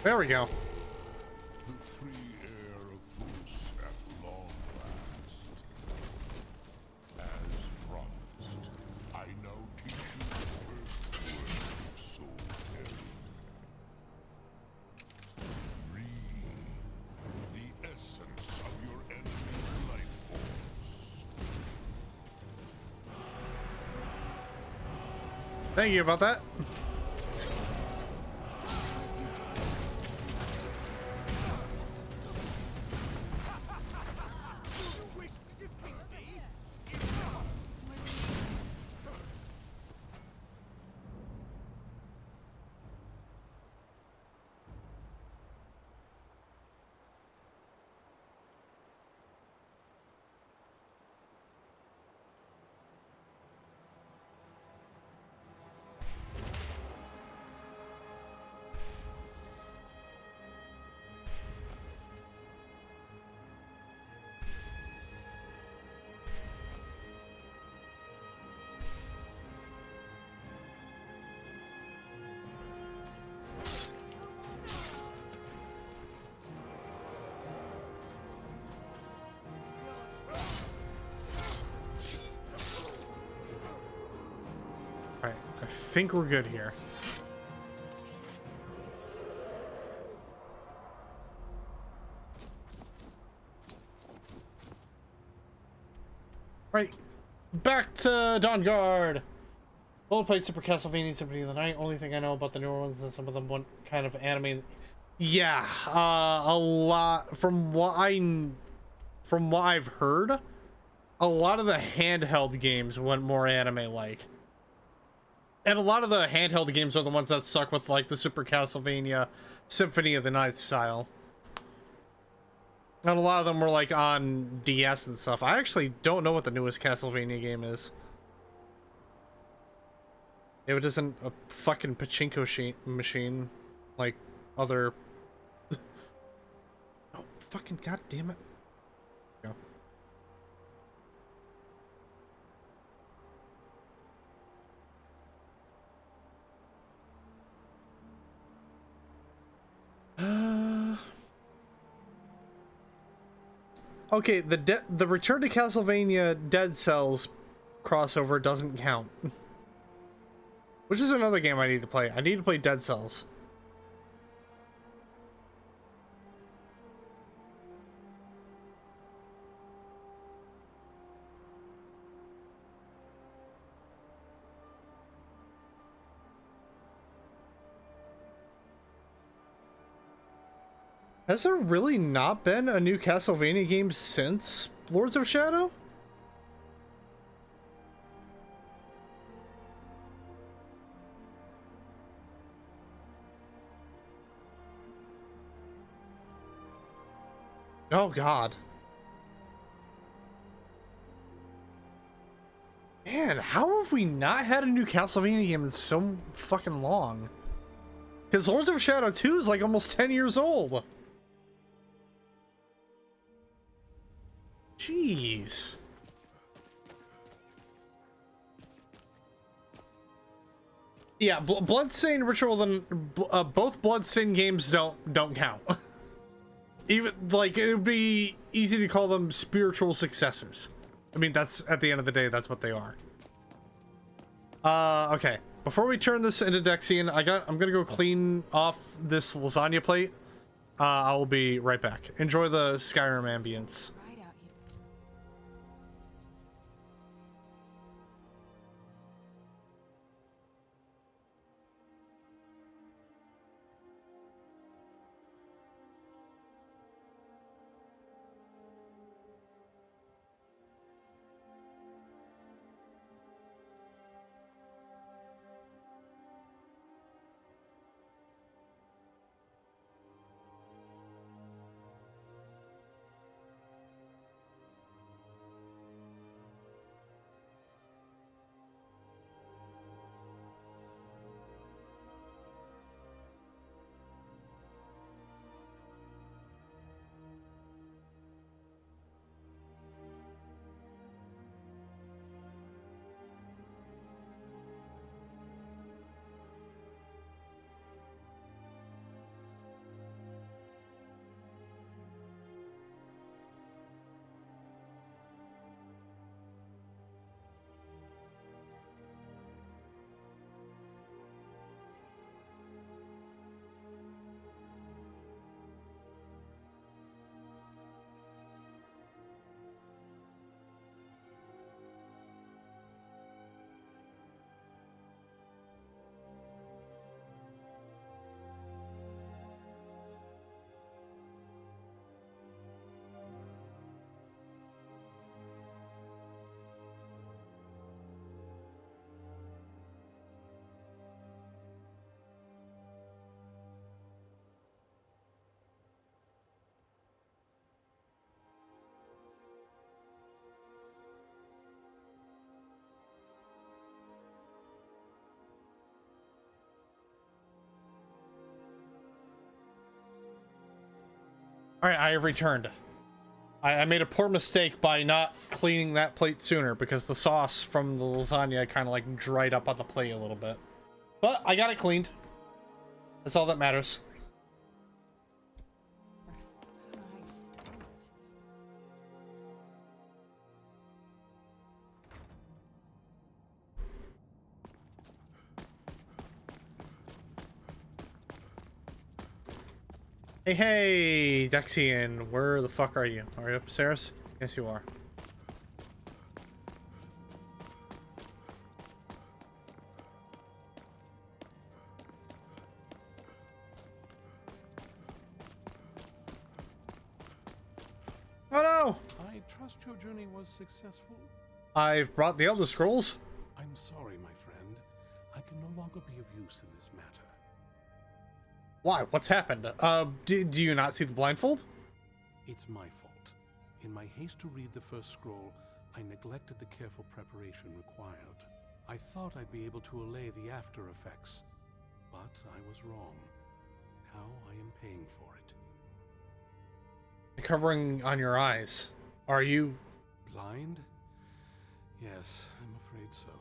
There we go. The free air of Vus at long last. As promised, I now teach you the first word of soul telling. Read the essence of your enemy's life force. Thank you about that. Alright, I think we're good here. Right, back to Dawnguard. Well played Super Castlevania Symphony of the Night. Only thing I know about the newer ones is some of them went kind of anime. Yeah, a lot from what I've heard. A lot of the handheld games went more anime-like. And a lot of the handheld games are the ones that stuck with, like, the Super Castlevania Symphony of the Night style. And a lot of them were, like, on DS and stuff. I actually don't know what the newest Castlevania game is. If it isn't a fucking pachinko machine, like other... Oh, fucking goddamn it. Go. Okay, the Return to Castlevania Dead Cells crossover doesn't count. Which is another game I need to play. I need to play Dead Cells. Has there really not been a new Castlevania game since Lords of Shadow? Oh god. Man, how have we not had a new Castlevania game in so fucking long? Because Lords of Shadow 2 is like almost 10 years old. Jeez. Yeah, Bloodstained Ritual and both Bloodstained games don't count. Even like it would be easy to call them spiritual successors. I mean, that's at the end of the day, that's what they are. Okay. Before we turn this into Dexian, I'm gonna go clean off this lasagna plate. I will be right back. Enjoy the Skyrim ambience. Alright, I have returned. I made a poor mistake by not cleaning that plate sooner because the sauce from the lasagna kind of like dried up on the plate a little bit. But I got it cleaned. That's all that matters. Hey, hey, Dexian, where the fuck are you? Are you upstairs? Yes, you are. Oh no! I trust your journey was successful. I've brought the Elder Scrolls. I'm sorry, my friend. I can no longer be of use in this matter. Why? What's happened? Do you not see the blindfold? It's my fault. In my haste to read the first scroll, I neglected the careful preparation required. I thought I'd be able to allay the after effects, but I was wrong. Now I am paying for it. Covering on your eyes. Are you blind? Yes, I'm afraid so.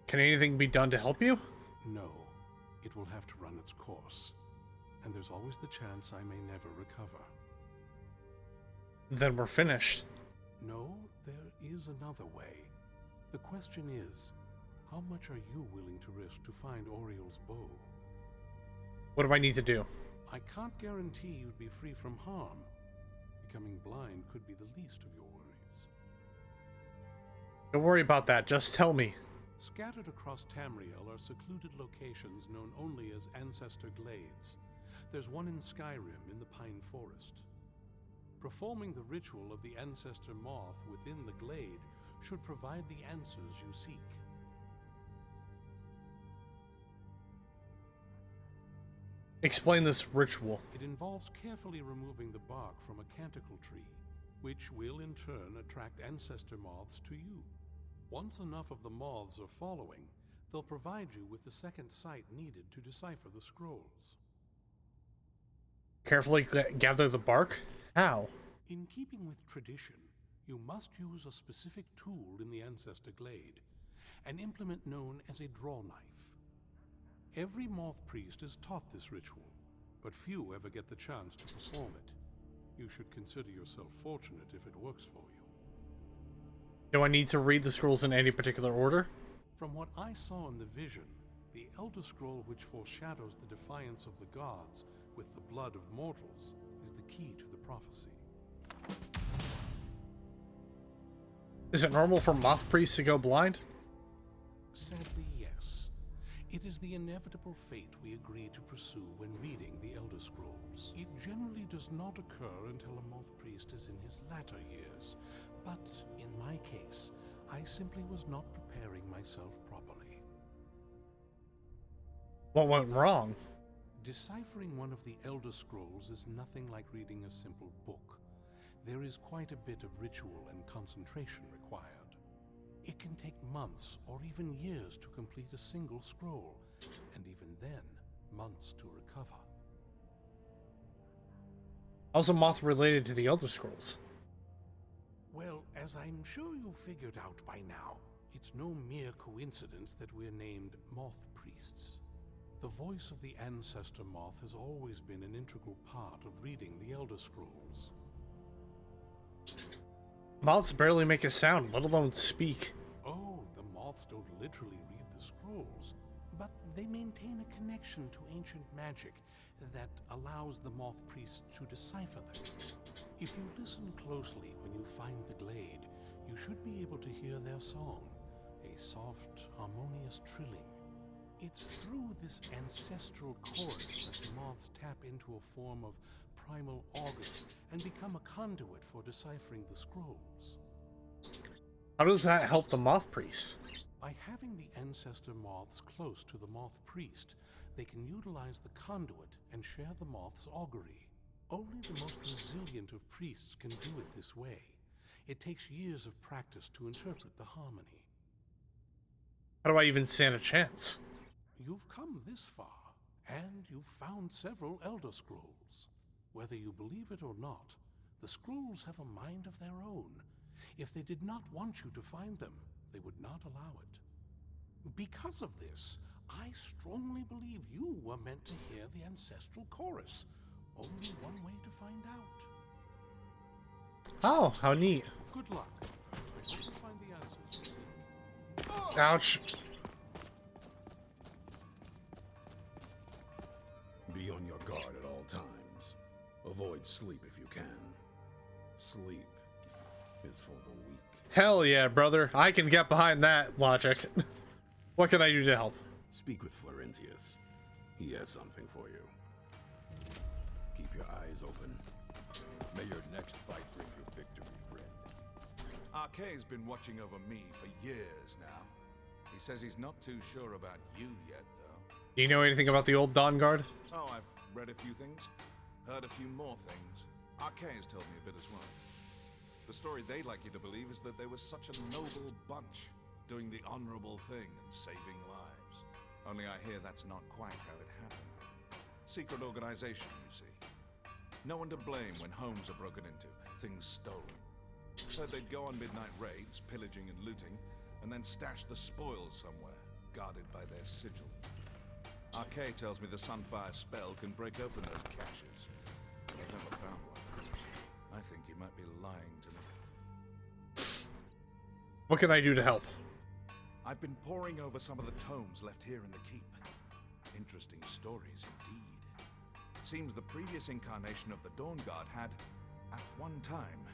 Can anything be done to help you? No. It will have to run its course. And there's always the chance I may never recover. Then we're finished. No, there is another way. The question is, how much are you willing to risk to find Oriel's bow? What do I need to do? I can't guarantee you'd be free from harm. Becoming blind could be the least of your worries. Don't worry about that, just tell me. Scattered across Tamriel are secluded locations known only as Ancestor Glades. There's one in Skyrim in the Pine Forest. Performing the ritual of the Ancestor Moth within the glade should provide the answers you seek. Explain this ritual. It involves carefully removing the bark from a canticle tree, which will in turn attract ancestor moths to you. Once enough of the moths are following, they'll provide you with the second sight needed to decipher the scrolls. Carefully gather the bark? How? In keeping with tradition, you must use a specific tool in the Ancestor Glade, an implement known as a draw knife. Every moth priest is taught this ritual, but few ever get the chance to perform it. You should consider yourself fortunate if it works for you. Do I need to read the scrolls in any particular order? From what I saw in the vision, the Elder Scroll which foreshadows the defiance of the gods with the blood of mortals is the key to the prophecy. Is it normal for moth priests to go blind? Sadly, yes. It is the inevitable fate we agree to pursue when reading the Elder Scrolls. It generally does not occur until a moth priest is in his latter years, but in my case, I simply was not preparing myself properly. What went wrong? Deciphering one of the Elder Scrolls is nothing like reading a simple book. There is quite a bit of ritual and concentration required. It can take months or even years to complete a single scroll, and even then, months to recover. How's a moth related to the Elder Scrolls? Well, as I'm sure you figured out by now, it's no mere coincidence that we're named Moth Priests. The voice of the Ancestor Moth has always been an integral part of reading the Elder Scrolls. Moths barely make a sound, let alone speak. Oh, the moths don't literally read the scrolls, but they maintain a connection to ancient magic that allows the moth priests to decipher them. If you listen closely when you find the glade, you should be able to hear their song, a soft, harmonious trilling. It's through this ancestral chorus that the moths tap into a form of primal augury and become a conduit for deciphering the scrolls. How does that help the moth priest? By having the ancestor moths close to the moth priest, they can utilize the conduit and share the moth's augury. Only the most resilient of priests can do it this way. It takes years of practice to interpret the harmony. How do I even stand a chance? You've come this far, and you've found several Elder Scrolls. Whether you believe it or not, the scrolls have a mind of their own. If they did not want you to find them, they would not allow it. Because of this, I strongly believe you were meant to hear the ancestral chorus. Only one way to find out. Oh, how neat. Good luck. I hope you find the answers you seek. Ouch. Be on your guard at all times. Avoid sleep if you can. Sleep is for the weak. Hell yeah, brother. I can get behind that logic. What can I do to help? Speak with Florentius. He has something for you. Keep your eyes open. May your next fight bring you victory, friend. Arkay's been watching over me for years now. He says he's not too sure about you yet, though. Do you know anything about the old Dawnguard? Oh, I've read a few things, heard a few more things. Arkay's told me a bit as well. The story they'd like you to believe is that they were such a noble bunch, doing the honorable thing and saving lives. Only I hear that's not quite how it happened. Secret organization, you see. No one to blame when homes are broken into, things stolen. Said they'd go on midnight raids, pillaging and looting, and then stash the spoils somewhere, guarded by their sigil. Arkay tells me the Sunfire spell can break open those caches. I've never found one. I think he might be lying to me. What can I do to help? I've been poring over some of the tomes left here in the keep. Interesting stories indeed. Seems the previous incarnation of the Dawnguard had, at one time,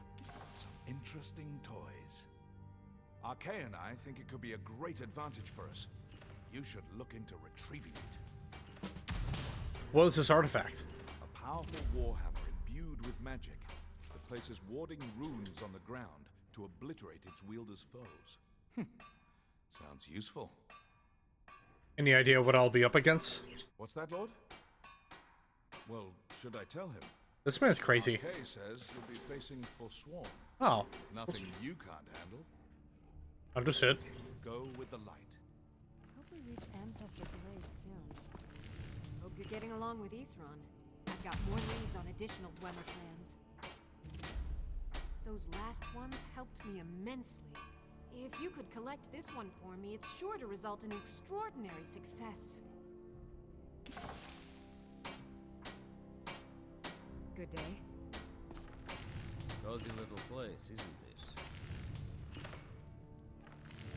some interesting toys. Arkay and I think it could be a great advantage for us. You should look into retrieving it. What is this artifact? A powerful warhammer imbued with magic that places warding runes on the ground to obliterate its wielder's foes. Sounds useful. Any idea what I'll be up against? What's that, Lord? Well, should I tell him? This man's crazy. Arkay says you'll be facing Forsworn. Oh. Nothing you can't handle. Understood. Go with the light. Hope we reach Ancestor Blade soon. Hope you're getting along with Isran. I've got more leads on additional Dwemer plans. Those last ones helped me immensely. If you could collect this one for me, it's sure to result in extraordinary success. Good day. Cozy little place, isn't this?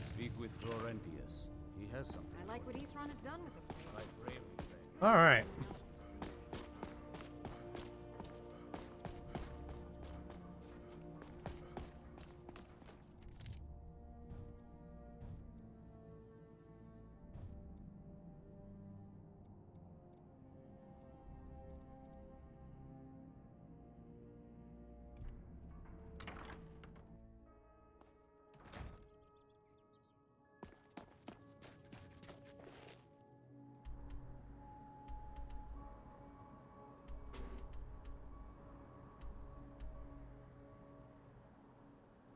Speak with Florentius. He has something. I like what Isran has done with the place. All right.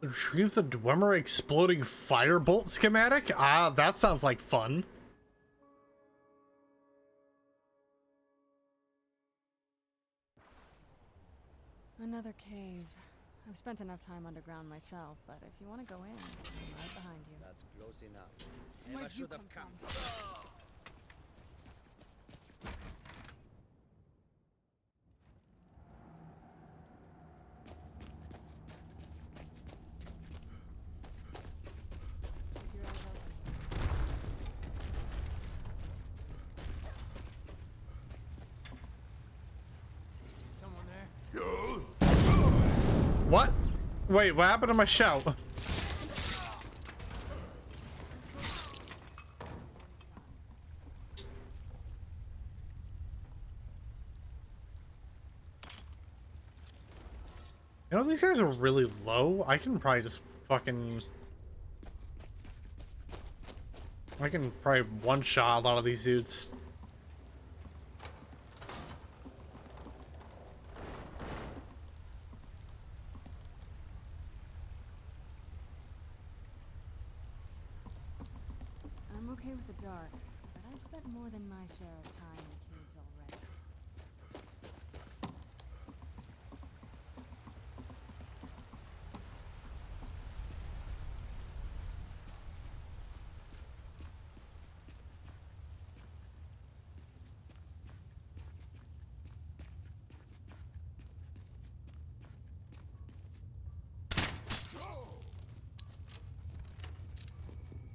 Retrieve the Dwemer exploding firebolt schematic? Ah, that sounds like fun. Another cave. I've spent enough time underground myself, but if you want to go in, I'm right behind you. That's close enough. Where'd Never you should have come come. Someone there? What? Wait, what happened to my shout? You know, these guys are really low. I can probably just fucking... I can probably one-shot a lot of these dudes. I'm okay with the dark, but I've spent more than my share of time in caves already.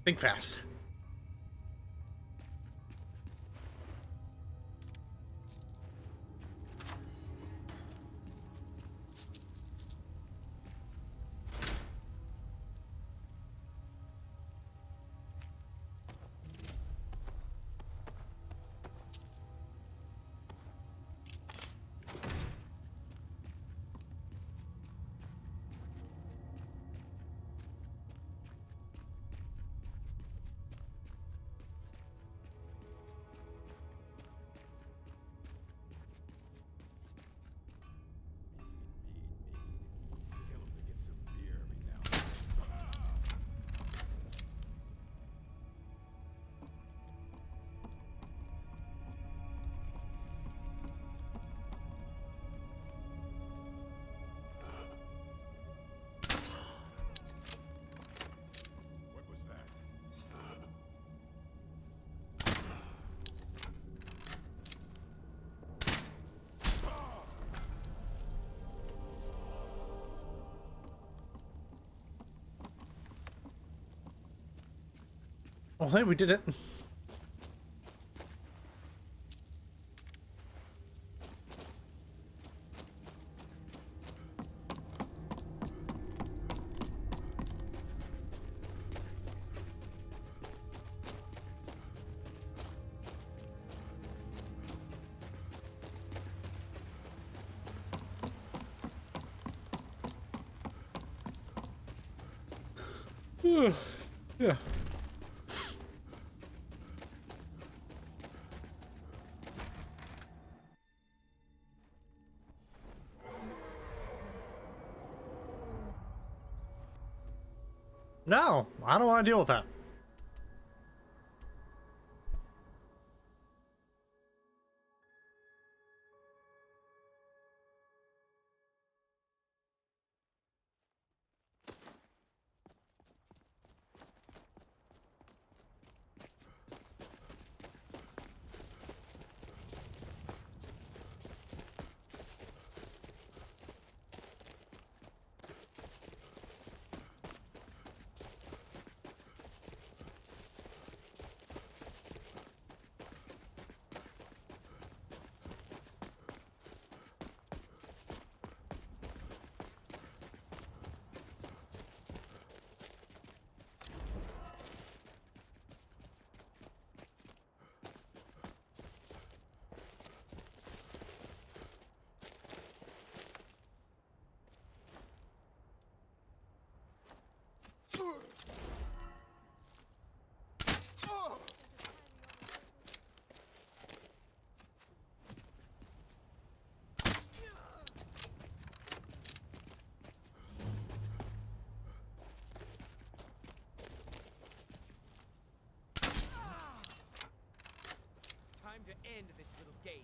Think fast. Oh, hey, we did it. Yeah. No, I don't want to deal with that. Time to end this little game.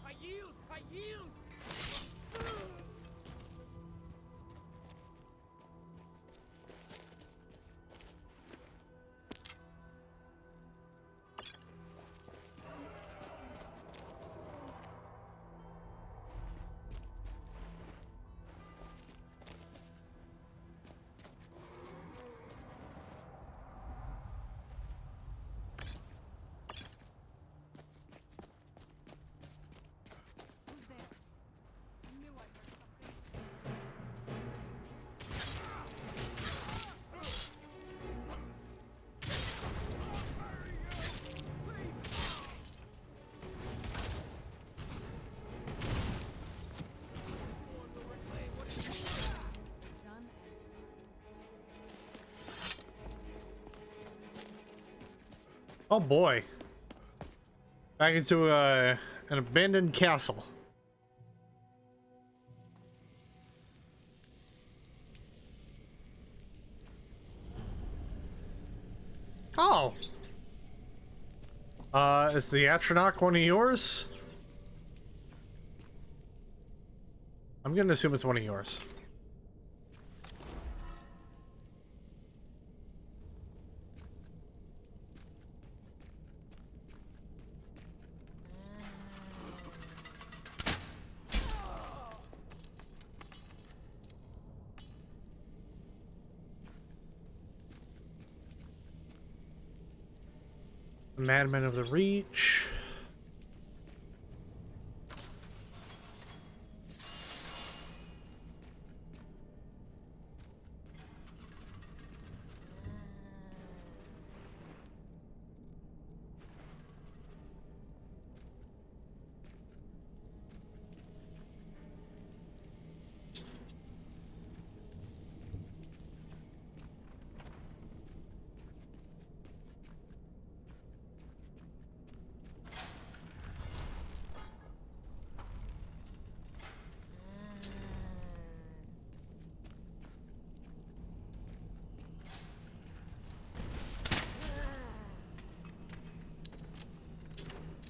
I yield! I yield! Oh boy. Back into an abandoned castle. Oh. Is the Atronach one of yours? I'm gonna assume it's one of yours. Madmen of the Reach.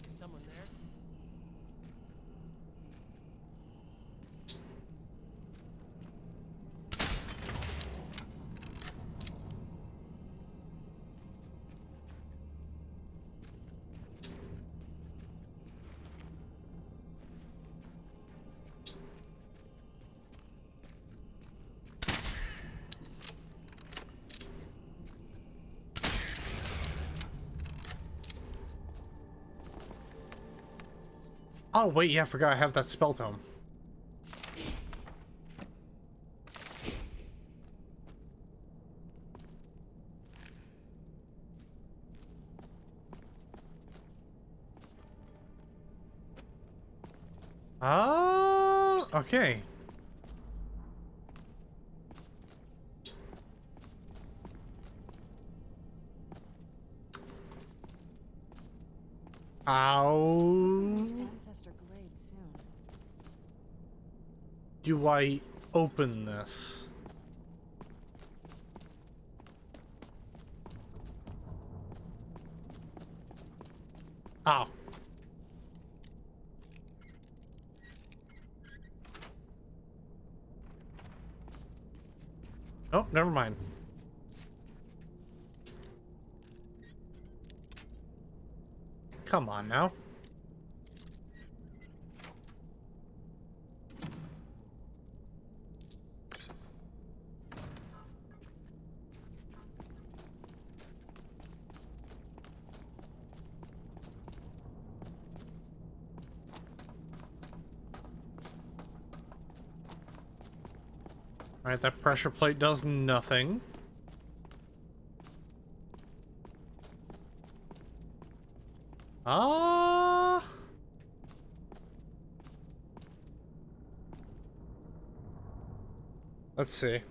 Is someone there? Oh, wait, yeah, I forgot I have that spell tome. Oh, okay. How Ancestor Glade soon. do I open this? Oh. Oh, never mind. Come on now. Alright, that pressure plate does nothing. Ah. Let's see.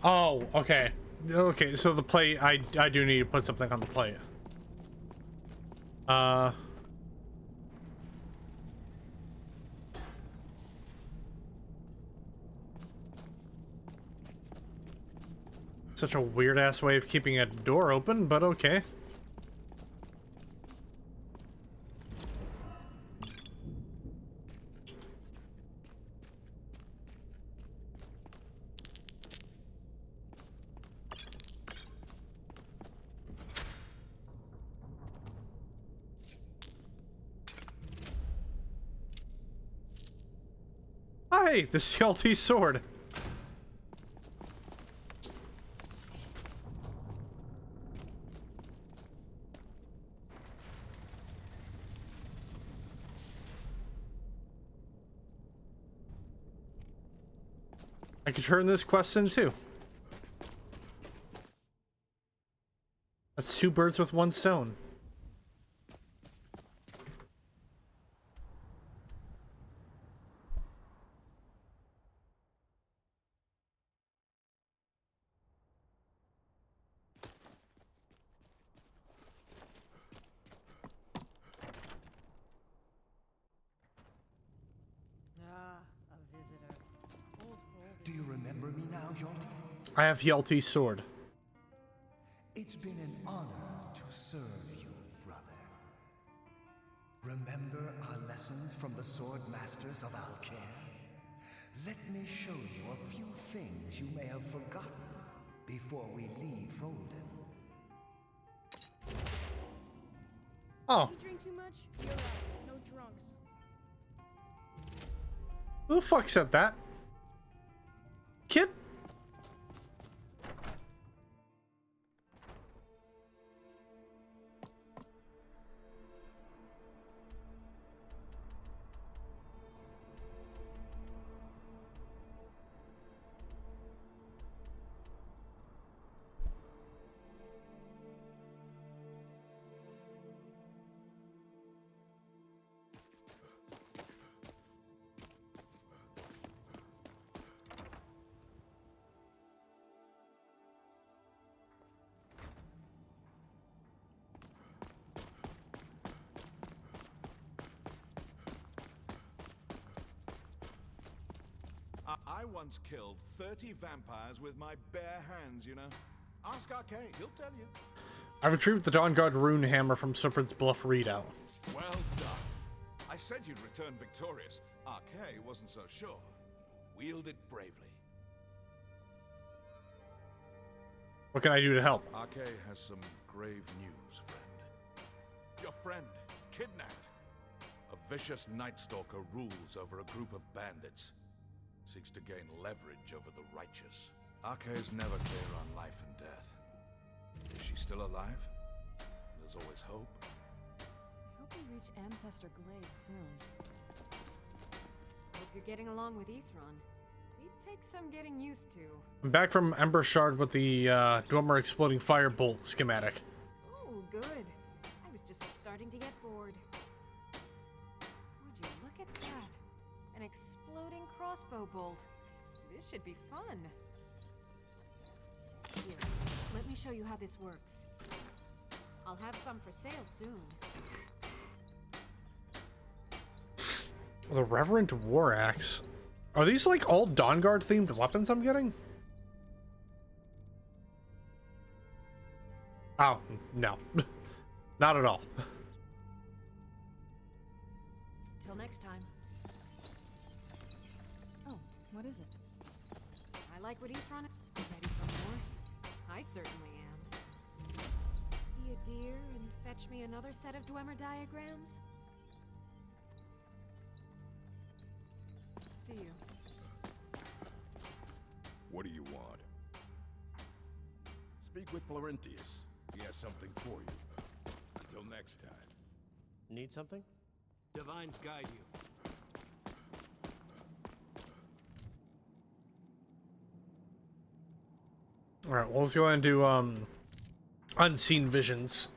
Oh, okay. Okay, so the plate, I do need to put something on the plate. Such a weird ass way of keeping a door open, but okay. Hi, the CLT sword. I could turn this quest in too. That's two birds with one stone. Ah, a visitor. remember me now, Yalti? I have Yalti's sword. It's been an honor to serve you, brother. Remember our lessons from the Sword Masters of Alcair? Let me show you a few things you may have forgotten before we leave Roldan. Oh. You drink too much? You're right. No drunks. Who the fuck said that? Kid? I once killed 30 vampires with my bare hands, you know. Ask Arcade, he'll tell you. I've retrieved the Dawnguard rune hammer from Serpent's Bluff readout. Well done. I said you'd return victorious. Arcade wasn't so sure. Wield it bravely. What can I do to help? Arcade has some grave news, friend. Your friend, kidnapped. A vicious Night Stalker rules over a group of bandits. Seeks to gain leverage over the righteous. Arcade's never clear on life and death. Is she still alive? There's always hope. I hope we reach Ancestor Glade soon. Hope you're getting along with Isran. He'd take some getting used to. I'm back from Ember Shard with the Dwemer exploding firebolt schematic. Oh, good. I was just starting to get bored. Would you look at that? An exploding crossbow bolt. This should be fun. Here, let me show you how this works. I'll have some for sale soon. The Reverent War Axe. Are these like all Dawnguard themed weapons I'm getting? Oh, no. Not at all. Till next time. Oh, what is it? I like what Isran is. Ready for more? I certainly am. Be a dear and fetch me another set of Dwemer diagrams? See you. What do you want? Speak with Florentius. He has something for you. Until next time. Need something? Divines guide you. All right, well, let's go ahead and do Unseen Visions.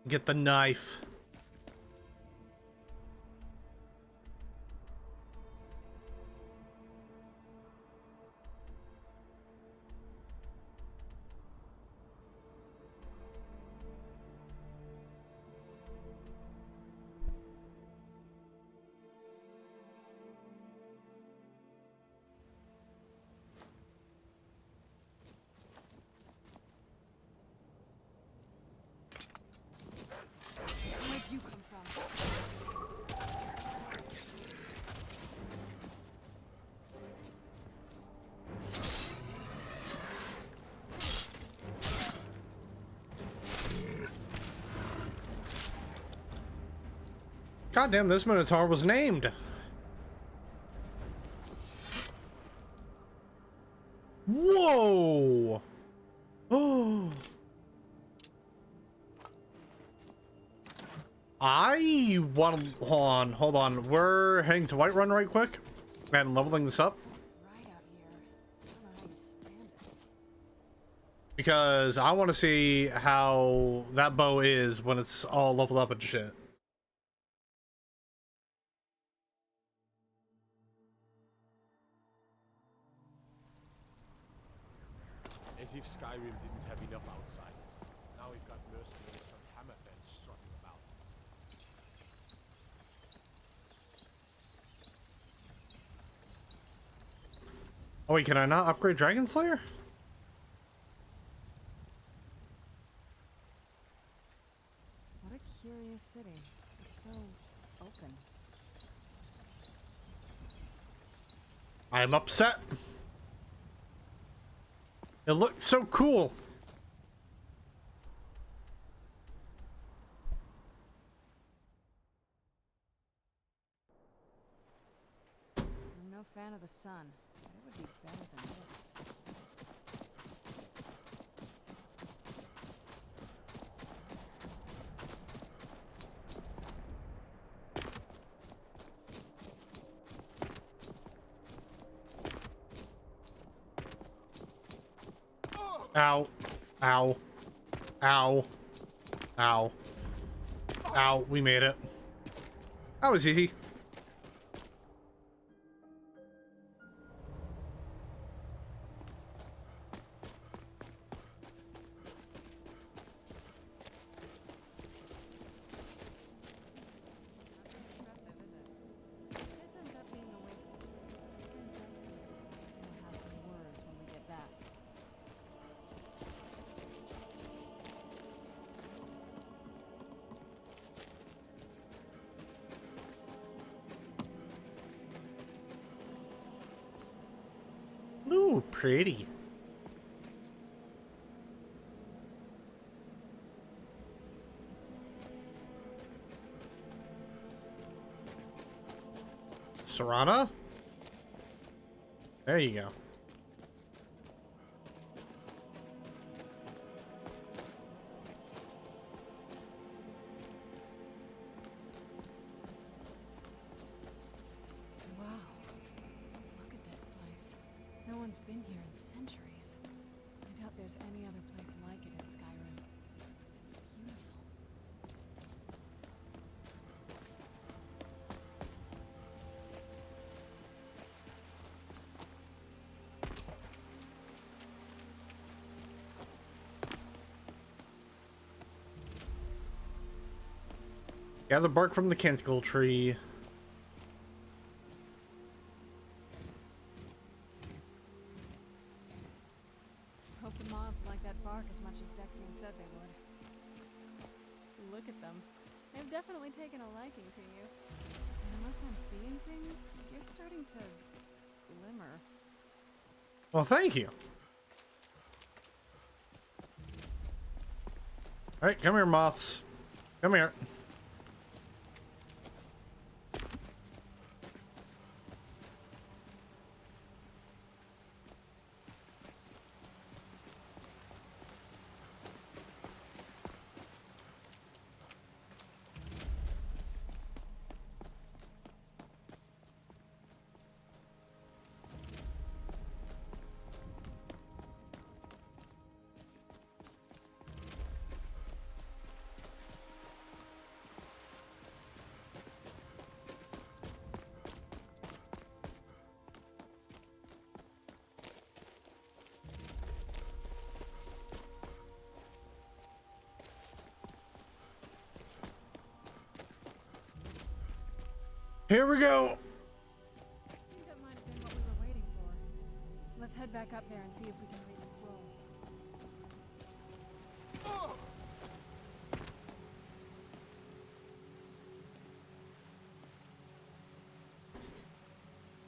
Get the knife. Where'd you come from? Goddamn, this Minotaur was named. Whoa! Oh. I want to hold on. We're heading to Whiterun right quick and leveling this up. Right out here. I don't know how to stand it. Because I want to see how that bow is when it's all leveled up and shit. As if Skyrim didn't have enough outsiders. Now we've got mercenaries from Hammerfell strutting about. Oh wait, can I not upgrade Dragon Slayer? What a curious city. It's so open. I'm upset. It looks so cool. I'm no fan of the sun, but it would be better than this. Ow. Ow. Ow. Ow. Ow. We made it. That was easy. Ooh, pretty. Serana? There you go. Wow. Look at this place. No one's been here in centuries. I doubt there's any other place like it in Skyrim. It's beautiful. Gather bark from the Canticle tree. Hope the moths like that bark as much as Dexian said they would. Look at them. They've definitely taken a liking to you. And unless I'm seeing things, you're starting to glimmer. Well, thank you. All right, come here, moths. Come here. Here we go. I think that might have been what we were waiting for. Let's head back up there and see if we can read the scrolls.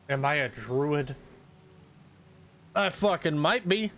Am I a druid? I fucking might be.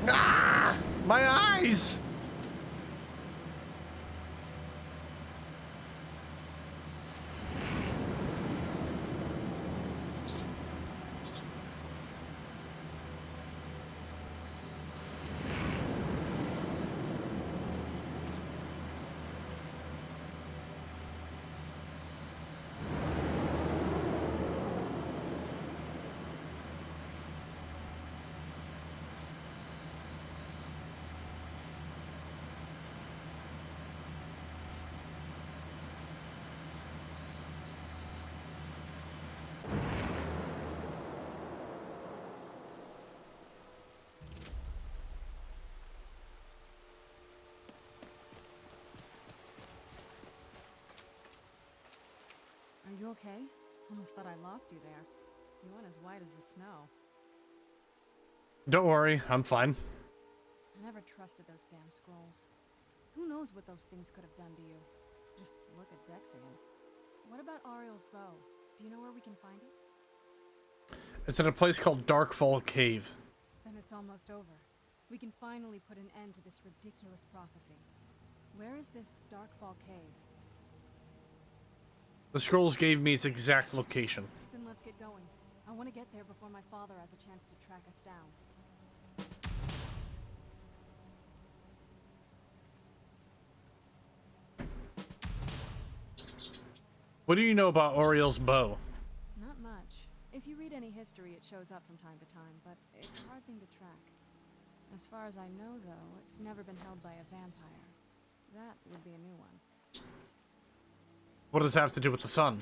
Ah! My eyes! okay? Almost thought I lost you there. You went as white as the snow. Don't worry, I'm fine. I never trusted those damn scrolls. Who knows what those things could have done to you? Just look at Dexian. What about Ariel's bow? Do you know where we can find it? It's in a place called Darkfall Cave. Then it's almost over. We can finally put an end to this ridiculous prophecy. Where is this Darkfall Cave? The scrolls gave me its exact location. Then let's get going. I want to get there before my father has a chance to track us down. What do you know about Oriel's bow? Not much. If you read any history, it shows up from time to time, but it's a hard thing to track. As far as I know, though, it's never been held by a vampire. That would be a new one. What does that have to do with the sun?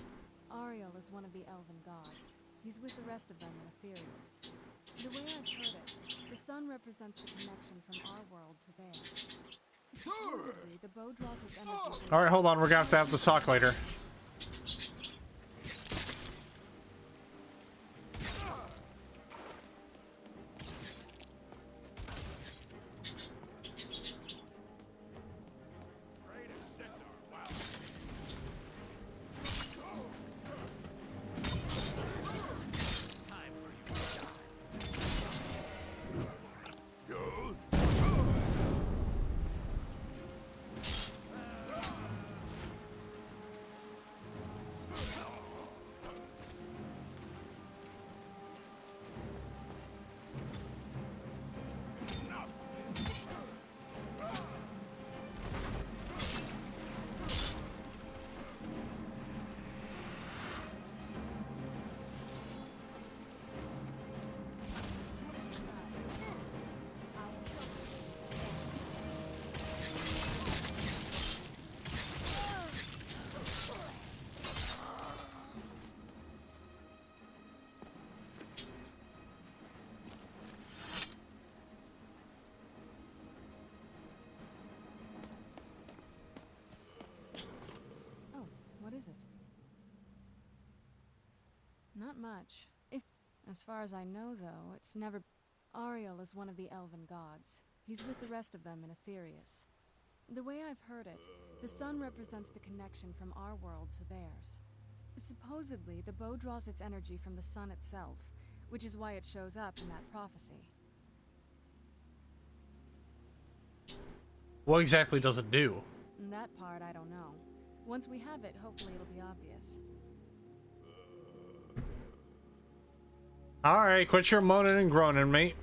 Ariel is one of the elven gods. He's with the rest of them in Aetherius. The way I've heard it, the sun represents the connection from our world to theirs. Supposedly, the bow draws its energy. Alright, hold on, we're gonna have to have this talk later. What is it? Not much. As far as I know, though, it's never... Ariel is one of the elven gods. He's with the rest of them in Aetherius. The way I've heard it, the sun represents the connection from our world to theirs. Supposedly, the bow draws its energy from the sun itself, which is why it shows up in that prophecy. What exactly does it do? That part, I don't know. Once we have it, hopefully it'll be obvious. Alright, quit your moaning and groaning, mate.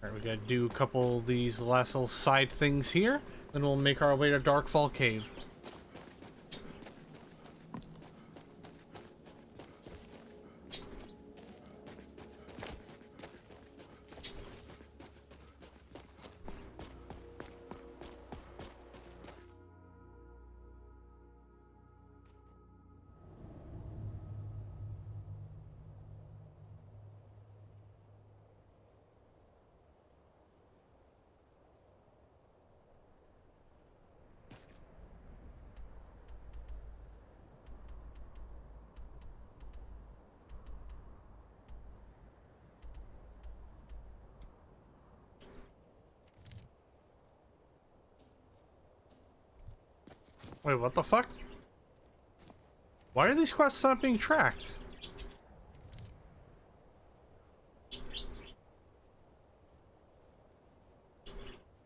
Alright, we gotta do a couple of these last little side things here. Then we'll make our way to Darkfall Cave. Wait, what the fuck? Why are these quests not being tracked?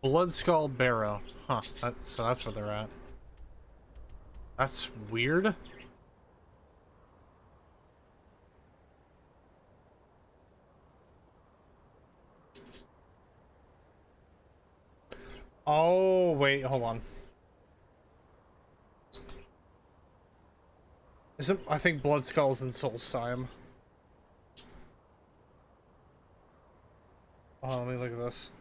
Blood Skull Barrow. Huh, so that's where they're at. That's weird. Oh, wait, hold on. Isn't, I think Blood Skull's in Solstheim. Oh, let me look at this.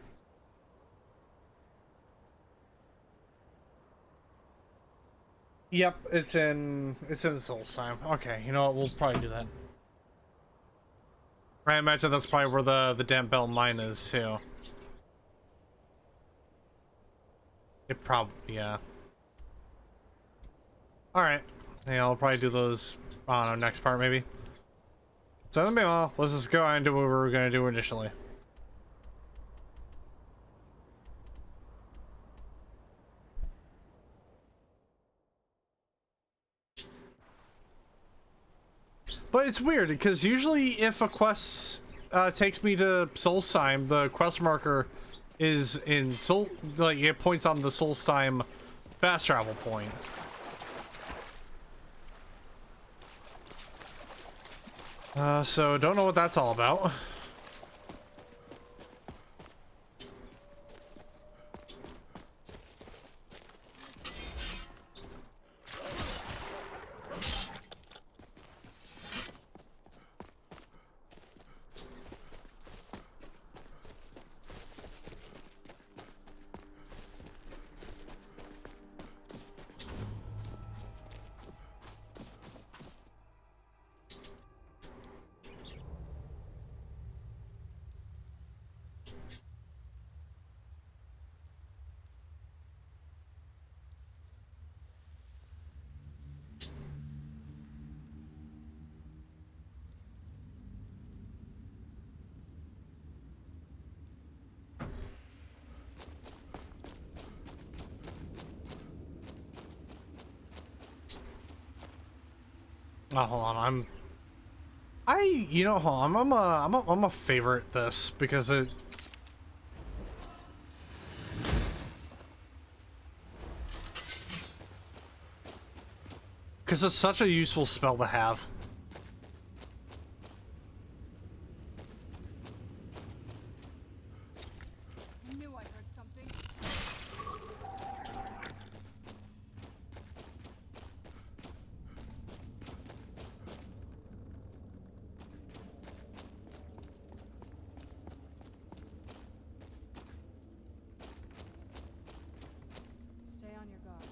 Yep, it's in Solstheim. Okay, you know what, we'll probably do that. I imagine that's probably where the Damp Bell mine is too. It probably, yeah. Alright. Yeah, I'll probably do those on our next part, maybe. So, meanwhile, let's just go and do what we were going to do initially. But it's weird, because usually if a quest takes me to Solstheim, the quest marker is in Sol... like, it points on the Solstheim fast travel point. So don't know what that's all about. Oh, hold on. You know, hold on. I'm a favorite this because it. Because it's such a useful spell to have. I knew I heard something. Stay on your guard.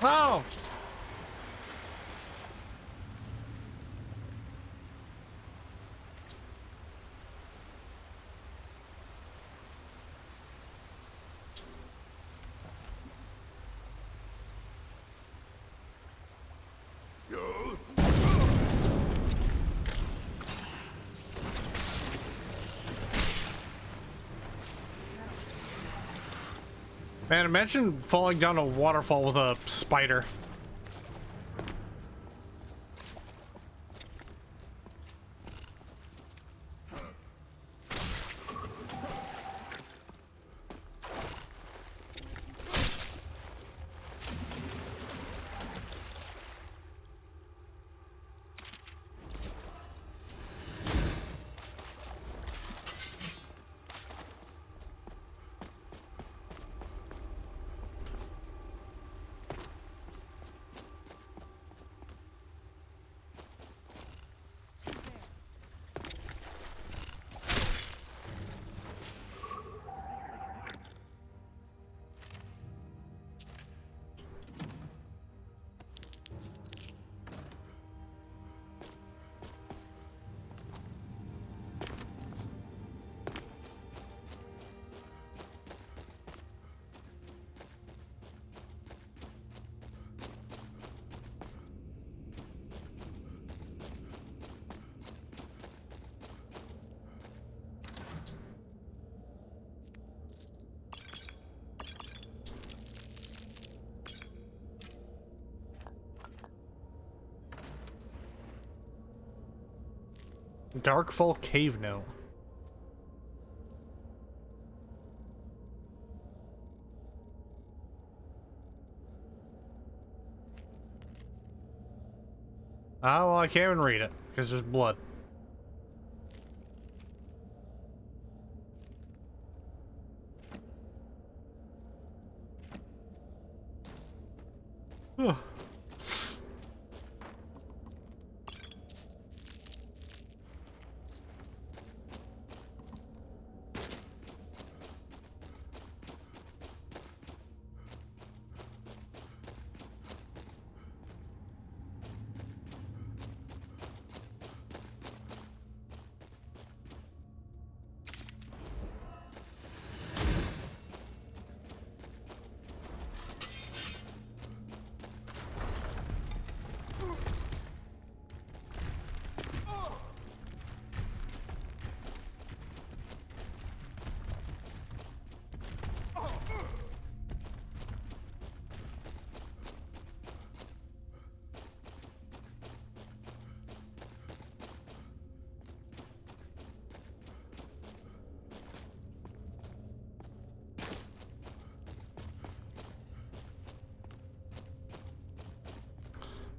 Oh! Man, imagine falling down a waterfall with a spider. Darkfall Cave Note. Ah, well, I can't even read it because there's blood.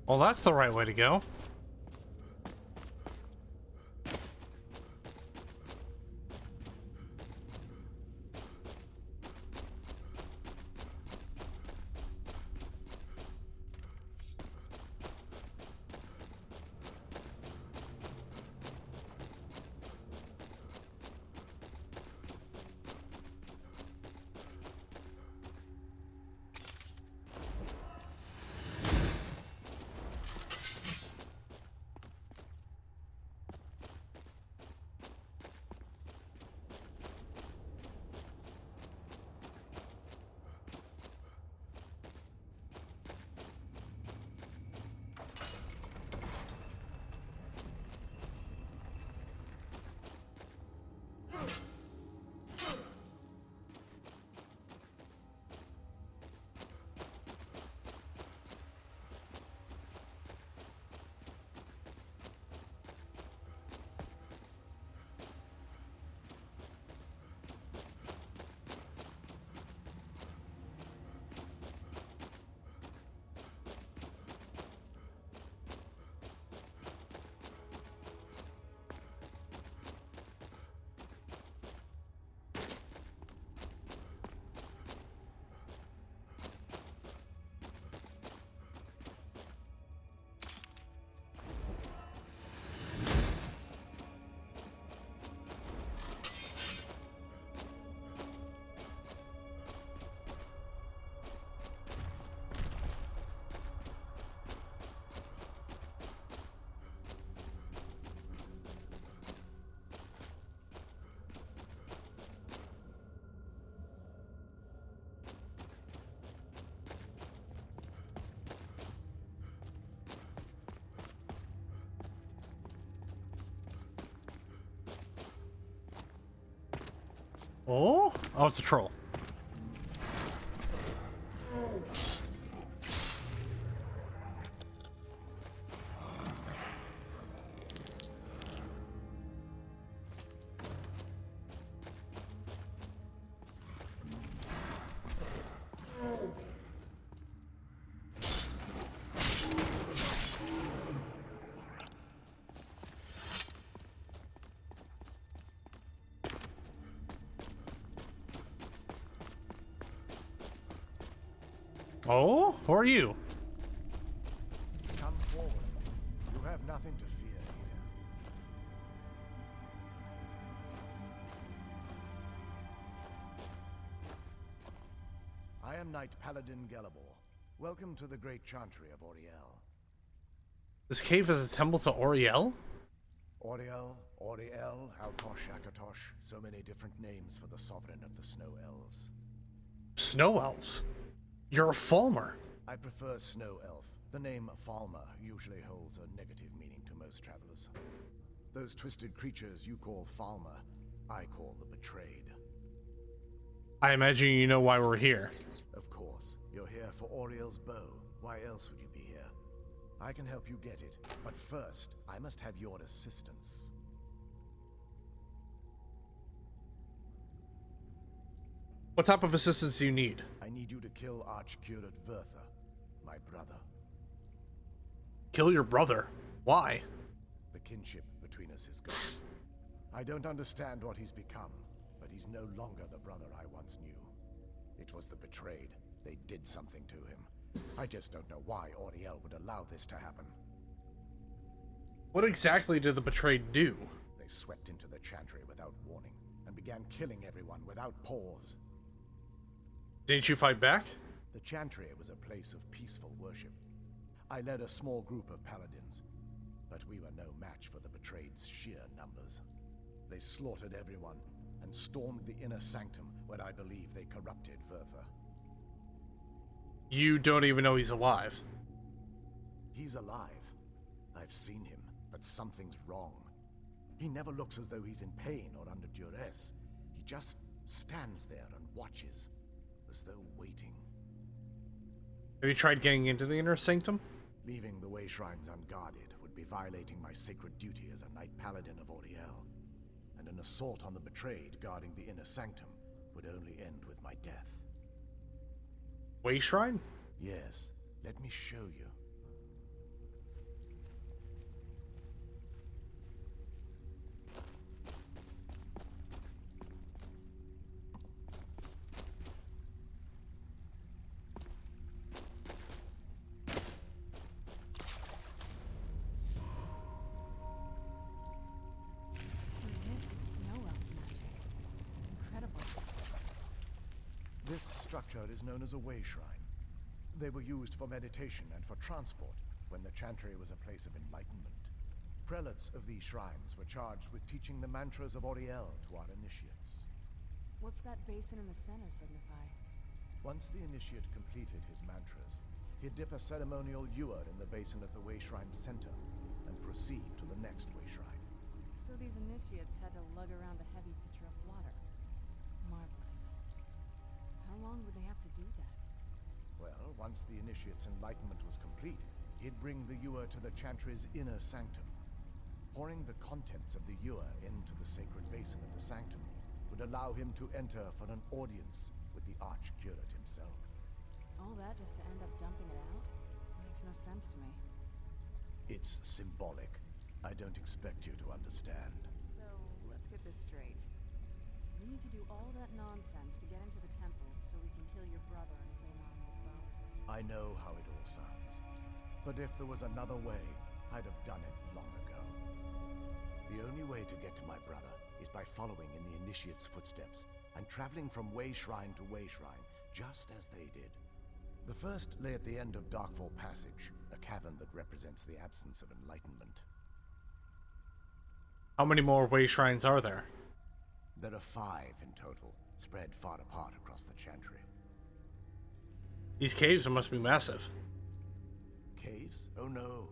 Well, that's the right way to go. Oh? Oh, it's a troll. Oh, who are you? Come forward. You have nothing to fear here. I am Knight Paladin Gelabor. Welcome to the great chantry of Auriel. This cave is a temple to Auriel? Auriel, Auriel, Altosh, Akatosh, so many different names for the sovereign of the Snow Elves. Snow Elves? You're a Falmer. I prefer Snow Elf. The name Falmer usually holds a negative meaning to most travelers. Those twisted creatures you call Falmer, I call the Betrayed. I imagine you know why we're here. Of course. You're here for Auriel's bow. Why else would you be here? I can help you get it, but first, I must have your assistance. What type of assistance do you need? I need you to kill Archcurate Vertha, my brother. Kill your brother? Why? The kinship between us is gone. I don't understand what he's become, but he's no longer the brother I once knew. It was the Betrayed. They did something to him. I just don't know why Auriel would allow this to happen. What exactly did the Betrayed do? They swept into the chantry without warning, and began killing everyone without pause. Didn't you fight back? The chantry was a place of peaceful worship. I led a small group of paladins, but we were no match for the Betrayed's sheer numbers. They slaughtered everyone, and stormed the inner sanctum where I believe they corrupted Vertha. You don't even know he's alive. He's alive. I've seen him, but something's wrong. He never looks as though he's in pain or under duress. He just stands there and watches, as though waiting. Have you tried getting into the inner sanctum? Leaving the way shrines unguarded would be violating my sacred duty as a Knight Paladin of Auriel. And an assault on the Betrayed guarding the inner sanctum would only end with my death. Way shrine? Yes, let me show you. structure is known as a way shrine. They were used for meditation and for transport when the chantry was a place of enlightenment. Prelates of these shrines were charged with teaching the mantras of Auriel to our initiates. What's that basin in the center signify? Once the initiate completed his mantras, he'd dip a ceremonial ewer in the basin at the way shrine's center and proceed to the next way shrine. So these initiates had to lug around a heavy pitcher of water. Marvelous. How long would they have to do that? Well, once the initiate's enlightenment was complete, he'd bring the ewer to the chantry's inner sanctum. Pouring the contents of the ewer into the sacred basin of the sanctum would allow him to enter for an audience with the arch-curate himself. All that just to end up dumping it out? Makes no sense to me. It's symbolic. I don't expect you to understand. So, let's get this straight. We need to do all that nonsense to get into the temples so we can kill your brother and claim Ariel's bow. I know how it all sounds. But if there was another way, I'd have done it long ago. The only way to get to my brother is by following in the initiate's footsteps and traveling from way shrine to way shrine, just as they did. The first lay at the end of Darkfall Passage, a cavern that represents the absence of enlightenment. How many more way shrines are there? There are 5 in total, spread far apart across the chantry. These caves must be massive. Caves? Oh no.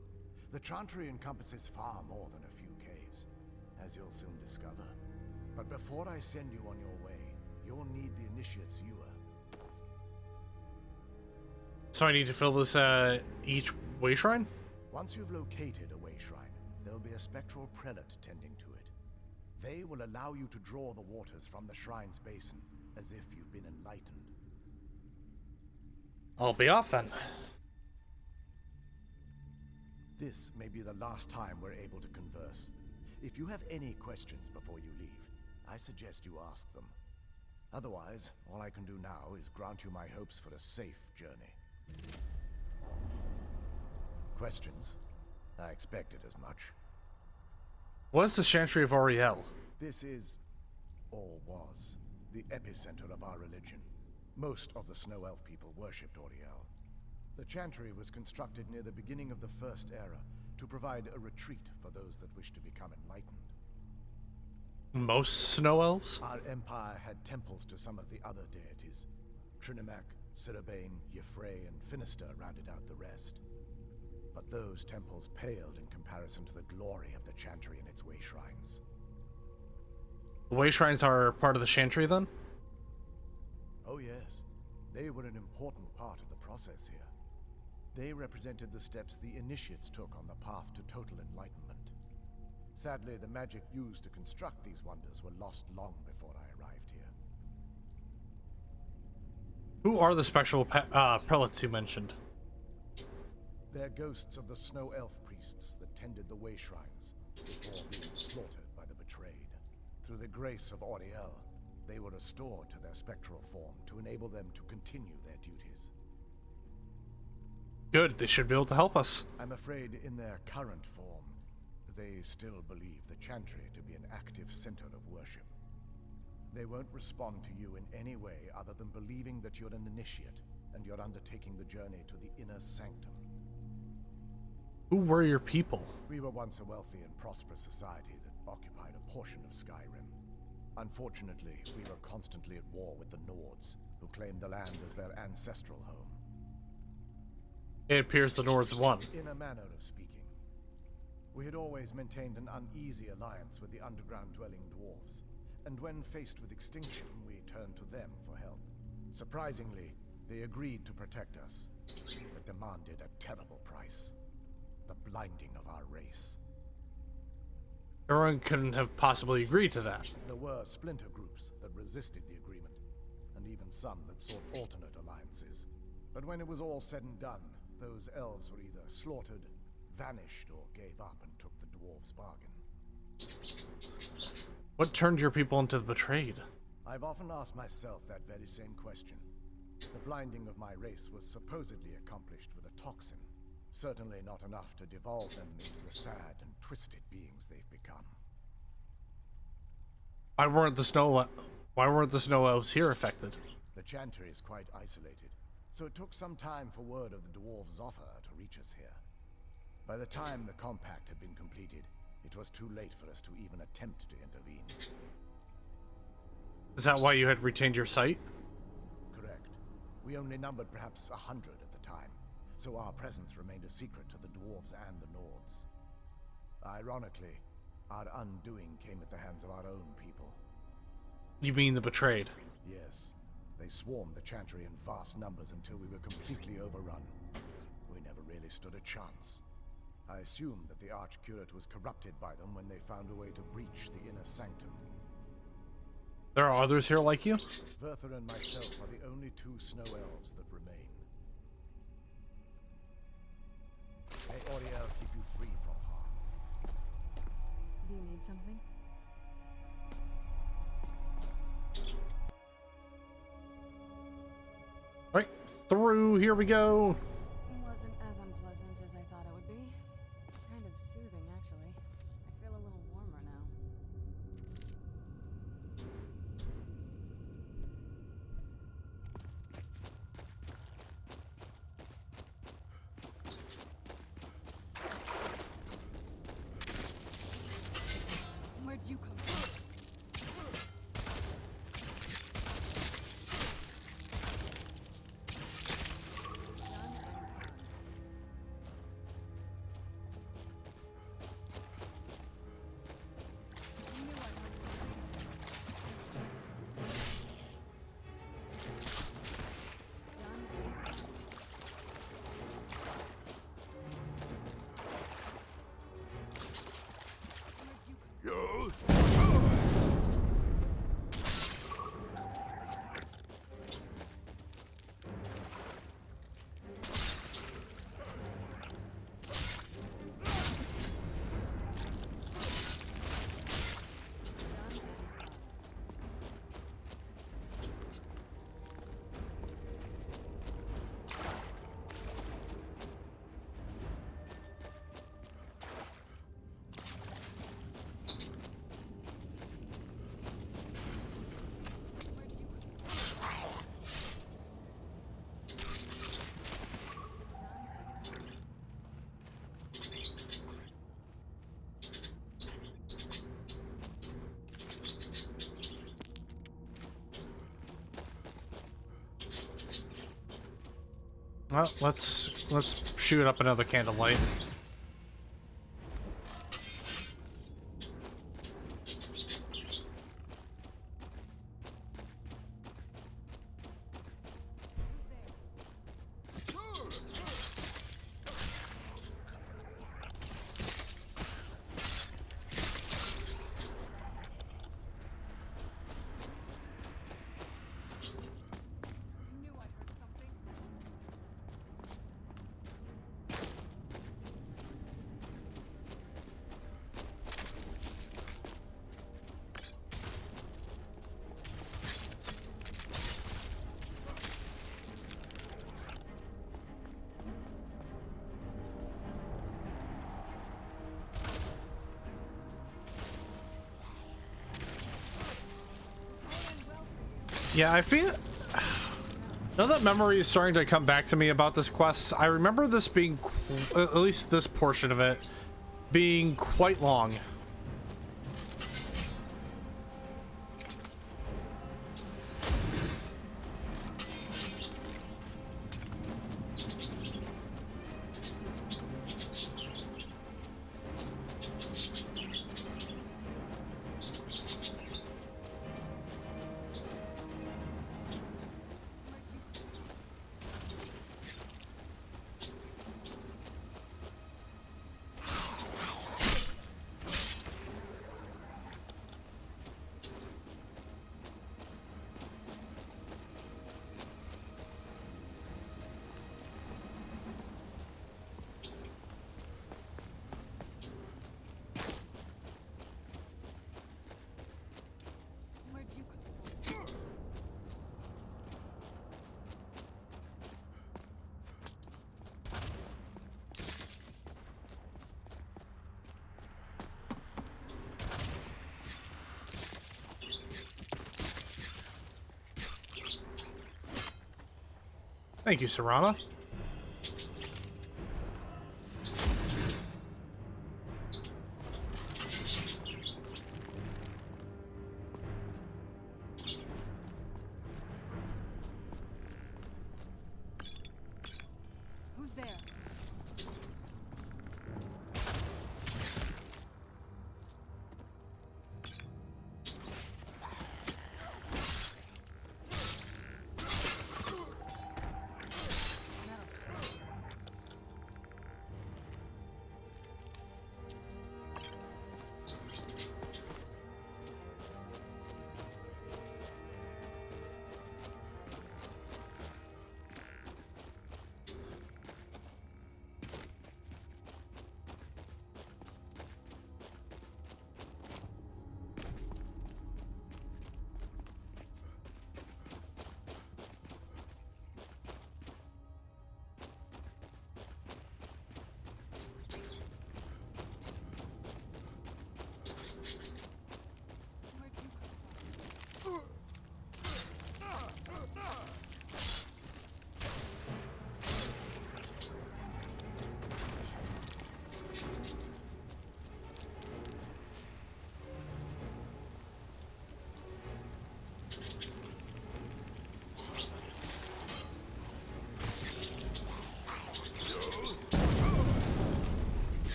The chantry encompasses far more than a few caves, as you'll soon discover. But before I send you on your way, you'll need the initiate's ewer. So I need to fill this each way shrine? Once you've located a way shrine, there'll be a spectral prelate tending to it. They will allow you to draw the waters from the shrine's basin, as if you've been enlightened. I'll be off then. This may be the last time we're able to converse. If you have any questions before you leave, I suggest you ask them. Otherwise, all I can do now is grant you my hopes for a safe journey. Questions? I expected as much. What is the Chantry of Auriel? This is, or was, the epicenter of our religion. Most of the Snow Elf people worshipped Auriel. The Chantry was constructed near the beginning of the First Era to provide a retreat for those that wish to become enlightened. Most Snow Elves? Our empire had temples to some of the other deities. Trinimac, Ciribane, Yffrey, and Finister rounded out the rest. But those temples paled in comparison to the glory of the Chantry and its way shrines. The way shrines are part of the Chantry then? Oh yes, they were an important part of the process here. They represented the steps the initiates took on the path to total enlightenment. Sadly, the magic used to construct these wonders were lost long before I arrived here. Who are the spectral prelates you mentioned? They're ghosts of the Snow Elf priests that tended the way shrines before being slaughtered by the betrayed. Through the grace of Auriel, they were restored to their spectral form to enable them to continue their duties. Good, they should be able to help us. I'm afraid in their current form, they still believe the Chantry to be an active center of worship. They won't respond to you in any way other than believing that you're an initiate and you're undertaking the journey to the inner sanctum. Who were your people? We were once a wealthy and prosperous society that occupied a portion of Skyrim. Unfortunately, we were constantly at war with the Nords, who claimed the land as their ancestral home. It appears the Nords won. In a manner of speaking. We had always maintained an uneasy alliance with the underground-dwelling dwarves, and when faced with extinction, we turned to them for help. Surprisingly, they agreed to protect us, but demanded a terrible price. The blinding of our race. Everyone couldn't have possibly agreed to that. There were splinter groups that resisted the agreement, and even some that sought alternate alliances. But when it was all said and done, those elves were either slaughtered, vanished, or gave up and took the dwarves' bargain. What turned your people into the betrayed? I've often asked myself that very same question. The blinding of my race was supposedly accomplished with a toxin. Certainly not enough to devolve them into the sad and twisted beings they've become. Why weren't the snow elves here affected? The chantry is quite isolated, so it took some time for word of the dwarves' offer to reach us here. By the time the compact had been completed, it was too late for us to even attempt to intervene. Is that why you had retained your sight? Correct. We only numbered perhaps 100 at the time, so our presence remained a secret to the dwarves and the Nords. Ironically, our undoing came at the hands of our own people. You mean the betrayed? Yes. They swarmed the chantry in vast numbers until we were completely overrun. We never really stood a chance. I assumed that the Archcurate was corrupted by them when they found a way to breach the inner sanctum. There are others here like you? Verther and myself are the only two snow elves that remain. May Oriel keep you free from harm. Do you need something? Right, through, here we go. Wasn't as unpleasant as I thought it would be. Kind of soothing, actually. I feel a little warmer now. Where'd you come from? Well, let's shoot up another candlelight. Yeah, I feel now that memory is starting to come back to me about this quest. I remember this being, at least this portion of it, being quite long. Thank you, Serana. Who's there?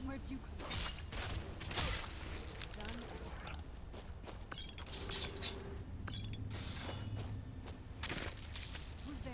Where'd you come from? Done. Who's there?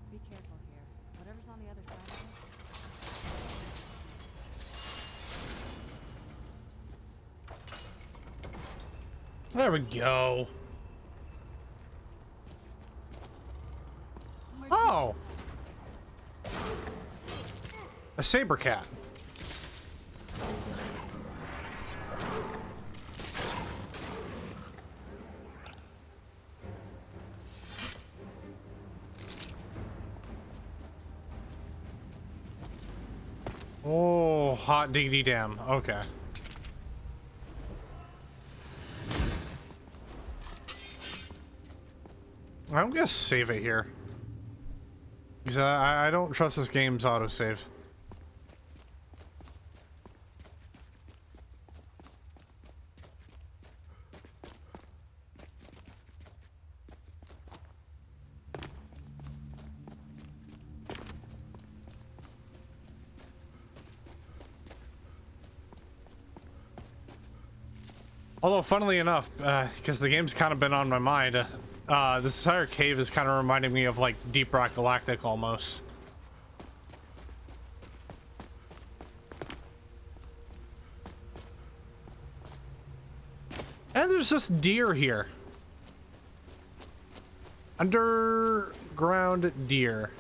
Be careful here. Whatever's on the other side of this. There we go. Oh! A saber cat. Oh, hot diggity damn. Okay. I'm gonna save it here. Because I don't trust this game's autosave. Although, funnily enough, because the game's kind of been on my mind, this entire cave is kind of reminding me of like Deep Rock Galactic almost. And there's just deer here. Underground deer.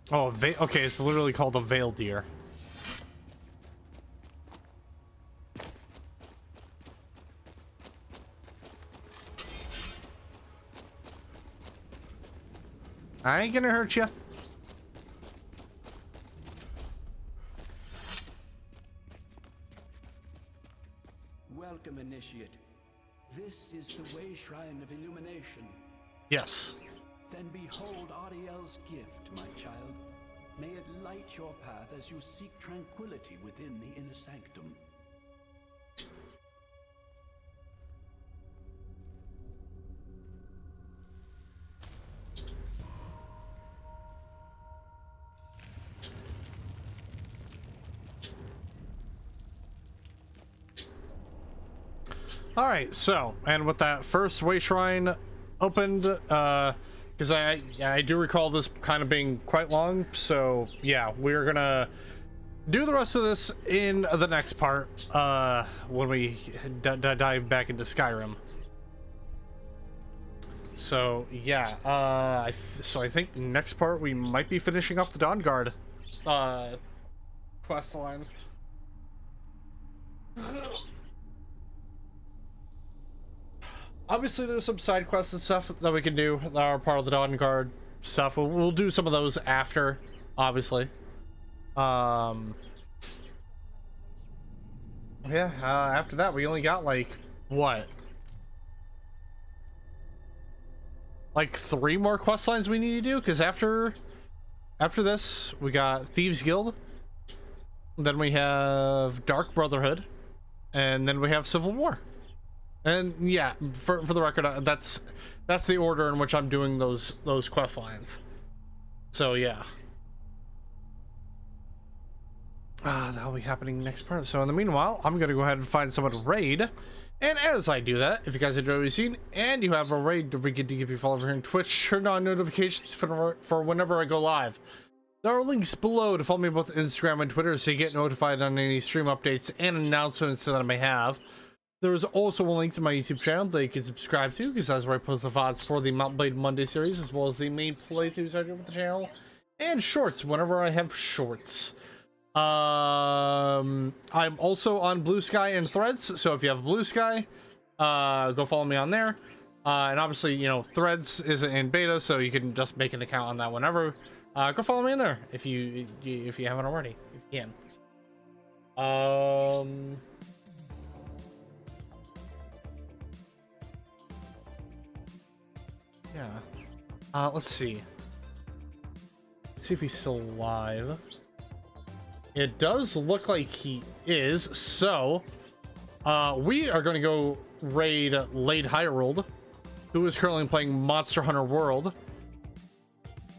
Oh, okay, it's literally called a veil deer. I ain't gonna hurt you. Welcome, Initiate. This is the Way Shrine of Illumination. Yes. Then behold Ariel's gift, my child. May it light your path as you seek tranquility within the inner sanctum. All right, so, and with that first Way Shrine opened, because I do recall this kind of being quite long, so yeah, we're gonna do the rest of this in the next part when we dive back into Skyrim. So yeah, so I think next part we might be finishing up the Dawnguard questline. Obviously, there's some side quests and stuff that we can do that are part of the Dawnguard stuff. We'll do some of those after, obviously. Yeah, after that, we only got, like, what? Like 3 more quest lines we need to do? Because after this, we got Thieves Guild. Then we have Dark Brotherhood. And then we have Civil War. And yeah, for the record, that's the order in which I'm doing those quest lines. So yeah, that'll be happening next part. So in the meanwhile, I'm gonna go ahead and find someone to raid. And as I do that, if you guys enjoy what you've seen and you have a raid, don't forget to give me a follow over here on Twitch. Turn on notifications for whenever I go live. There are links below to follow me both Instagram and Twitter, so you get notified on any stream updates and announcements that I may have. There is also a link to my YouTube channel that you can subscribe to, because that's where I post the VODs for the Mount Blade Monday series, as well as the main playthroughs I do with the channel, and shorts whenever I have shorts. I'm also on Blue Sky and Threads, so if you have Blue Sky, go follow me on there. And obviously, you know, Threads isn't in beta, so you can just make an account on that whenever. Go follow me in there if you haven't already, if you can. Yeah. Let's see. Let's see if he's still alive. It does look like he is, so we are going to go raid Lade Hyrule, who is currently playing Monster Hunter World.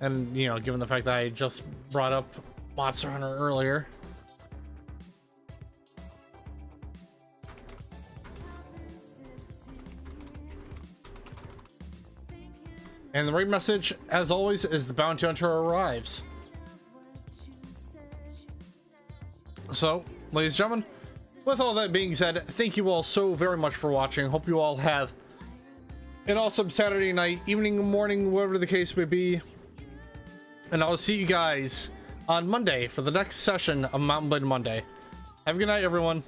And, you know, given the fact that I just brought up Monster Hunter earlier. And the raid message, as always, is the bounty hunter arrives. So, ladies and gentlemen, with all that being said, thank you all so very much for watching. Hope you all have an awesome Saturday night, evening, morning, whatever the case may be. And I'll see you guys on Monday for the next session of Mountain Blade Monday. Have a good night, everyone,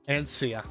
and see ya.